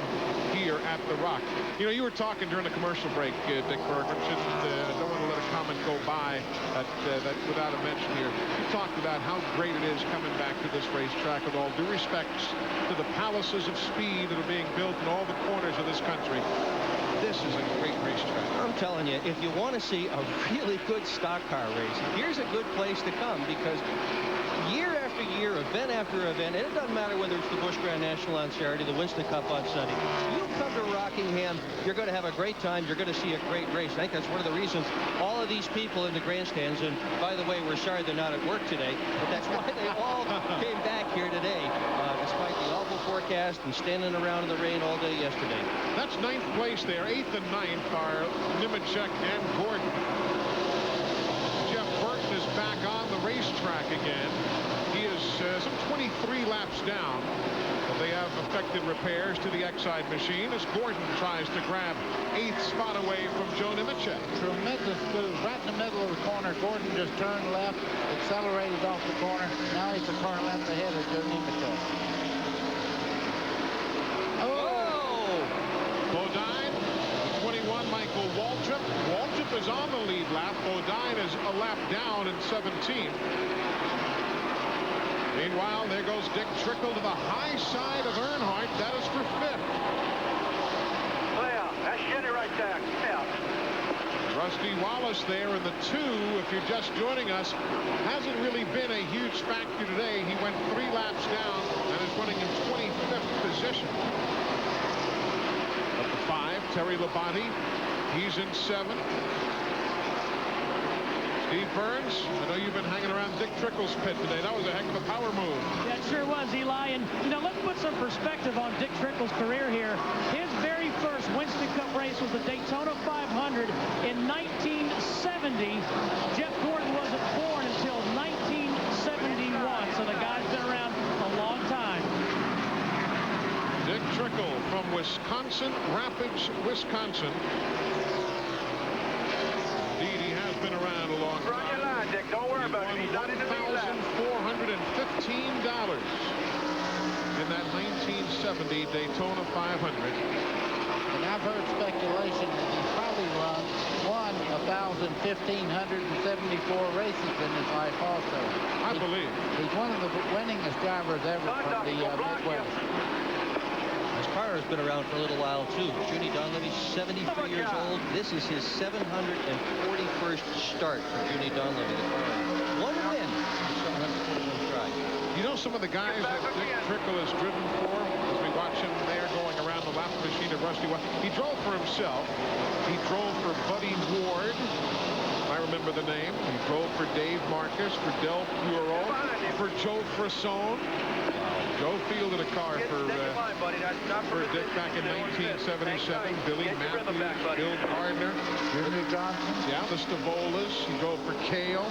here at the Rock. You know, you were talking during the commercial break, Dick Bergman. Don't want to let a comment go by that without a mention here. You talked about how great it is coming back to this racetrack, with all due respects to the palaces of speed that are being built in all the corners of this country. This is a great racetrack. I'm telling you, if you want to see a really good stock car race, here's a good place to come, because year after year, event after event, and it doesn't matter whether it's the Busch Grand National on Saturday, the Winston Cup on Sunday. You come to Rockingham, you're going to have a great time. You're going to see a great race. I think that's one of the reasons all of these people in the grandstands, and by the way, we're sorry they're not at work today, but that's why they all came back here today, despite the awful forecast and standing around in the rain all day yesterday. That's 9th place there. 8th and 9th are Nemechek and Gordon. Jeff Burton is back on the racetrack again. He is some 23 laps down. But they have effected repairs to the Exide machine as Gordon tries to grab 8th spot away from Joe Nemechek. Tremendous move. Right in the middle of the corner, Gordon just turned left, accelerated off the corner. Now he's a car length ahead of Joe Nemechek. Bodine, 21, Michael Waltrip. Waltrip is on the lead lap. Bodine is a lap down in 17th. Meanwhile, there goes Dick Trickle to the high side of Earnhardt. That is for 5th. Clear. That's Jenny right there. Clear. Rusty Wallace there in the 2, if you're just joining us, hasn't really been a huge factor today. He went 3 laps down and is running in 25th position. Up to 5, Terry Labonte. He's in 7th. Steve Burns, I know you've been hanging around Dick Trickle's pit today. That was a heck of a power move. Yeah, it sure was, Eli. And, you know, let's put some perspective on Dick Trickle's career here. His very first Winston Cup race was the Daytona 500 in 1970. Jeff Gordon wasn't born until 1971, so the guy's been around a long time. Dick Trickle from Wisconsin Rapids, Wisconsin. Indeed, he has been around a long time. Run your line, Dick. Don't worry about it. He's not in the lead lap. $1,415 in that 1970 Daytona 500. And I've heard speculation that he's probably won 1,574 races in his life also. I believe. He's one of the winningest drivers ever from the Midwest. His car has been around for a little while, too. Junie Donlavey's 73 years old. This is his 741st start for Junie Donlavey. One win. 741 tries. You know some of the guys that Dick Trickle has driven for? As we watch him there going around the lap machine of Rusty Wallace. He drove for himself. He drove for Buddy Ward. I remember the name. He drove for Dave Marcus, for Del Puro, for Joe Frissone. Joe fielded a car for Dick back in 1977. Billy Matthews, Bill Gardner, Jimmy Johnson. Yeah, the Stavolas. He drove for Kale,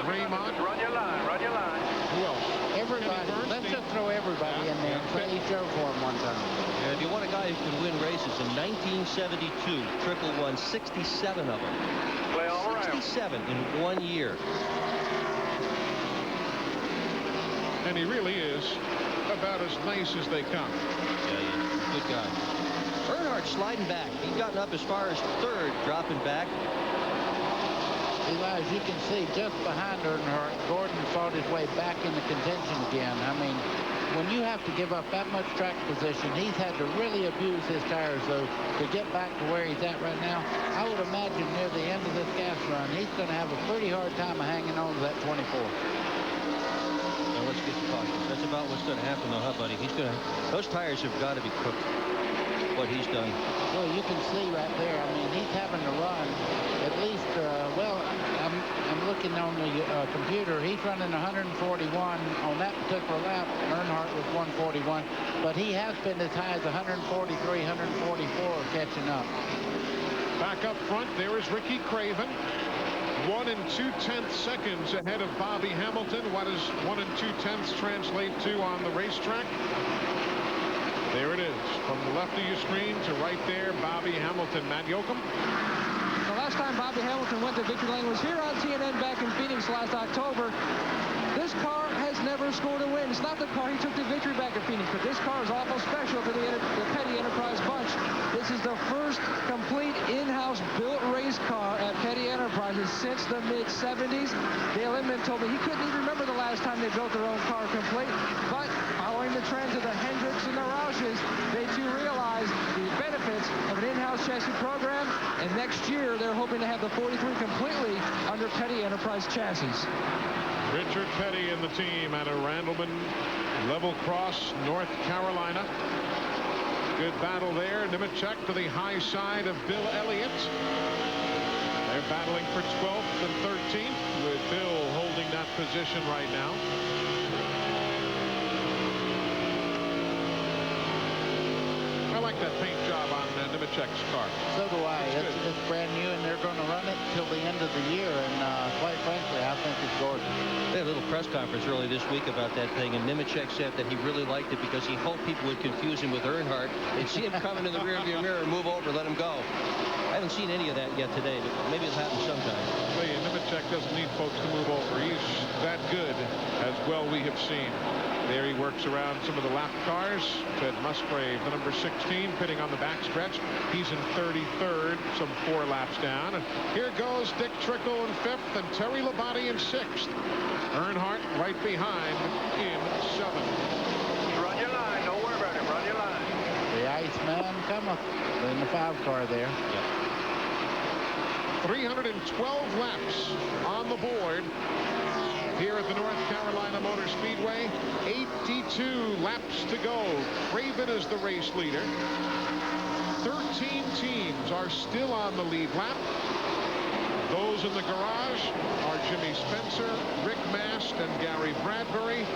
Raymond. Run your line. Run your line. Who else? Everybody. Let's just throw everybody in there. He drove for him one time. And if you want a guy who can win races, in 1972, Trickle won 67 of them. 67 in 1 year. And he really is about as nice as they come. Yeah, he's a good guy. Earnhardt sliding back. He's gotten up as far as third, dropping back. Eli, as you can see, just behind Earnhardt, Gordon fought his way back into contention again. I mean, when you have to give up that much track position, he's had to really abuse his tires, though, to get back to where he's at right now. I would imagine near the end of this gas run, he's going to have a pretty hard time of hanging on to that 24. Now let's get the caution. That's about what's going to happen, though, huh, buddy? Those tires have got to be cooked, what he's done. Well, you can see right there. I mean, he's having to run at least, well, I'm looking on the computer. He's running 141 on that particular lap. Earnhardt was 141, but he has been as high as 143, 144 catching up. Back up front, there is Ricky Craven. 1 2/10 seconds ahead of Bobby Hamilton. What does 1 2/10 translate to on the racetrack? There it is. From the left of your screen to right there, Bobby Hamilton. Matt Yoakum. The last time Bobby Hamilton went to victory lane was here on TNN back in Phoenix last October. This car has never scored a win. It's not the car he took to victory back at Phoenix, but this car is awful special for the Petty Enterprise bunch. This is the first complete in-house built race car at Petty Enterprises since the mid-70s. Dale Inman told me he couldn't even remember the last time they built their own car complete, but following the trends of the Hendricks and the Rouches, they too realized the benefits of an in-house chassis program, and next year they're hoping to have the 43 completely under Petty Enterprise chassis. Richard Petty and the team out of Randleman, Level Cross, North Carolina. Good battle there. Nemechek to the high side of Bill Elliott. They're battling for 12th and 13th, with Bill holding that position right now. I like that paint job on Nemechek's car. So do I. It's brand new, and they're going to run it till the end of the year, and quite frankly, I think it's gorgeous. They had a little press conference early this week about that thing, and Nemechek said that he really liked it because he hoped people would confuse him with Earnhardt. They'd see him coming in the rearview mirror, move over, let him go. I haven't seen any of that yet today, but maybe it'll happen sometime. Well, yeah, Nemechek doesn't need folks to move over. He's that good, as well we have seen. There he works around some of the lap cars. Ted Musgrave, the number 16, pitting on the backstretch. He's in 33rd, some 4 laps down. And here goes Dick Trickle in 5th and Terry Labonte in 6th. Earnhardt right behind in 7th. Run your line. Don't worry about it. Run your line. The Iceman cometh in the 5 car there. Yep. 312 laps on the board here at the North Carolina Motor Speedway. 82 laps to go. Craven is the race leader. 13 teams are still on the lead lap. Those in the garage are Jimmy Spencer, Rick Mast, and Gary Bradbury.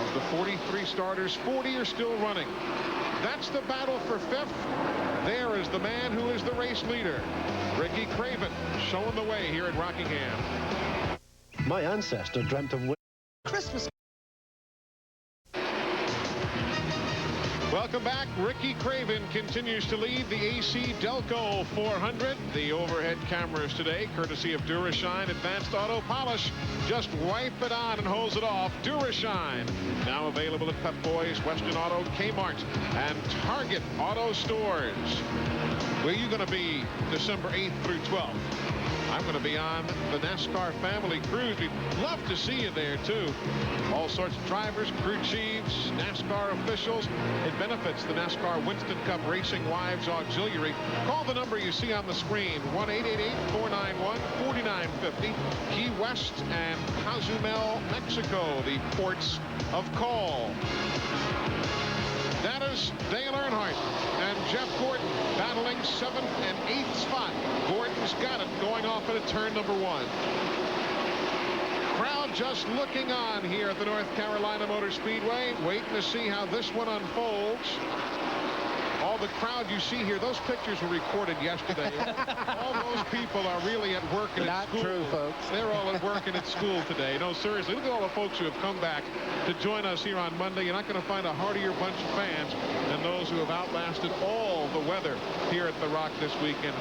Of the 43 starters, 40 are still running. That's the battle for 5th. There is the man who is the race leader, Ricky Craven, showing the way here at Rockingham. My ancestor dreamt of Christmas. Welcome back. Ricky Craven continues to lead the AC Delco 400. The overhead cameras today, courtesy of Durashine Advanced Auto Polish. Just wipe it on and hose it off. Durashine, now available at Pep Boys, Western Auto, Kmart, and Target Auto Stores. Where are you going to be December 8th through 12th? I'm going to be on the NASCAR family cruise. We'd love to see you there, too. All sorts of drivers, crew chiefs, NASCAR officials. It benefits the NASCAR Winston Cup Racing Wives Auxiliary. Call the number you see on the screen, 1-888-491-4950. Key West and Cozumel, Mexico, the ports of call. That is Dale Earnhardt and Jeff Gordon battling 7th and 8th spot. Gordon's got it going off into turn number 1. Crowd just looking on here at the North Carolina Motor Speedway, waiting to see how this one unfolds. All the crowd you see here, those pictures were recorded yesterday. All those people are really at work and at school. Not true, folks. They're all at work working at school today. No, seriously, look at all the folks who have come back to join us here on Monday. You're not going to find a heartier bunch of fans than those who have outlasted all the weather here at the Rock this weekend.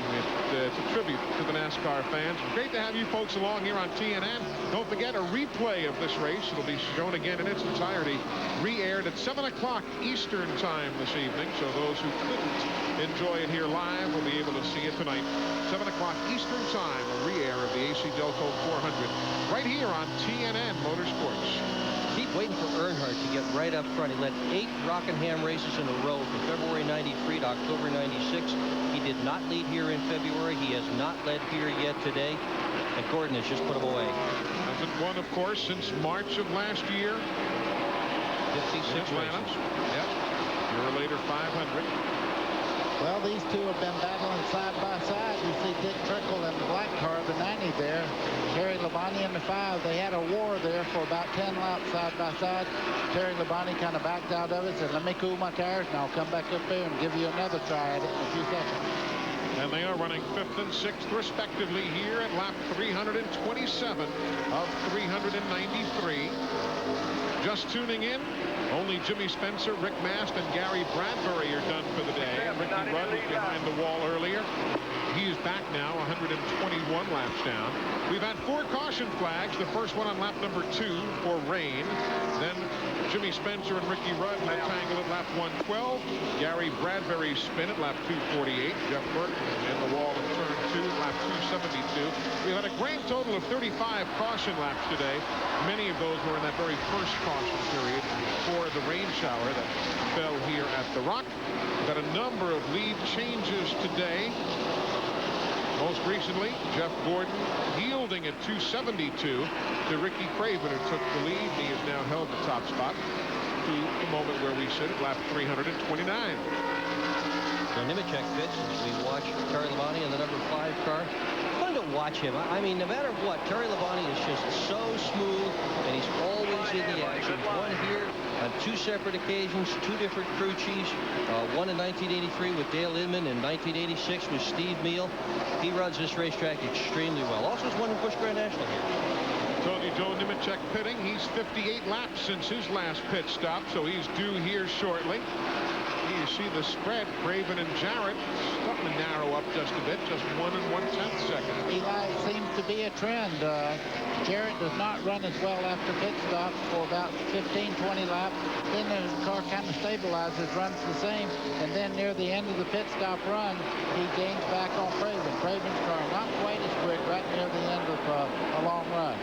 It's a tribute to the NASCAR fans. Great to have you folks along here on TNN. Don't forget a replay of this race. It'll be shown again in its entirety, re-aired at 7 o'clock Eastern time this evening. So those who couldn't enjoy it here live will be able to see it tonight, 7 o'clock Eastern time, a re-air of the AC Delco 400 right here on TNN Motorsports. Keep waiting for Earnhardt to get right up front. He led 8 Rockingham races in a row from February 93 to October 96. He did not lead here in February. He has not led here yet today. And Gordon has just put him away. Hasn't won, of course, since March of last year. 56 Atlanta. races. Yep. Year later, 500. Well, these two have been battling side by side. You see Dick Trickle in the black car, the 90 there. Terry Labonte in the 5. They had a war there for about 10 laps side by side. Terry Labonte kind of backed out of it, said, let me cool my tires, and I'll come back up there and give you another try at it in a few seconds. And they are running 5th and 6th, respectively, here at lap 327 of 393. Just tuning in, only Jimmy Spencer, Rick Mast, and Gary Bradbury are done for the day. Ricky Rudd was behind the wall earlier. He is back now, 121 laps down. We've had 4 caution flags. The first one on lap number 2 for rain. Then Jimmy Spencer and Ricky Rudd had tangle at lap 112. Gary Bradbury spin at lap 248. Jeff Burton in the wall at turn 2, lap 272. We've had a grand total of 35 caution laps today. Many of those were in that very first caution period for the rain shower that fell here at the Rock. We've got a number of lead changes today. Most recently, Jeff Gordon yielding at 272 to Ricky Craven, who took the lead. He has now held the top spot to the moment where we sit at lap 329. So Nemechek fits as we watch Terry Labonte in the number 5 car. Fun to watch him. I mean, no matter what, Terry Labonte is just so smooth, and he's always in the action. One here on 2 separate occasions, 2 different crew chiefs. One in 1983 with Dale Inman, and 1986 with Steve Meal. He runs this racetrack extremely well. Also has won the Busch Grand National here. Told you Joe Nemechek pitting. He's 58 laps since his last pit stop, so he's due here shortly. You see the spread. Craven and Jarrett starting to narrow up just a bit, just 1 1/10 seconds. Eli, it seems to be a trend. Jarrett does not run as well after pit stops for about 15-20 laps. Then the car kind of stabilizes, runs the same, and then near the end of the pit stop run, he gains back on Craven. Craven's car not quite as quick right near the end of a long run.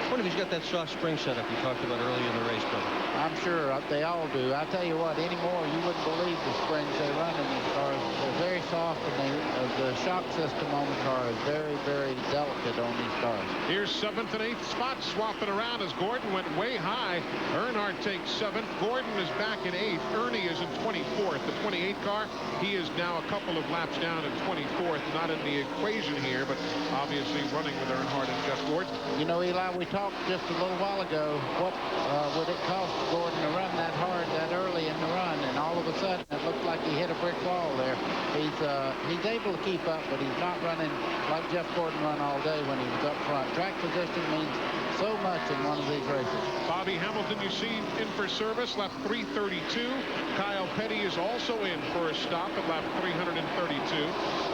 I wonder if he's got that soft spring setup you talked about earlier in the race, brother. I'm sure they all do. I tell you what, anymore you wouldn't believe the springs they run in these cars. They're very soft, and the shock system on the car is very, very delicate on these cars. Here's 7th and 8th spots swapping around as Gordon went way high. Earnhardt takes 7th. Gordon is back in 8th. Ernie is in 24th. The 28 car, he is now a couple of laps down in 24th. Not in the equation here, but obviously running with Earnhardt and Jeff Gordon. You know, Eli, we talked just a little while ago, what would it cost Gordon to run that hard that early in the run, and all of a sudden it looked like he hit a brick wall there. He's able to keep up, but he's not running like Jeff Gordon run all day when he was up front. Track position means so much in one of these races. Bobby Hamilton, you see, in for service, lap 332. Kyle Petty is also in for a stop at lap 332.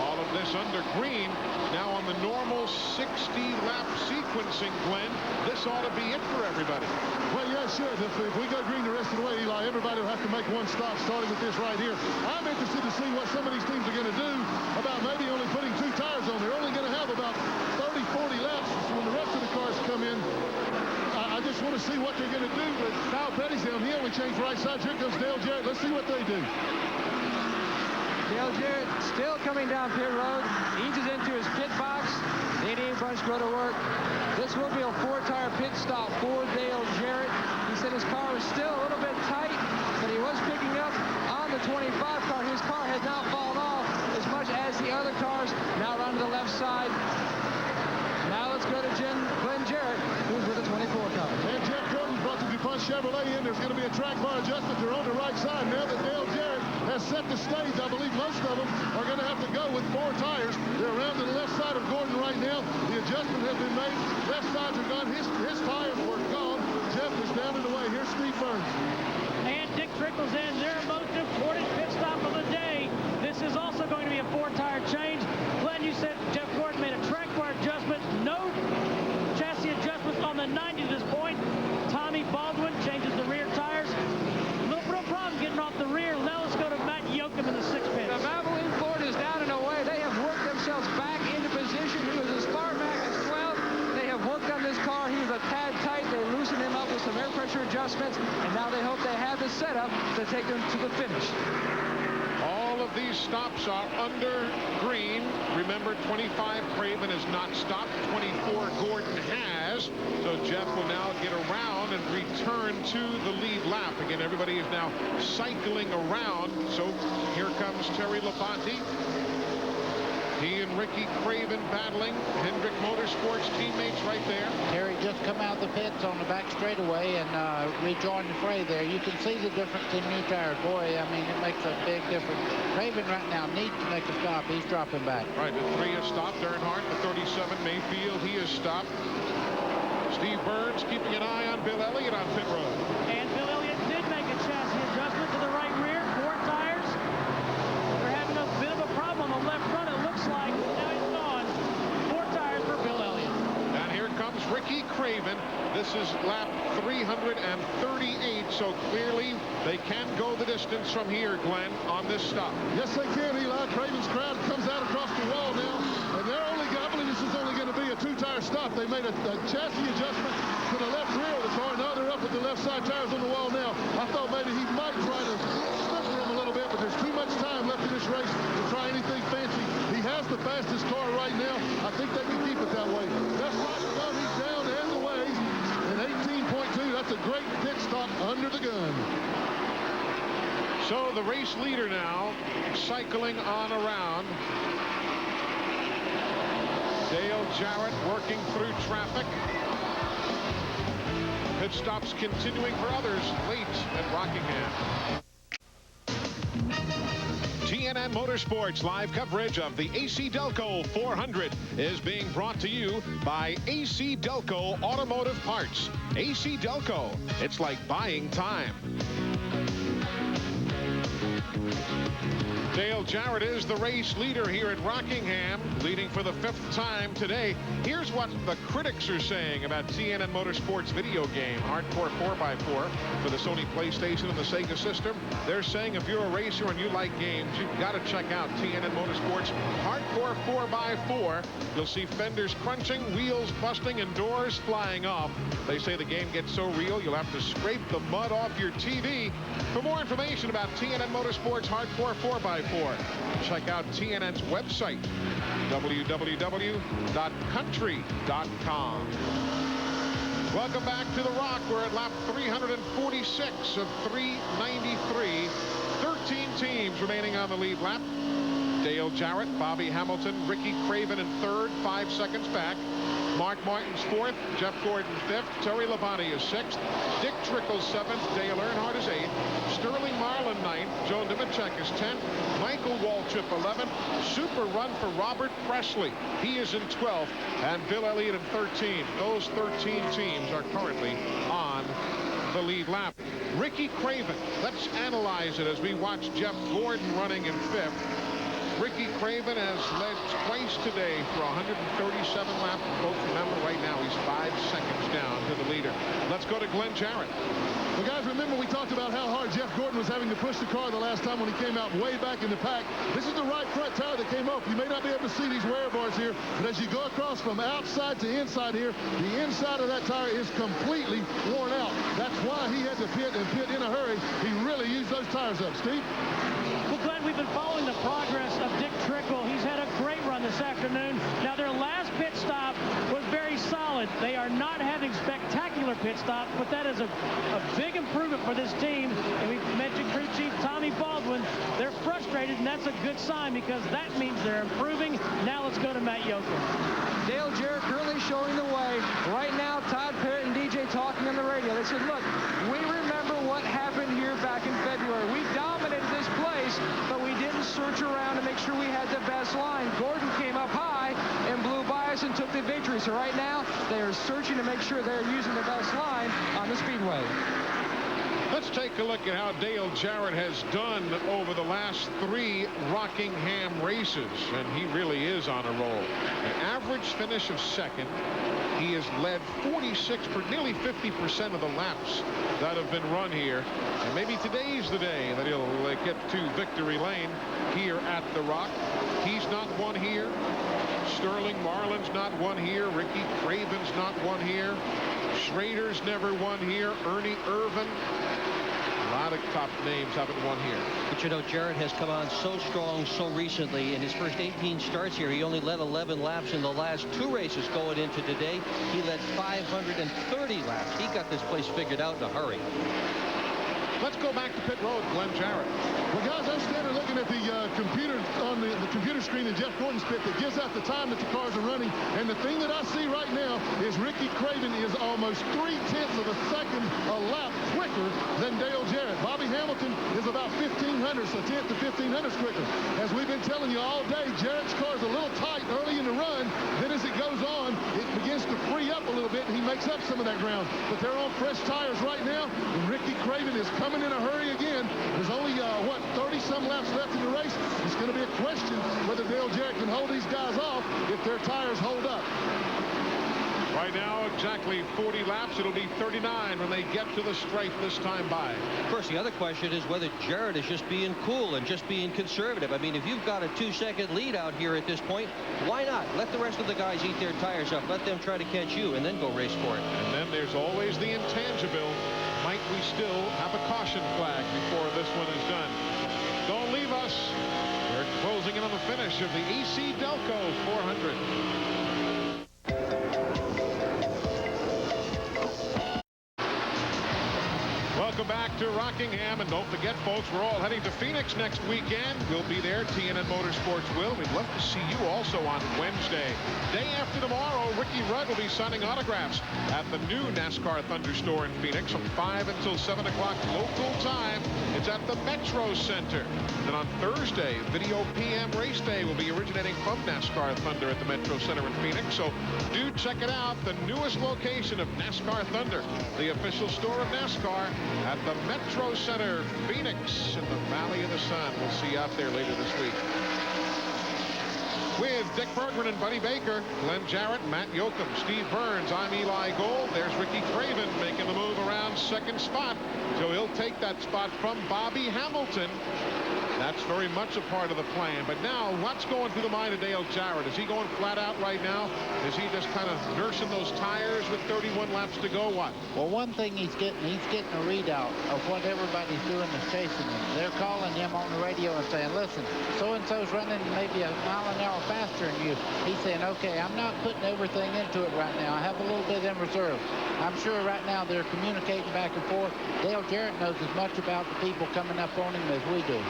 All of this under green. Now on the normal 60-lap sequencing, Glenn, this ought to be it for everybody. Well, yeah, it should. If we go green the rest of the way, Eli, everybody will have to make one stop, starting with this right here. I'm interested to see what some of these teams are going to do about maybe only putting 2 tires on. They're only going to have about 30, 40 laps when the rest of the cars come in. I just want to see what they're going to do. But Kyle Petty's down. He only changed right sides. Here comes Dale Jarrett. Let's see what they do. Dale Jarrett still coming down pit road, eases into his pit box. The Indian bunch go to work. This will be a 4-tire pit stop for Dale Jarrett. He said his car was still a little bit tight, but he was picking up on the 25 car. His car had not fallen off as much as the other cars. Now around to the left side. Now let's go to Glenn Jarrett, who's with the 24 car. And Jeff Gordon brought the DuPont Chevrolet in. There's going to be a track bar adjustment. They're on the right side now that Dale Jarrett has set the stage. I believe most of them are going to have to go with 4 tires. They're around to the left side of Gordon right now. The adjustment has been made. Left sides are Here's Steve Burns. And Dick Trickle's in their most important pit stop of the day. This is also going to be a 4-tire change. Glenn, you said Jeff Gordon made a track bar adjustment. No chassis adjustments on the 90 to this point. Tommy Baldwin changes the rear tires. No problem getting off the rear. Now let's go to Matt Yoakum in the 6 pits. The Valvoline Ford is down and away. They have worked themselves back into position. He was as far back as 12. They have worked on this car. He was a tad tight. They loosened him up with some air pressure adjustments, and now they hope they have the setup to take him to the finish. All of these stops are under green. Remember, 25 Craven has not stopped. 24 Gordon has. So Jeff will now get around and return to the lead lap. Again, everybody is now cycling around. So here comes Terry Labonte. He and Ricky Craven battling. Hendrick Motorsports teammates right there. Terry just come out of the pits on the back straightaway and rejoined the fray there. You can see the difference in new tires. Boy, I mean, it makes a big difference. Craven right now needs to make a stop. He's dropping back. Right, the 3 has stopped. Earnhardt, the 37 Mayfield, he has stopped. Steve Burns keeping an eye on Bill Elliott on pit road. And Bill Elliott did make a chassis adjustment to the right rear. 4 tires. They're having a bit of a problem on the left front, it looks like. Now he's gone. 4 tires for Bill Elliott. And here comes Ricky Craven. This is lap 338, so clearly they can go the distance from here, Glenn, on this stop. Yes, they can, Eli. Craven's crowd comes out across the wall now, and they're only, I believe this is only going to be a 2-tire stop. They made a chassis adjustment to the left rear of the car. Now they're up with the left side tires on the wall now. I thought maybe he might try to snooker them a little bit, but there's too much time left in this race to try anything fancy. He has the fastest car right now. I think they can keep it that way. That's right, he's down and the way. And 18.2, that's a great pit stop under the gun. So the race leader now cycling on around. Dale Jarrett working through traffic. Pit stops continuing for others late at Rockingham. TNN Motorsports live coverage of the AC Delco 400 is being brought to you by AC Delco Automotive Parts. AC Delco, it's like buying time. Dale Jarrett is the race leader here at Rockingham, leading for the 5th time today. Here's what the critics are saying about TNN Motorsports video game, Hardcore 4x4 for the Sony PlayStation and the Sega system. They're saying if you're a racer and you like games, you've got to check out TNN Motorsports Hardcore 4x4. You'll see fenders crunching, wheels busting, and doors flying off. They say the game gets so real, you'll have to scrape the mud off your TV. For more information about TNN Motorsports Hardcore 4x4, check out TNN's website, www.country.com. Welcome back to the Rock. We're at lap 346 of 393. 13 teams remaining on the lead lap. Dale Jarrett, Bobby Hamilton, Ricky Craven in 3rd, 5 seconds back. Mark Martin's 4th, Jeff Gordon 5th, Terry Labonte is 6th, Dick Trickle 7th, Dale Earnhardt is 8th, Sterling Marlin 9th, Joe Nemechek is 10th, Michael Waltrip 11th, super run for Robert Presley. He is in 12th, and Bill Elliott in 13th. Those 13 teams are currently on the lead lap. Ricky Craven, let's analyze it as we watch Jeff Gordon running in 5th. Ricky Craven has led twice today for 137 laps. Folks, remember, right now he's 5 seconds down to the leader. Let's go to Glenn Jarrett. Well, guys, remember we talked about how hard Jeff Gordon was having to push the car the last time when he came out way back in the pack. This is the right front tire that came off. You may not be able to see these wear bars here, but as you go across from outside to inside here, the inside of that tire is completely worn out. That's why he had to pit and pit in a hurry. He really used those tires up. Steve? Well, Glenn, we've been following the progress of Dick Trickle. He's had a great run this afternoon. Now, their last pit stop was very solid. They are not having spectacular pit stops, but that is a big improvement for this team. And we mentioned crew chief Tommy Baldwin. They're frustrated, and that's a good sign because that means they're improving. Now let's go to Matt Yoakum. Dale Jarrett currently showing the way. Right now, Todd Parrott and DJ talking on the radio. They said, look, we remember what happened here back in February. We dominated this place, but we didn't search around to make sure we had the best line. Gordon came up high and blew by us and took the victory. So right now, they are searching to make sure they're using the best line on the speedway. Let's take a look at how Dale Jarrett has done over the last 3 Rockingham races, and he really is on a roll. An average finish of 2nd. He has led 46 for nearly 50% of the laps that have been run here. And maybe today's the day that he'll get to victory lane here at the Rock. He's not won here. Sterling Marlin's not won here. Ricky Craven's not won here. Schrader's never won here. Ernie Irvin. A lot of top names haven't won here. But you know, Jarrett has come on so strong so recently. In his first 18 starts here, he only led 11 laps in the last 2 races going into today. He led 530 laps. He got this place figured out in a hurry. Let's go back to pit road, Glenn Jarrett. Well, guys, I'm standing looking at the computer on the computer screen in Jeff Gordon's pit that gives out the time that the cars are running. And the thing that I see right now is Ricky Craven is almost 0.3 of a second a lap quicker than Dale Jarrett. Bobby Hamilton is about 1,500, so 10th to 1,500 quicker. As we've been telling you all day, Jarrett's car is a little tight early in the run. Then as it goes on, it begins to free up a little bit, and he makes up some of that ground. But they're on fresh tires right now, and Ricky Craven is coming in a hurry again. There's only, 30-some laps left in the race. It's going to be a question whether Dale Jarrett can hold these guys off if their tires hold up. Right now, exactly 40 laps. It'll be 39 when they get to the stripe this time by. Of course, the other question is whether Jarrett is just being cool and just being conservative. I mean, if you've got a 2-second lead out here at this point, why not? Let the rest of the guys eat their tires up. Let them try to catch you and then go race for it. And then there's always the intangible. Might we still have a caution flag before this one is done? Don't leave us. We're closing in on the finish of the AC Delco 400. Welcome back to Rockingham, and don't forget, folks, we're all heading to Phoenix next weekend. We'll be there. TNN Motorsports will. We'd love to see you also on Wednesday. Day after tomorrow, Ricky Rudd will be signing autographs at the new NASCAR Thunder store in Phoenix from 5 until 7 o'clock local time. It's at the Metro Center. Then on Thursday, Video PM Race Day will be originating from NASCAR Thunder at the Metro Center in Phoenix. So do check it out. The newest location of NASCAR Thunder, the official store of NASCAR, at the Metro Center, Phoenix, in the Valley of the Sun. We'll see you out there later this week. With Dick Bergman and Buddy Baker, Glenn Jarrett, Matt Yoakum, Steve Burns, I'm Eli Gold. There's Ricky Craven making the move around 2nd spot. So he'll take that spot from Bobby Hamilton. That's very much a part of the plan. But now, what's going through the mind of Dale Jarrett? Is he going flat out right now? Is he just kind of nursing those tires with 31 laps to go? What? Well, one thing he's getting a readout of what everybody's doing is chasing him. They're calling him on the radio and saying, listen, so-and-so's running maybe a mile an hour faster than you. He's saying, okay, I'm not putting everything into it right now. I have a little bit in reserve. I'm sure right now they're communicating back and forth. Dale Jarrett knows as much about the people coming up on him as we do.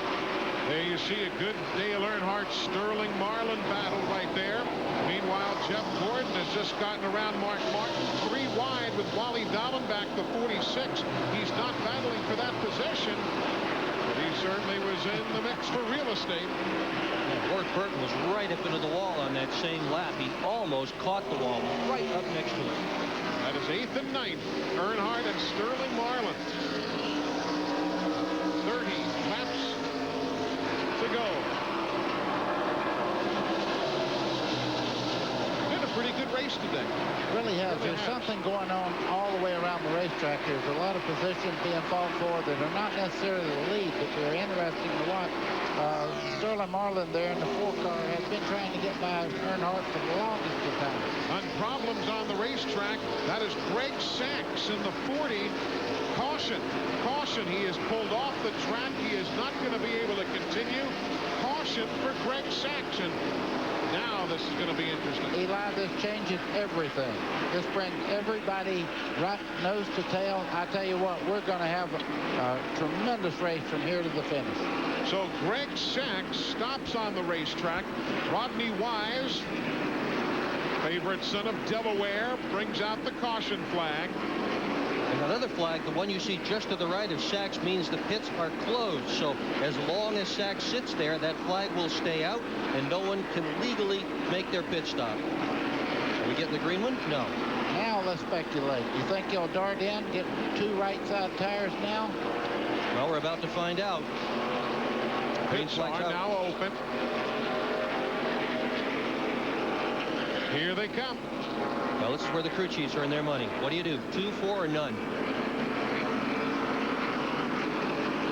There you see a good Dale Earnhardt Sterling Marlin battle right there. Meanwhile, Jeff Gordon has just gotten around Mark Martin 3 wide with Wally Dallenbach, the 46. He's not battling for that position, but he certainly was in the mix for real estate. Ward Burton was right up into the wall on that same lap. He almost caught the wall right up next to him. That is 8th and 9th. Earnhardt and Sterling Marlin. 30 laps to go. Been a pretty good race today. Really has. There's something going on all the way around the racetrack. There's a lot of positions being fought for that are not necessarily the lead, but they're interesting to watch. Sterling Marlin there in the 4 car has been trying to get by Earnhardt for the longest of time. On problems on the racetrack, that is Greg Sachs in the 40. Caution. Caution. He is pulled off the track. He is not going to be able to continue. Caution for Greg Sachs. And now this is going to be interesting. Eli, this changes everything. This brings everybody right nose to tail. I tell you what, we're going to have a tremendous race from here to the finish. So Greg Sachs stops on the racetrack. Rodney Wise, favorite son of Delaware, brings out the caution flag. And another flag, the one you see just to the right of Sachs, means the pits are closed. So as long as Sachs sits there, that flag will stay out, and no one can legally make their pit stop. Are we getting the green one? No. Now Now let's speculate. You think he'll dart in, get 2 right side tires now? Well, we're about to find out. Pits are now open. Here they come. Well, this is where the crew chiefs earn their money. What do you do? 2, 4, or none?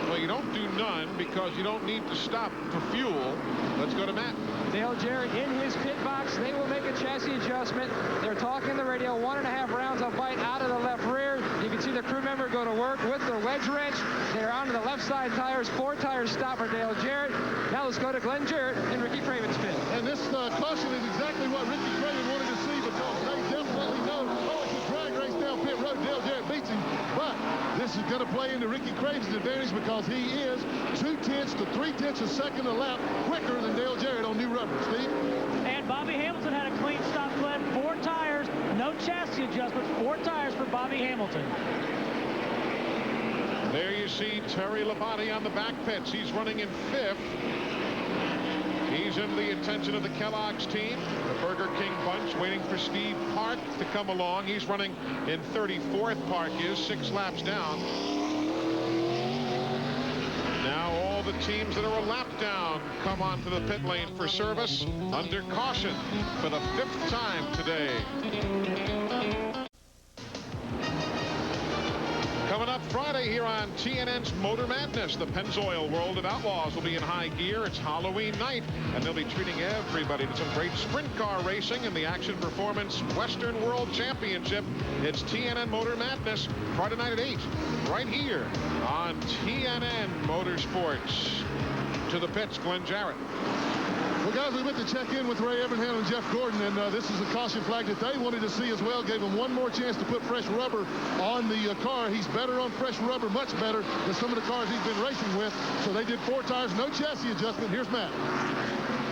Well, you don't do none because you don't need to stop for fuel. Let's go to Matt. Dale Jarrett in his pit box. They will make a chassis adjustment. They're talking the radio. 1.5 rounds of bite out of the left rear. You can see the crew member go to work with their wedge wrench. They're onto the left side tires. 4 tires stop for Dale Jarrett. Now let's go to Glenn Jarrett in Ricky Craven's pit. And this caution is exactly what Ricky Craven wanted to see because they definitely know, oh, it's a drag race down pit road. Dale Jarrett beats him. But this is going to play into Ricky Craven's advantage because he is 2/10 to 3/10 a second a lap quicker than Dale Jarrett on new rubber. Steve? And Bobby Hamilton had a clean stop, Glenn. 4 tires, no chassis adjustment. 4 tires for Bobby Hamilton. There you see Terry Labonte on the back pits. He's running in 5th. He's in the attention of the Kellogg's team. The Burger King bunch waiting for Steve Park to come along. He's running in 34th. Park is 6 laps down. Now all the teams that are a lap down come onto the pit lane for service under caution for the 5th time today. Coming up Friday here on TNN's Motor Madness, the Pennzoil World of Outlaws will be in high gear. It's Halloween night, and they'll be treating everybody to some great sprint car racing in the Action Performance Western World Championship. It's TNN Motor Madness, Friday night at 8, right here on TNN Motorsports. To the pits, Glenn Jarrett. Well, guys, we went to check in with Ray Evernham and Jeff Gordon, and this is a caution flag that they wanted to see as well. Gave him one more chance to put fresh rubber on the car. He's better on fresh rubber, much better than some of the cars he's been racing with. So they did 4 tires, no chassis adjustment. Here's Matt.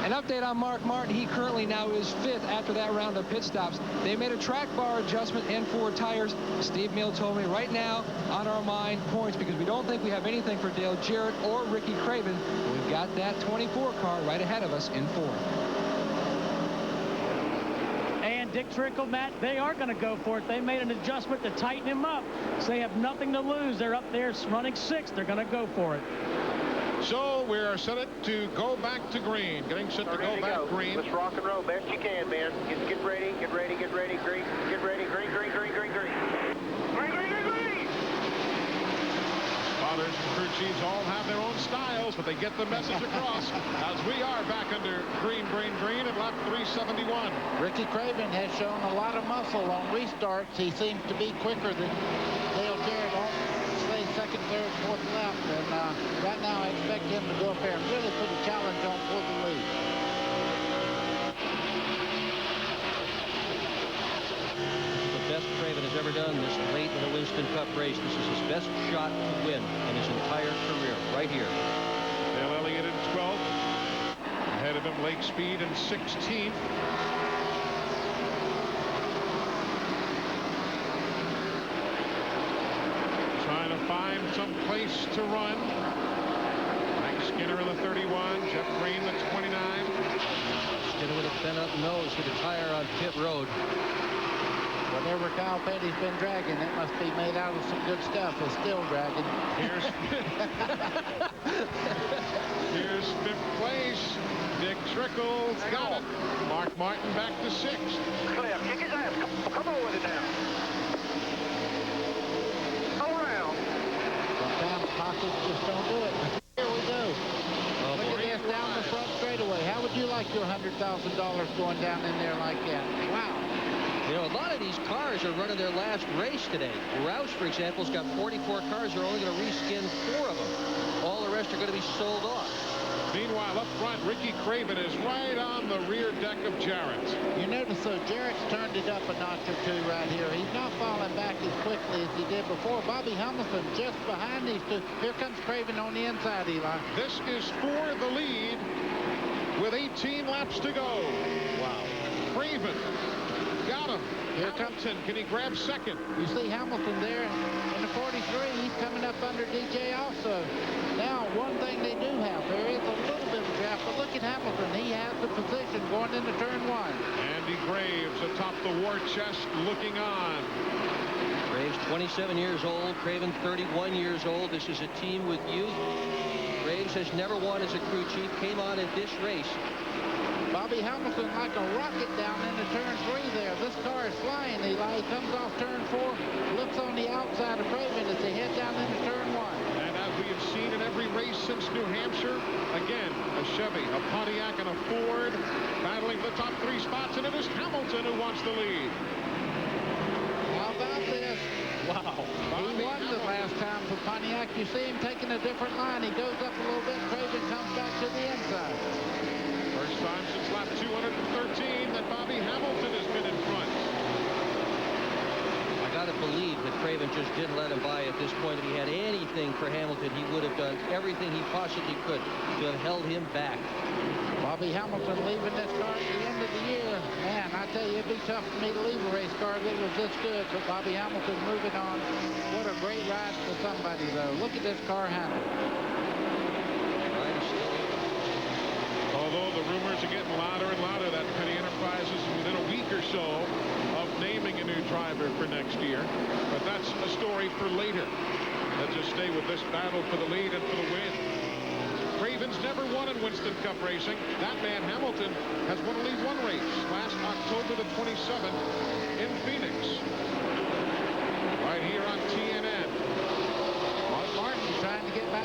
An update on Mark Martin. He currently now is 5th after that round of pit stops. They made a track bar adjustment and 4 tires. Steve Mill told me right now on our mind points because we don't think we have anything for Dale Jarrett or Ricky Craven. But we've got that 24 car right ahead of us in 4th. And Dick Trickle, Matt, they are going to go for it. They made an adjustment to tighten him up. So they have nothing to lose. They're up there running 6th. They're going to go for it. So we're set to go back to green. Getting set to go back green. Let's rock and roll best you can, man. Get ready, get ready, get ready, green, get ready, green, green, green, green, green. Green, green, green, green. Fathers and crew chiefs all have their own styles, but they get the message across as we are back under green, green, green at lap 371. Ricky Craven has shown a lot of muscle on restarts. He seems to be quicker than Dale Jarrett on, say, 2nd, 3rd, 4th lap. And right now I expect him to go up there and really put a challenge on for the lead. The best Craven has ever done this late in a Winston Cup race. This is his best shot to win in his entire career, right here. Dale Elliott in 12th. Ahead of him, Lake Speed in 16th. Trying to find some place to run. Mike Skinner in the 31. Jeff Green the 29. Skinner with a bent-up nose with a tire on pit road. Whatever Kyle Petty's been dragging, it must be made out of some good stuff. It's still dragging. Here's 5th place. Dick Trickle got it. Mark Martin back to 6th. Cliff, kick his ass. Come on with it now. All around. Sometimes pockets just don't do it. Here we go. Look at this down the front straightaway. How would you like your $100,000 going down in there like that? Wow. You know, a lot of these cars are running their last race today. Roush, for example, has got 44 cars. They're only going to reskin 4 of them. All the rest are going to be sold off. Meanwhile, up front, Ricky Craven is right on the rear deck of Jarrett. You notice, though, Jarrett's turned it up a notch or 2 right here. He's not falling back as quickly as he did before. Bobby Hamilton just behind these 2. Here comes Craven on the inside, Eli. This is for the lead with 18 laps to go. Wow. Craven got him. Here Hamilton, can he grab 2nd? You see Hamilton there in the 43. He's coming up under DJ also. Now, one thing they do have, there is a little bit of Jeff, but look at Hamilton. He has the position going into turn 1. Andy Graves atop the war chest looking on. Graves 27 years old, Craven 31 years old. This is a team with youth. Graves has never won as a crew chief, came on at this race. Bobby Hamilton like a rocket down into turn 3 there. This car is flying, Eli. He comes off turn 4, looks on the outside of Craven as they head down into turn 1. And as we have seen in every race since New Hampshire, again, a Chevy, a Pontiac, and a Ford battling the top 3 spots, and it is Hamilton who wants the lead. How about this? Wow. He won the last time for Pontiac. You see him taking a different line. He goes up a little bit. Craven comes back to the inside. First time since lap 213 that Bobby Hamilton has been in front. I got to believe that Craven just didn't let him by at this point. If he had anything for Hamilton, he would have done everything he possibly could to have held him back. Bobby Hamilton leaving this car at the end of the year. Man, I tell you, it'd be tough for me to leave a race car that was this good, but Bobby Hamilton moving on. What a great ride for somebody, though. Look at this car handle. Although the rumors are getting louder and louder that Petty Enterprises is within a week or so of naming a new driver for next year. But that's a story for later. Let's just stay with this battle for the lead and for the win. Craven's never won in Winston Cup racing. That man Hamilton has won only one race last October the 27th in Phoenix. Right here on TNN. Mark Martin trying to get back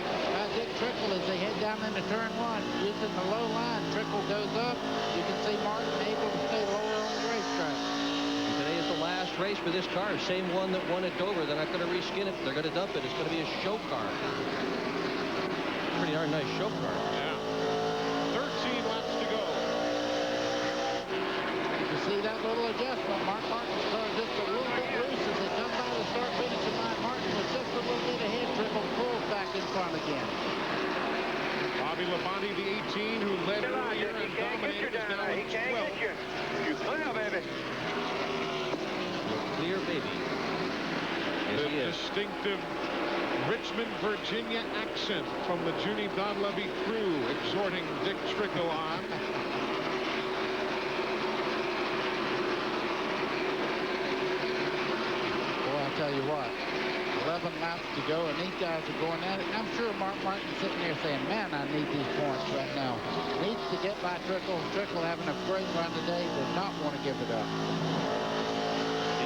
Dick Trickle as they head down into turn 1. Using the low line. Trickle goes up. You can see Martin able to stay lower on the racetrack. Today is the last race for this car. Same one that won at Dover. They're not going to reskin it. They're going to dump it. It's going to be a show car. Pretty darn nice show car. Yeah. 13 laps to go. You see that little adjustment. Mark Martin's car just a little bit loose as they come by the start finishing line. Martin was just a little bit ahead. Trickle pulls back in front again. Bobby Labonte, the 18, who led earlier and dominated, is now in 12th. You clear, baby. Clear, baby. Yes, The he is. distinctive Richmond, Virginia accent from the Junie Donlevy crew exhorting Dick Trickle on. Boy, I'll tell you what. 11 laps to go, and these guys are going at it. I'm sure Mark Martin's sitting there saying, man, I need these points right now. Needs to get by Trickle. Trickle having a great run today. Does not want to give it up.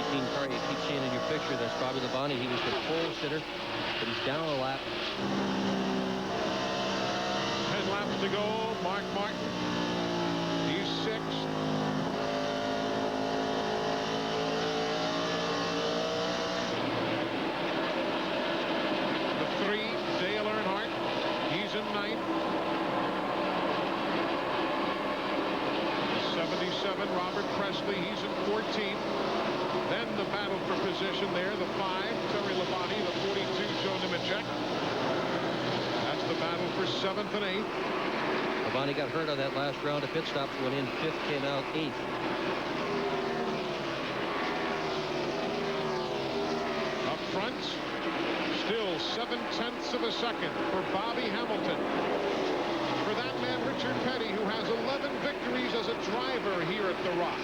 18 car you keep seeing in your picture. That's Bobby Labonte. He was the pole sitter, but he's down a lap. 10 laps to go. Mark Martin. He's 6th. The 3, Dale Earnhardt. He's in 9th. The 77, Robert Presley. He's in 14th. Then the battle for position there. The 5, Terry Labonte. The 42, Joe Nemechek. That's the battle for 7th and 8th. Labonte got hurt on that last round of pit stops. Went in 5th, came out 8th. Up front, still 7/10 of a second for Bobby Hamilton. For that man, Richard Petty, who has 11 victories as a driver here at the Rock.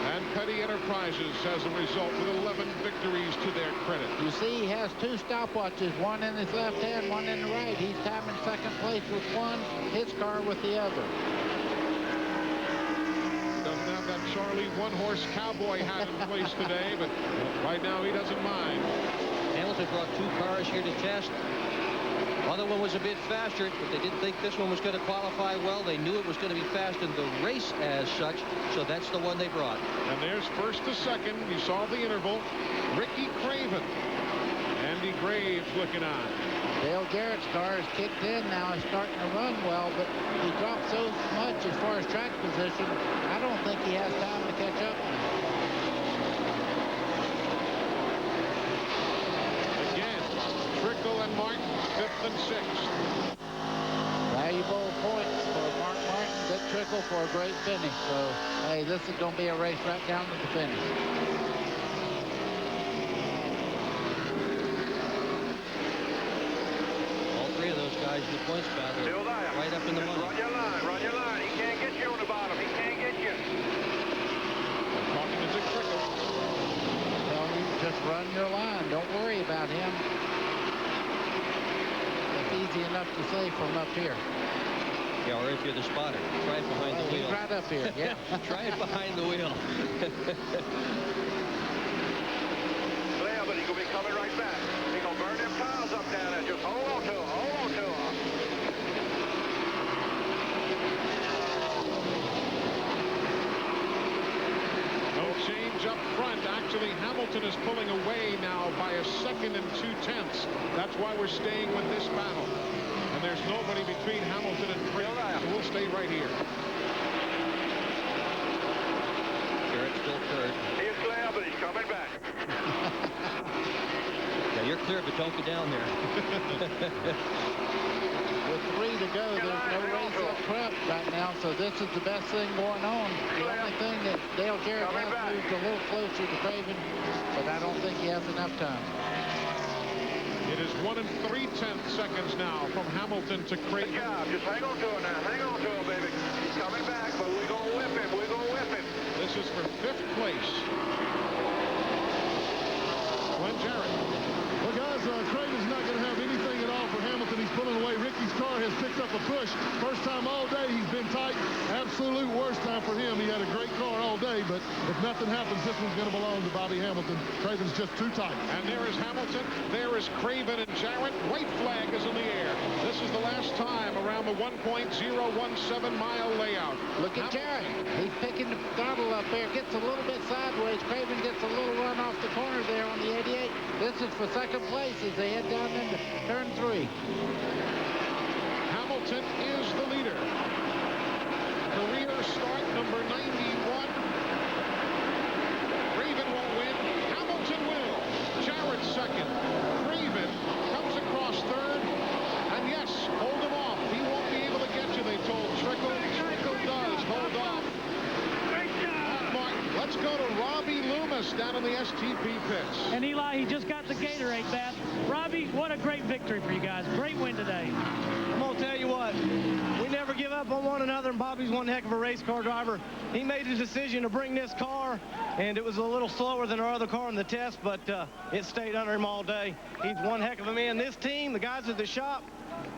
And Petty Enterprises as a result with 11 victories to their credit. You see, he has 2 stopwatches, one in his left hand, one in the right. He's timing second place with one, his car with the other. Doesn't have that Charlie one-horse cowboy hat in place today, but right now he doesn't mind. Hamilton brought 2 cars here to test. Other one was a bit faster, but they didn't think this one was going to qualify well. They knew it was going to be fast in the race as such, so that's the one they brought. And there's first to second. You saw the interval. Ricky Craven. Andy Graves looking on. Dale Jarrett's car is kicked in now. He's starting to run well, but he dropped so much as far as track position, I don't think he has time to catch up now. Again, Trickle and Martin, 5th and 6th. Valuable points for Mark Martin, Dick Trickle for a great finish. So, hey, this is going to be a race right down to the finish. All 3 of those guys surprised in the points battle. Still there. Right up in the money. Run your line, run your line. He can't get you on the bottom. He can't get you. Talking to Dick Trickle. Well, you just run your line. Don't worry about him. It's easy enough to say from up here. Yeah, or if you're the spotter, try it behind the He's wheel. right up here, yeah. Try it behind the wheel. Clear, but he's going to be coming right back. He's going to burn them tires up down there. Just hold on to him. Hold on to him. No change up front. Actually, Hamilton is pulling away now by 1 2 2/10. That's why we're staying with this battle. And there's nobody between Hamilton and Craven, so we'll stay right here. Jarrett's still third. He's clear, but he's coming back. Yeah, you're clear, but don't go down there. With 3 to go, there's no race up front right now, so this is the best thing going on. The only thing that Dale Jarrett has moved a little closer to Craven, but I don't think he has enough time. It is 1 3/10 seconds now from Hamilton to Craven. Good job. Just hang on to him now. Hang on to him, baby. He's coming back, but we're going to whip him. We're going to whip him. This is for 5th place. Glenn Jarrett. Well, guys, Craven's not going to have anything at all for Hamilton. He's pulling away. Ricky's car has picked up a push. First time all day he's been tight. Absolute worst time for him. He had a great car all day, but if nothing happens, this one's going to belong to Bobby Hamilton. Craven's just too tight. And there is Hamilton. There is Craven and Jarrett. White flag is in the air. This is the last time around the 1.017-mile layout. Look at Jarrett. He's picking the throttle up there. Gets a little bit sideways. Craven gets a little run off the corner there on the 88. This is for second place as they head down into turn 3. Hamilton is the leader. Career start number 91. Craven won't win. Hamilton will. Jarrett second. Craven comes across third. And yes, hold him off. He won't be able to get you, they told Trickle. Trickle does hold off. Martin, let's go to Robbie Loomis down in the STP pits. And Eli, he just got the Gatorade bath. Robbie, what a great victory for you guys. Great win today. I'm going to tell you what, we never give up on one another, and Bobby's one heck of a race car driver. He made the decision to bring this car, and it was a little slower than our other car in the test, but it stayed under him all day. He's one heck of a man. This team, the guys at the shop,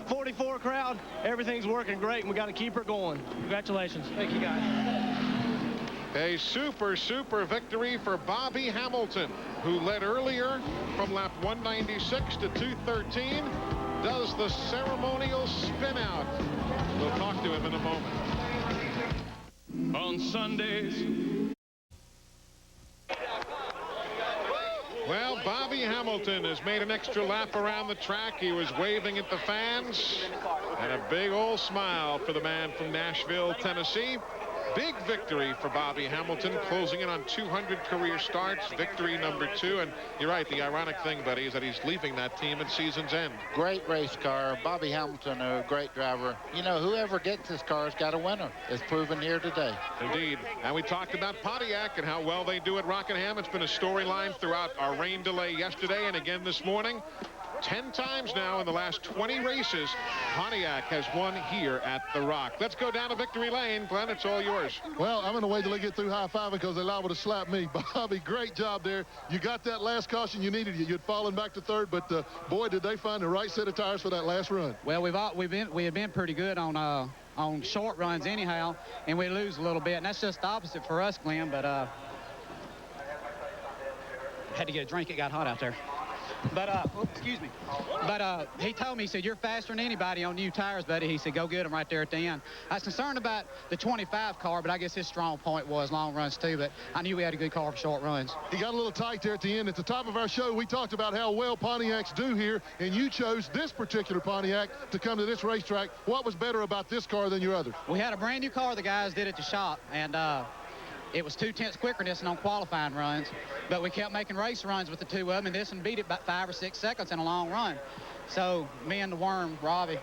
44 crowd, everything's working great, and we got to keep her going. Congratulations. Thank you, guys. A super victory for Bobby Hamilton, who led earlier from lap 196 to 213, does the ceremonial spin out. We'll talk to him in a moment. On Sundays. Well, Bobby Hamilton has made an extra lap around the track. He was waving at the fans, and a big old smile for the man from Nashville, Tennessee. Big victory for Bobby Hamilton, closing in on 200 career starts, victory number 2. And you're right, the ironic thing, buddy, is that he's leaving that team at season's end. Great race car. Bobby Hamilton, a great driver. You know, whoever gets this car's got a winner. It's proven here today. Indeed. And we talked about Pontiac and how well they do at Rockingham. It's been a storyline throughout our rain delay yesterday and again this morning. 10 times now in the last 20 races, Pontiac has won here at the Rock. Let's go down to victory lane. Glenn, it's all yours. Well, I'm going to wait till they get through high-fiving because they're liable to slap me. Bobby, great job there. You got that last caution you needed. You'd fallen back to third, but boy, did they find the right set of tires for that last run. Well, we had been pretty good on short runs anyhow, and we lose a little bit, and that's just the opposite for us, Glenn. But had to get a drink. It got hot out there. But, excuse me. But he told me, he said, you're faster than anybody on new tires, buddy. He said, go get them right there at the end. I was concerned about the 25 car, but I guess his strong point was long runs too. But I knew we had a good car for short runs. He got a little tight there at the end. At the top of our show, we talked about how well Pontiacs do here, and you chose this particular Pontiac to come to this racetrack. What was better about this car than your others? We had a brand new car the guys did at the shop, and it was 2/10 quicker than this on qualifying runs, but we kept making race runs with the two of them, and this one beat it about 5 or 6 seconds in a long run. So me and the worm, Robbie,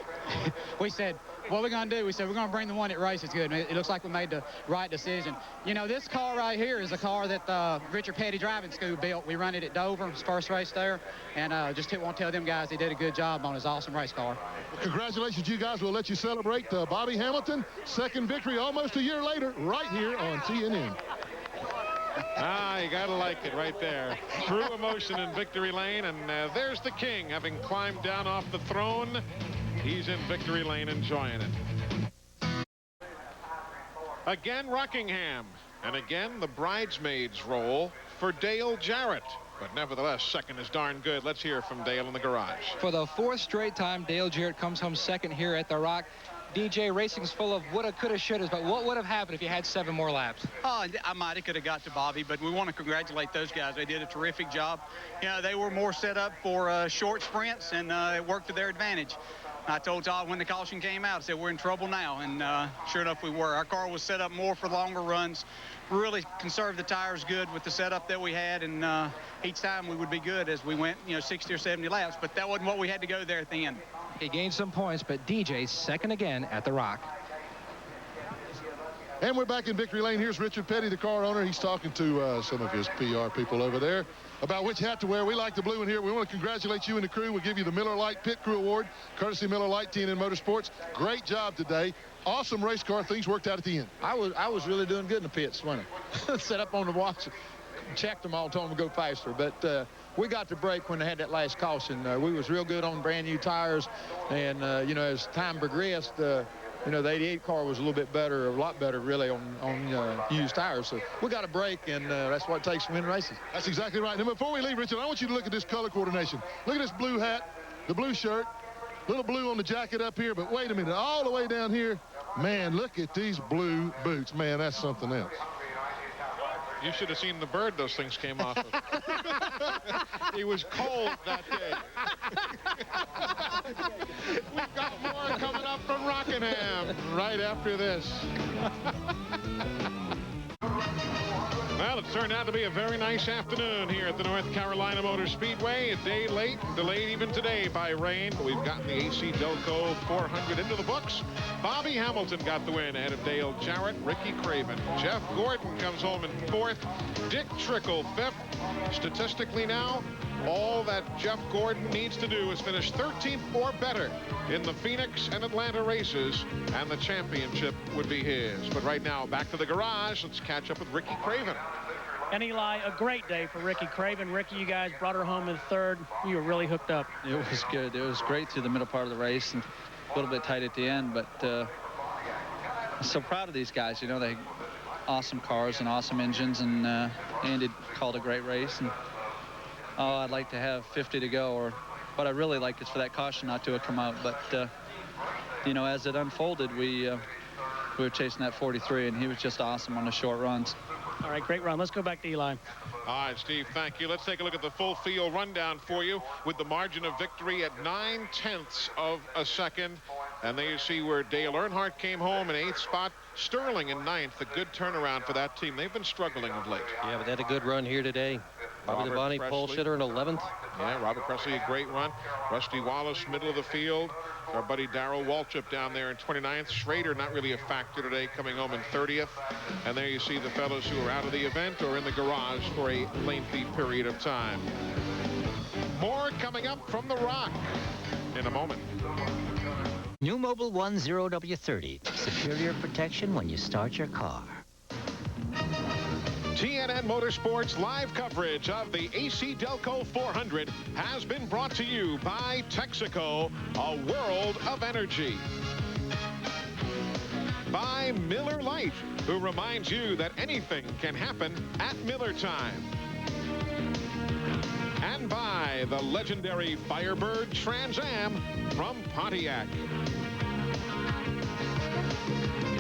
we said, what we're going to do, we said we're going to bring the one that races good. And it looks like we made the right decision. You know, this car right here is a car that Richard Petty Driving School built. We run it at Dover, his first race there, and just want to tell them guys they did a good job on his awesome race car. Well, congratulations, you guys. We'll let you celebrate Bobby Hamilton, second victory almost a year later, right here on TNN. You gotta like it right there. True emotion in victory lane, and there's the king having climbed down off the throne. He's in victory lane enjoying it. Again, Rockingham, and again the bridesmaid's role for Dale Jarrett. But nevertheless, second is darn good. Let's hear from Dale in the garage. For the fourth straight time, Dale Jarrett comes home second here at the Rock. DJ, racing's full of woulda, coulda, shouldas, but what would have happened if you had 7 more laps? Oh, I might have could have got to Bobby, but we want to congratulate those guys. They did a terrific job. You know, they were more set up for short sprints, and it worked to their advantage. I told Todd when the caution came out, I said, we're in trouble now, and sure enough, we were. Our car was set up more for longer runs, really conserved the tires good with the setup that we had, and each time we would be good as we went, 60 or 70 laps, but that wasn't what we had to go there at the end. He gained some points, but DJ's second again at the Rock. And we're back in victory lane. Here's Richard Petty, the car owner. He's talking to some of his PR people over there about which hat to wear. We like the blue one here. We want to congratulate you and the crew. We'll give you the Miller Lite Pit Crew Award, courtesy Miller Lite, TNN Motorsports. Great job today. Awesome race car. Things worked out at the end. I was really doing good in the pits, wasn't I? Set up on the watch, checked them all, told them to go faster. But we got the break when they had that last caution. We was real good on brand new tires, and as time progressed, the 88 car was a little bit better, a lot better really on used tires. So we got a break, and that's what it takes to win races. That's exactly right. Now before we leave, Richard, I want you to look at this color coordination. Look at this blue hat, the blue shirt, little blue on the jacket up here, but wait a minute, all the way down here, man, look at these blue boots. Man, that's something else. You should have seen the bird those things came off of. He was cold that day. We've got more coming up from Rockingham right after this. Well, it's turned out to be a very nice afternoon here at the North Carolina Motor Speedway. A day late, delayed even today by rain, but we've gotten the AC Delco 400 into the books. Bobby Hamilton got the win ahead of Dale Jarrett, Ricky Craven. Jeff Gordon comes home in 4th. Dick Trickle 5th. Statistically now, all that Jeff Gordon needs to do is finish 13th or better in the Phoenix and Atlanta races, and the championship would be his. But right now, back to the garage. Let's catch up with Ricky Craven. And Eli, a great day for Ricky Craven. Ricky, you guys brought her home in 3rd. You were really hooked up. It was good. It was great through the middle part of the race and a little bit tight at the end, but I'm so proud of these guys. They awesome cars and awesome engines, and Andy called a great race. And I'd like to have 50 to go, or what I really like is for that caution not to have come out. But as it unfolded, we were chasing that 43, and he was just awesome on the short runs. All right, great run. Let's go back to Eli. All right, Steve, thank you. Let's take a look at the full field rundown for you with the margin of victory at 9/10 of a second. And there you see where Dale Earnhardt came home in 8th spot. Sterling in 9th. A good turnaround for that team. They've been struggling of late. Yeah, but they had a good run here today. Bobby Labonte, pole sitter in 11th. Yeah, Robert Presley, a great run. Rusty Wallace, middle of the field. Our buddy Darrell Waltrip down there in 29th. Schrader, not really a factor today, coming home in 30th. And there you see the fellows who are out of the event or in the garage for a lengthy period of time. More coming up from the Rock in a moment. New Mobil 1 0W30. Superior protection when you start your car. TNN Motorsports live coverage of the AC Delco 400 has been brought to you by Texaco, a world of energy. By Miller Lite, who reminds you that anything can happen at Miller time. And by the legendary Firebird Trans Am from Pontiac.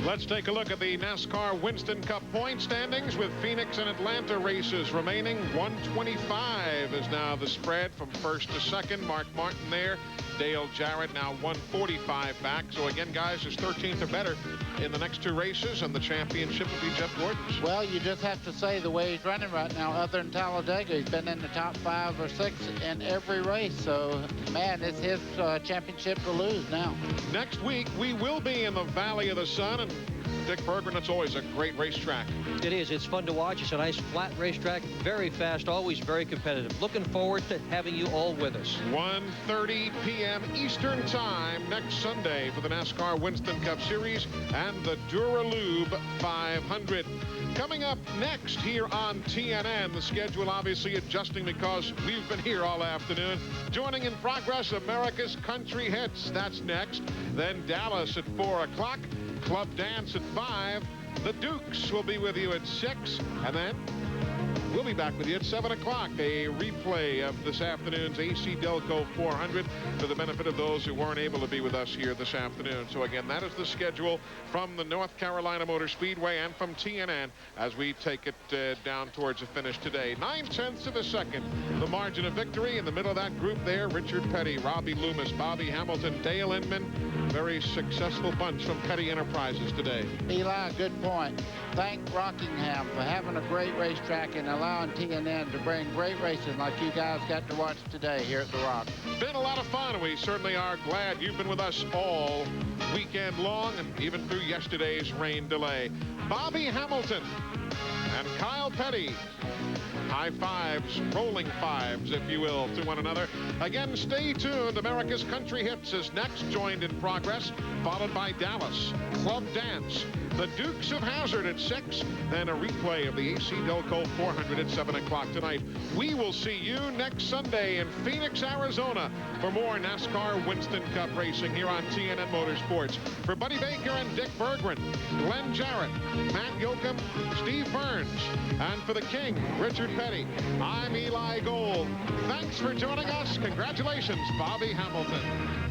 Let's take a look at the NASCAR Winston Cup point standings with Phoenix and Atlanta races remaining. 125 is now the spread from first to second. Mark Martin there. Dale Jarrett now 145 back. So again, guys, there's 13th or better in the next two races, and the championship will be Jeff Gordon's. Well, you just have to say the way he's running right now, other than Talladega, he's been in the top 5 or 6 in every race. So, man, it's his championship to lose now. Next week, we will be in the Valley of the Sun, and Dick Berggren, it's always a great racetrack. It is. It's fun to watch. It's a nice flat racetrack, very fast, always very competitive. Looking forward to having you all with us. 1:30 p.m. Eastern Time next Sunday for the NASCAR Winston Cup Series and the Duralube 500. Coming up next here on TNN, the schedule obviously adjusting because we've been here all afternoon. Joining in progress, America's Country Hits. That's next. Then Dallas at 4 o'clock. Club Dance at 5. The Dukes will be with you at 6. And then we'll be back with you at 7 o'clock. A replay of this afternoon's AC Delco 400 for the benefit of those who weren't able to be with us here this afternoon. So again, that is the schedule from the North Carolina Motor Speedway and from TNN as we take it down towards the finish today. 9/10 of a second, the margin of victory. In the middle of that group there, Richard Petty, Robbie Loomis, Bobby Hamilton, Dale Inman. Very successful bunch from Petty Enterprises today. Eli, good point. Thank Rockingham for having a great racetrack and allowing TNN to bring great races like you guys got to watch today here at the Rock. It's been a lot of fun. We certainly are glad you've been with us all weekend long and even through yesterday's rain delay. Bobby Hamilton and Kyle Petty. High fives, rolling fives, if you will, to one another. Again, stay tuned. America's Country Hits is next, joined in progress, followed by Dallas, Club Dance, the Dukes of Hazzard at 6, then a replay of the AC Delco 400 at 7 o'clock tonight. We will see you next Sunday in Phoenix, Arizona for more NASCAR Winston Cup racing here on TNN Motorsports. For Buddy Baker and Dick Berggren, Glenn Jarrett, Matt Yoakum, Steve Burns, and for the King, Richard Petty, I'm Eli Gold. Thanks for joining us. Congratulations, Bobby Hamilton.